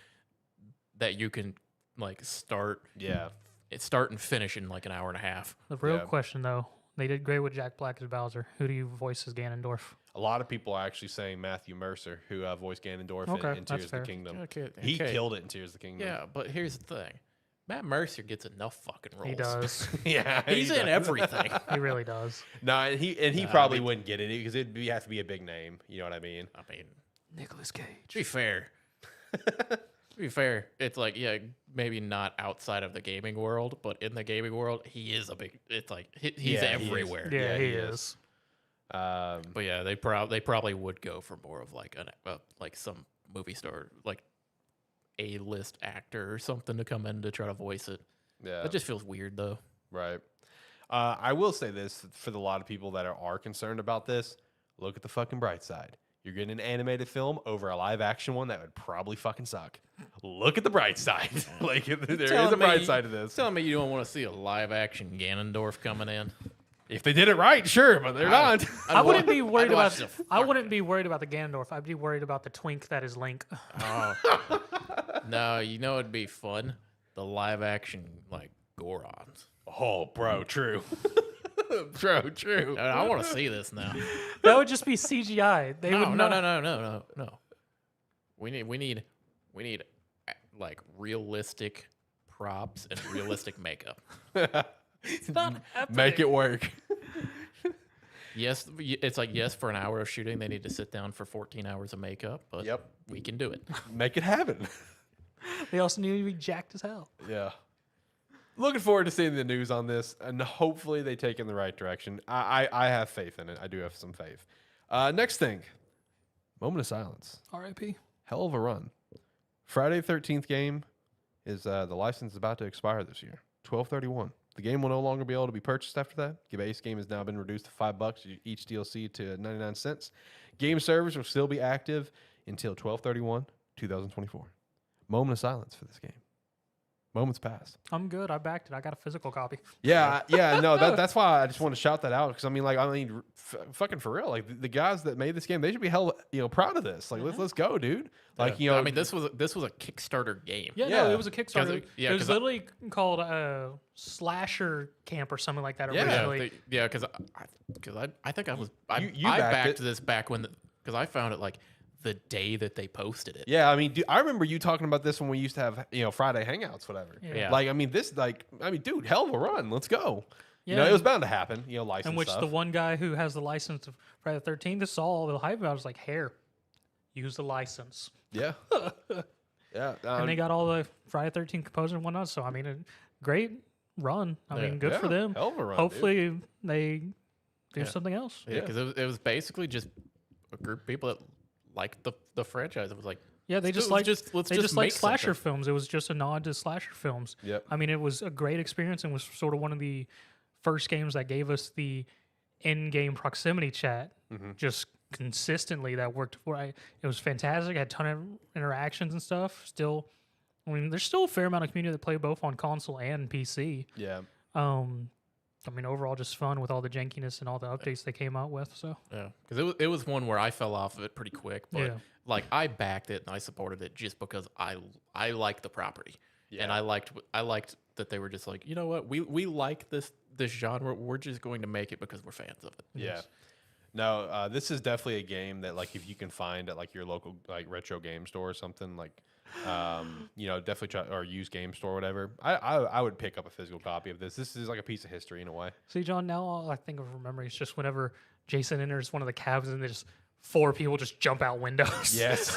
that you can like start and finish in like an hour and a half. The real question, though, they did great with Jack Black as Bowser. Who do you voice as Ganondorf? A lot of people are actually saying Matthew Mercer, who voiced Ganondorf in Tears of the Kingdom. Okay. He killed it in Tears of the Kingdom. Yeah, but here's the thing. Matt Mercer gets enough fucking roles. He does. Yeah, He's in everything. He really does. No, and he probably wouldn't get it because it'd have to be a big name. You know what I mean? I mean, Nicolas Cage. to be fair, it's like, maybe not outside of the gaming world, but in the gaming world, he is a big. It's like he's everywhere. Yeah, he is. But yeah, they probably would go for more of like like some movie star, like A-list actor or something to come in to try to voice it. Yeah, that just feels weird though. Right. I will say this for a lot of people that are concerned about this. Look at the fucking bright side. You're getting an animated film over a live action one that would probably fucking suck. Look at the bright side. Like there is a bright side to this. Telling me you don't want to see a live action Ganondorf coming in? If they did it right, sure, but they're not. I wouldn't be worried about. I I wouldn't be worried about the Ganondorf. I'd be worried about the twink that is Link. No, you know it'd be fun? The live action, like, Gorons. Oh, bro, true. True. I want to see this now. That would just be CGI. They No, would no, not. no. We need like realistic props and realistic makeup. It's not happening. Make it work. Yes, it's like yes for an hour of shooting they need to sit down for 14 hours of makeup, but Yep. we can do it. Make it happen. They also need to be jacked as hell. Yeah. Looking forward to seeing the news on this, and hopefully they take in the right direction. I have faith in it. I do have some faith. Next thing, moment of silence. R.I.P. Hell of a run. Friday the 13th game is the license is about to expire this year. 12/31. The game will no longer be able to be purchased after that. The base game has now been reduced to $5 each DLC to 99 cents. Game servers will still be active until 12/31/2024. Moment of silence for this game. Moments passed. I'm good. I backed it. I got a physical copy. Yeah, no, that's why I just want to shout that out because fucking for real, like the guys that made this game, they should be hell, proud of this. Like, let's go, dude. Like, I mean, this was a Kickstarter game. Yeah, Yeah. no, it was a Kickstarter. Yeah, It was 'cause I- literally called Slasher Camp or something like that Yeah. originally. Because I think I was I You backed backed it. this back when because I found it like the day that they posted it. Yeah, I mean, dude, I remember you talking about this when we used to have, Friday hangouts, whatever. Yeah. Like, I mean, dude, hell of a run. Let's go. Yeah. It was bound to happen. License In which stuff. the one guy who has the license of Friday the 13th saw all the hype about it, was like, hair, use the license. Yeah. Yeah. And they got all the Friday the 13th composers and whatnot. So, I mean, a great run. I mean, good for them. Hell of a run. Hopefully they do Yeah. something else. Yeah, because it was basically just a group of people that liked the franchise. It was like, Yeah, they let's just do- like let's they just just like make slasher something. films. It was just a nod to slasher films. Yep. I mean, it was a great experience and was sort of one of the first games that gave us the in-game proximity chat just consistently. That worked for. It was fantastic. Had a ton of interactions and stuff. Still, I mean, there's still a fair amount of community that play both on console and PC. Yeah. I mean, overall, just fun with all the jankiness and all the updates they came out with. So yeah, because it was one where I fell off of it pretty quick, but Yeah. like I backed it and I supported it just because I liked the property, and I liked that they were just like, you know what, we like this genre, we're just going to make it because we're fans of it. Yeah. No, this is definitely a game that, like, if you can find at, like, your local, like, retro game store or something, like, definitely try or use game store or whatever. I would pick up a physical copy of this. This is like a piece of history in a way. see, John, now all I think of remembering is just whenever Jason enters one of the cabins and there's 4 people just jump out windows. Yes.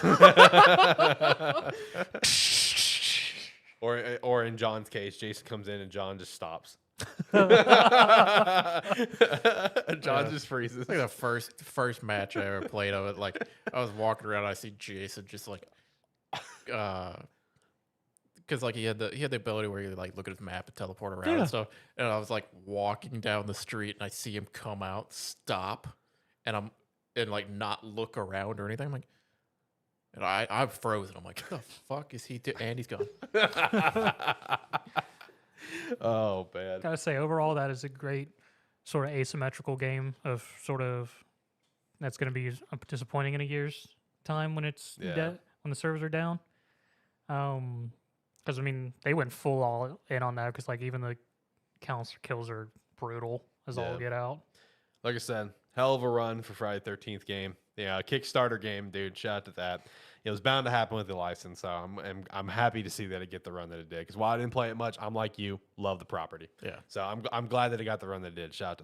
or in John's case, Jason comes in and John just stops. John just freezes. Like the first match I ever played of it, like I was walking around, I see Jason just like, because like he had the ability where he like look at his map and teleport around Yeah. and stuff, and I was like walking down the street and I see him come out, stop, and like not look around or anything. I'm like, and I'm frozen. I'm like, what the fuck is he doing? And he's gone. Oh, man. Gotta say, overall, that is a great sort of asymmetrical game of sort of that's going to be disappointing in a year's time when it's Yeah. when the servers are down. Because I mean, they went full all in on that because like even the counts or kills are brutal as all Yeah. get out. Like I said, hell of a run for Friday the 13th game. Yeah, Kickstarter game, dude. Shout out to that. It was bound to happen with the license, so I'm happy to see that it get the run that it did. Because while I didn't play it much, I'm like you, love the property. Yeah. So I'm glad that it got the run that it did. Shout out to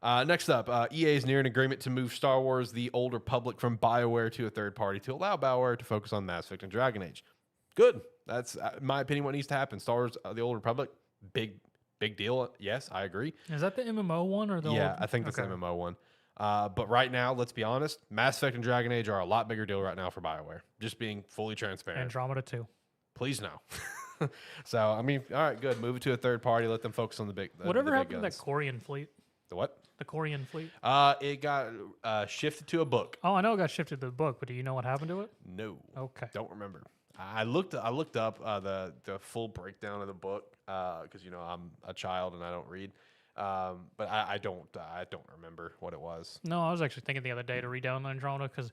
that. Next up, EA is near an agreement to move Star Wars: The Old Republic from BioWare to a third party to allow BioWare to focus on Mass Effect and Dragon Age. Good. That's, in my opinion, what needs to happen. Star Wars: The Old Republic, big deal. Yes, I agree. Is that the MMO one or the Yeah, old? I think that's Okay. the MMO one. But right now, let's be honest, Mass Effect and Dragon Age are a lot bigger deal right now for BioWare. Just being fully transparent. Andromeda 2. Please no. So, I mean, all right, good. Move it to a third party. Let them focus on the big Whatever the big happened to that guns. Korean fleet? The what? The Korean fleet? It got shifted to a book. Oh, I know it got shifted to the book, but do you know what happened to it? No. Okay. Don't remember. I looked up the full breakdown of the book because I'm a child and I don't read. But I don't remember what it was. No, I was actually thinking the other day to read down Andromeda because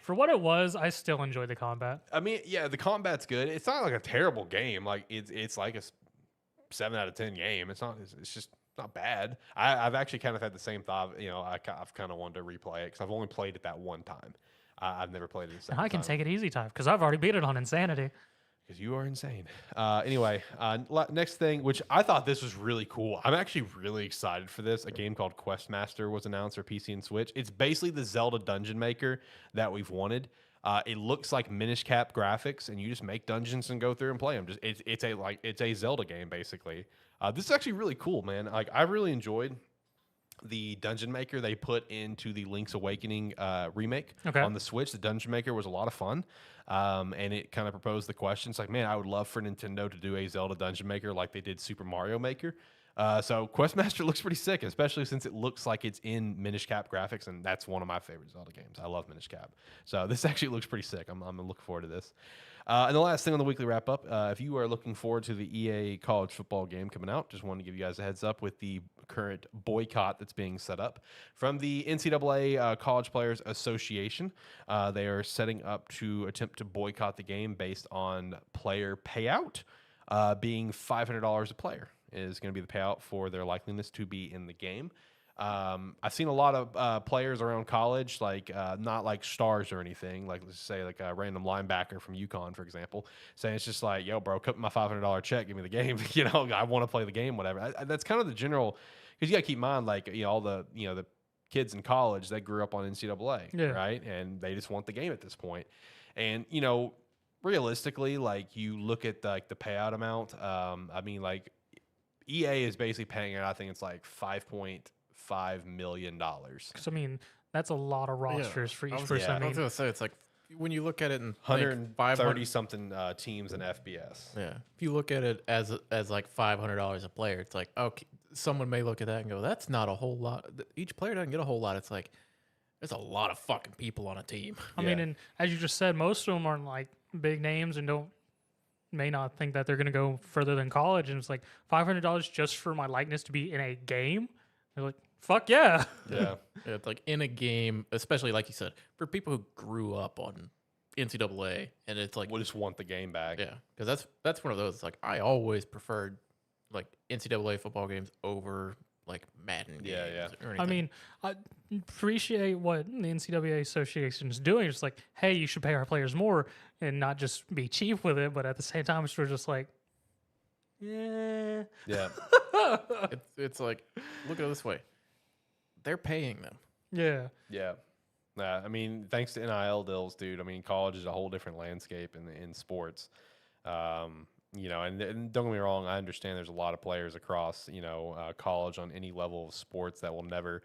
For what it was, I still enjoyed the combat. I mean, yeah, the combat's good. It's not like a terrible game. Like it's like a 7 out of 10 game. It's not. It's just not bad. I've actually kind of had the same thought. You know, I've kind of wanted to replay it because I've only played it that one time. I've never played it a second And I can time. take it easy time because I've already beat it on Insanity. Because you are insane. Anyway, next thing, which I thought this was really cool. I'm actually really excited for this. A game called Questmaster was announced for PC and Switch. It's basically the Zelda Dungeon Maker that we've wanted. It looks like Minish Cap graphics, and you just make dungeons and go through and play them. Just it's a Zelda game basically. This is actually really cool, man. Like I really enjoyed the Dungeon Maker they put into the Link's Awakening remake on the Switch. The Dungeon Maker was a lot of fun. And it kind of proposed the question. It's like, man, I would love for Nintendo to do a Zelda Dungeon Maker like they did Super Mario Maker. So Questmaster looks pretty sick, especially since it looks like it's in Minish Cap graphics, and that's one of my favorite Zelda games. I love Minish Cap. So this actually looks pretty sick. I'm looking forward to this. And the last thing on the weekly wrap up, if you are looking forward to the EA college football game coming out, just wanted to give you guys a heads up with the current boycott that's being set up from the NCAA College Players Association. They are setting up to attempt to boycott the game based on player payout being $500 a player is going to be the payout for their likeliness to be in the game. I've seen a lot of players around college, like not like stars or anything, like let's say like a random linebacker from UConn, for example, saying it's just like, yo, bro, cut my $500 check, give me the game. You know, I want to play the game, whatever. That's kind of the general, because you got to keep in mind, like, you know, all the, you know, the kids in college, they grew up on NCAA, right? And they just want the game at this point. And, you know, realistically, like you look at like the payout amount, I mean, like EA is basically paying it, I think it's like $5.5 million. Because I mean, that's a lot of rosters for each person. I was gonna say, it's like when you look at it in 130 something teams in FBS. Yeah, if you look at it as like $500 a player, it's like, okay, someone may look at that and go, that's not a whole lot. Each player doesn't get a whole lot. It's like there's a lot of fucking people on a team. I mean, and as you just said, most of them aren't like big names and may not think that they're going to go further than college. And it's like $500 just for my likeness to be in a game. They're like, fuck yeah. Yeah. It's like in a game, especially like you said, for people who grew up on NCAA, and it's like, we just want the game back. Yeah, because that's one of those. It's like I always preferred like NCAA football games over like Madden games. Or anything. I mean, I appreciate what the NCAA Association is doing. It's like, hey, you should pay our players more and not just be cheap with it. But at the same time, it's sort of just like, yeah. It's like, look at it this way. They're paying them. Yeah. Yeah. I mean, thanks to NIL deals, dude. I mean, college is a whole different landscape in sports. You know, and don't get me wrong, I understand there's a lot of players across, you know, college on any level of sports that will never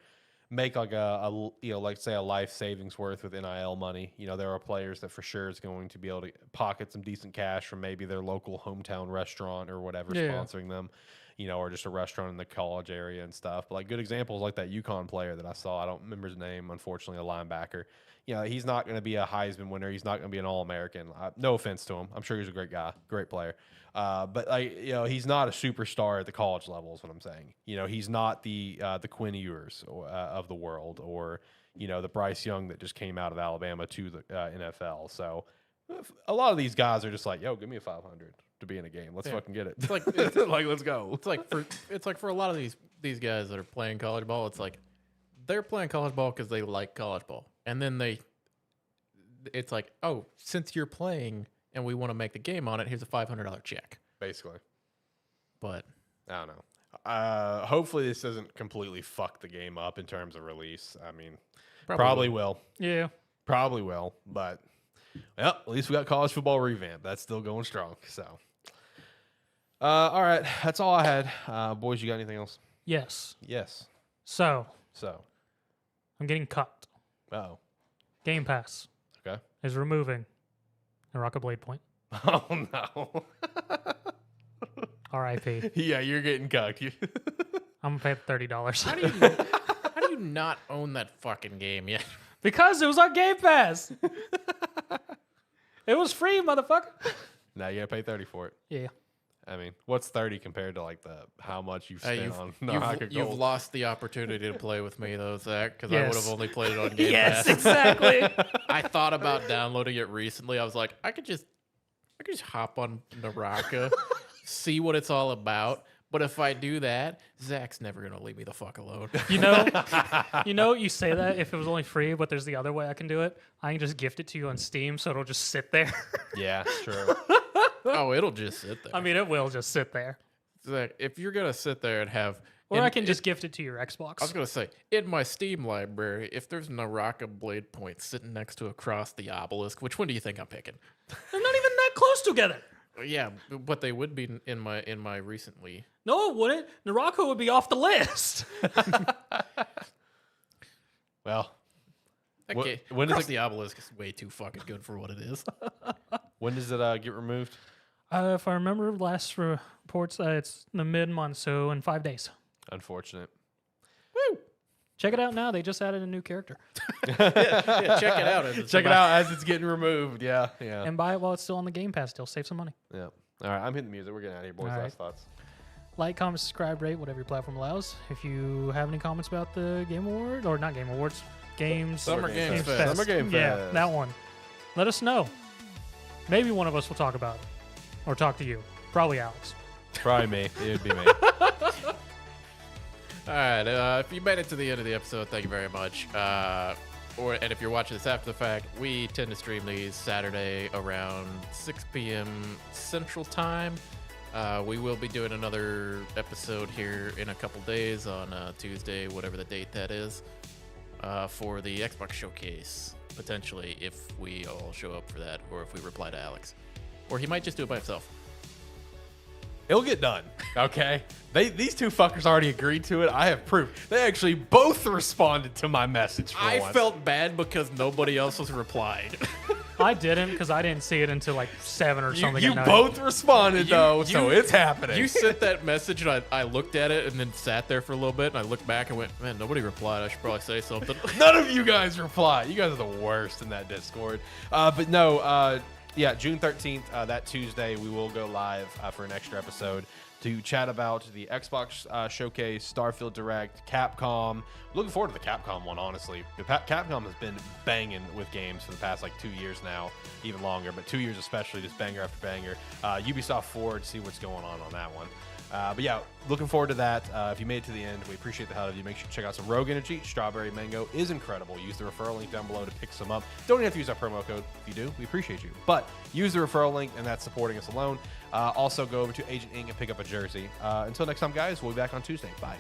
make like a you know, like say a life savings worth with NIL money. You know, there are players that for sure is going to be able to pocket some decent cash from maybe their local hometown restaurant or whatever sponsoring them, you know, or just a restaurant in the college area and stuff. But like good examples like that UConn player that I saw, I don't remember his name, unfortunately, a linebacker. You know, he's not going to be a Heisman winner. He's not going to be an All-American. No offense to him. I'm sure he's a great guy, great player. But like, you know, he's not a superstar at the college level is what I'm saying. You know, he's not the Quinn Ewers of the world, or, you know, the Bryce Young that just came out of Alabama to the NFL. So a lot of these guys are just like, yo, give me a 500 to be in a game. Let's fucking get it. It's like like, let's go. It's like for a lot of these guys that are playing college ball, it's like they're playing college ball because they like college ball. And then it's like, oh, since you're playing and we want to make the game on it, here's a $500 check. Basically. But I don't know. Hopefully this doesn't completely fuck the game up in terms of release. I mean, probably will. Yeah. Probably will. But, well, at least we got college football revamp. That's still going strong. So, all right. That's all I had. Boys, you got anything else? Yes. Yes. So, I'm getting cut. Oh. Game Pass is removing the Rocket Blade Point. Oh, no. R.I.P. Yeah, you're getting cucked. I'm going to pay $30. how do you not own that fucking game yet? Because it was on Game Pass. It was free, motherfucker. Now you got to pay 30 for it. Yeah. I mean, what's 30 compared to like how much you've spent on Naraka you've Gold? lost the opportunity to play with me though, Zach, because I Yes. would have only played it on Game Yes, Pass. exactly. I thought about downloading it recently. I was like, I could just hop on Naraka, see what it's all about. But if I do that, Zach's never gonna leave me the fuck alone. You say that if it was only free, but there's the other way I can do it. I can just gift it to you on Steam, so it'll just sit there. Yeah, true. Oh, it'll just sit there. I mean, it will just sit there. Zach, if you're gonna sit there and have, Or I can just gift it to your Xbox. I was gonna say, in my Steam library, if there's Naraka blade points sitting next to Across the Obelisk, which one do you think I'm picking? They're not even that close together. Yeah, but they would be in my recently. No, it wouldn't. Naraka would be off the list. Well, Okay, when does Across it- the Obelisk is way too fucking good for what it is. when does it get removed? If I remember last reports, it's the mid-month, so in 5 days. Unfortunate. Check it out now. They just added a new character. Yeah, check it out. Check it out as it's getting removed. Yeah, yeah, And buy it while it's still on the Game Pass. Still save some money. yeah. All right, I'm hitting the music. We're getting out of here, boys. All right. Last thoughts. Like, comment, subscribe, rate, whatever your platform allows. If you have any comments about the Game Award, or not Game Awards, Games... Summer Games Fest. Summer Game Yeah, Fest. that one. Let us know. Maybe one of us will talk about it. Or talk to you. Probably Alex. Probably me. It'd be me. All right, if you made it to the end of the episode, thank you very much. And if you're watching this after the fact, we tend to stream these Saturday around 6 p.m. Central Time. We will be doing another episode here in a couple days on Tuesday, whatever the date that is, for the Xbox Showcase, potentially, if we all show up for that, or if we reply to Alex. Or he might just do it by himself. It'll get done. Okay. These two fuckers already agreed to it. I have proof. They actually both responded to my message. For I once. felt bad because nobody else was replied. I didn't, because I didn't see it until like 7 or something. You at night. both responded though, so it's happening. You sent that message, and I looked at it, and then sat there for a little bit, and I looked back and went, man, nobody replied. I should probably say something. None of you guys reply. You guys are the worst in that Discord. But no, yeah, June 13th, that Tuesday, we will go live for an extra episode to chat about the Xbox Showcase, Starfield Direct, Capcom. Looking forward to the Capcom one, honestly. Capcom has been banging with games for the past like 2 years now, even longer, but 2 years especially, just banger after banger. Ubisoft Forward, see what's going on that one. But yeah, looking forward to that. If you made it to the end, we appreciate the hell of you. Make sure to check out some Rogue Energy. Strawberry Mango is incredible. Use the referral link down below to pick some up. Don't even have to use our promo code. If you do, we appreciate you. But use the referral link, and that's supporting us alone. Also, go over to Agent Inc. and pick up a jersey. Until next time, guys, we'll be back on Tuesday. Bye.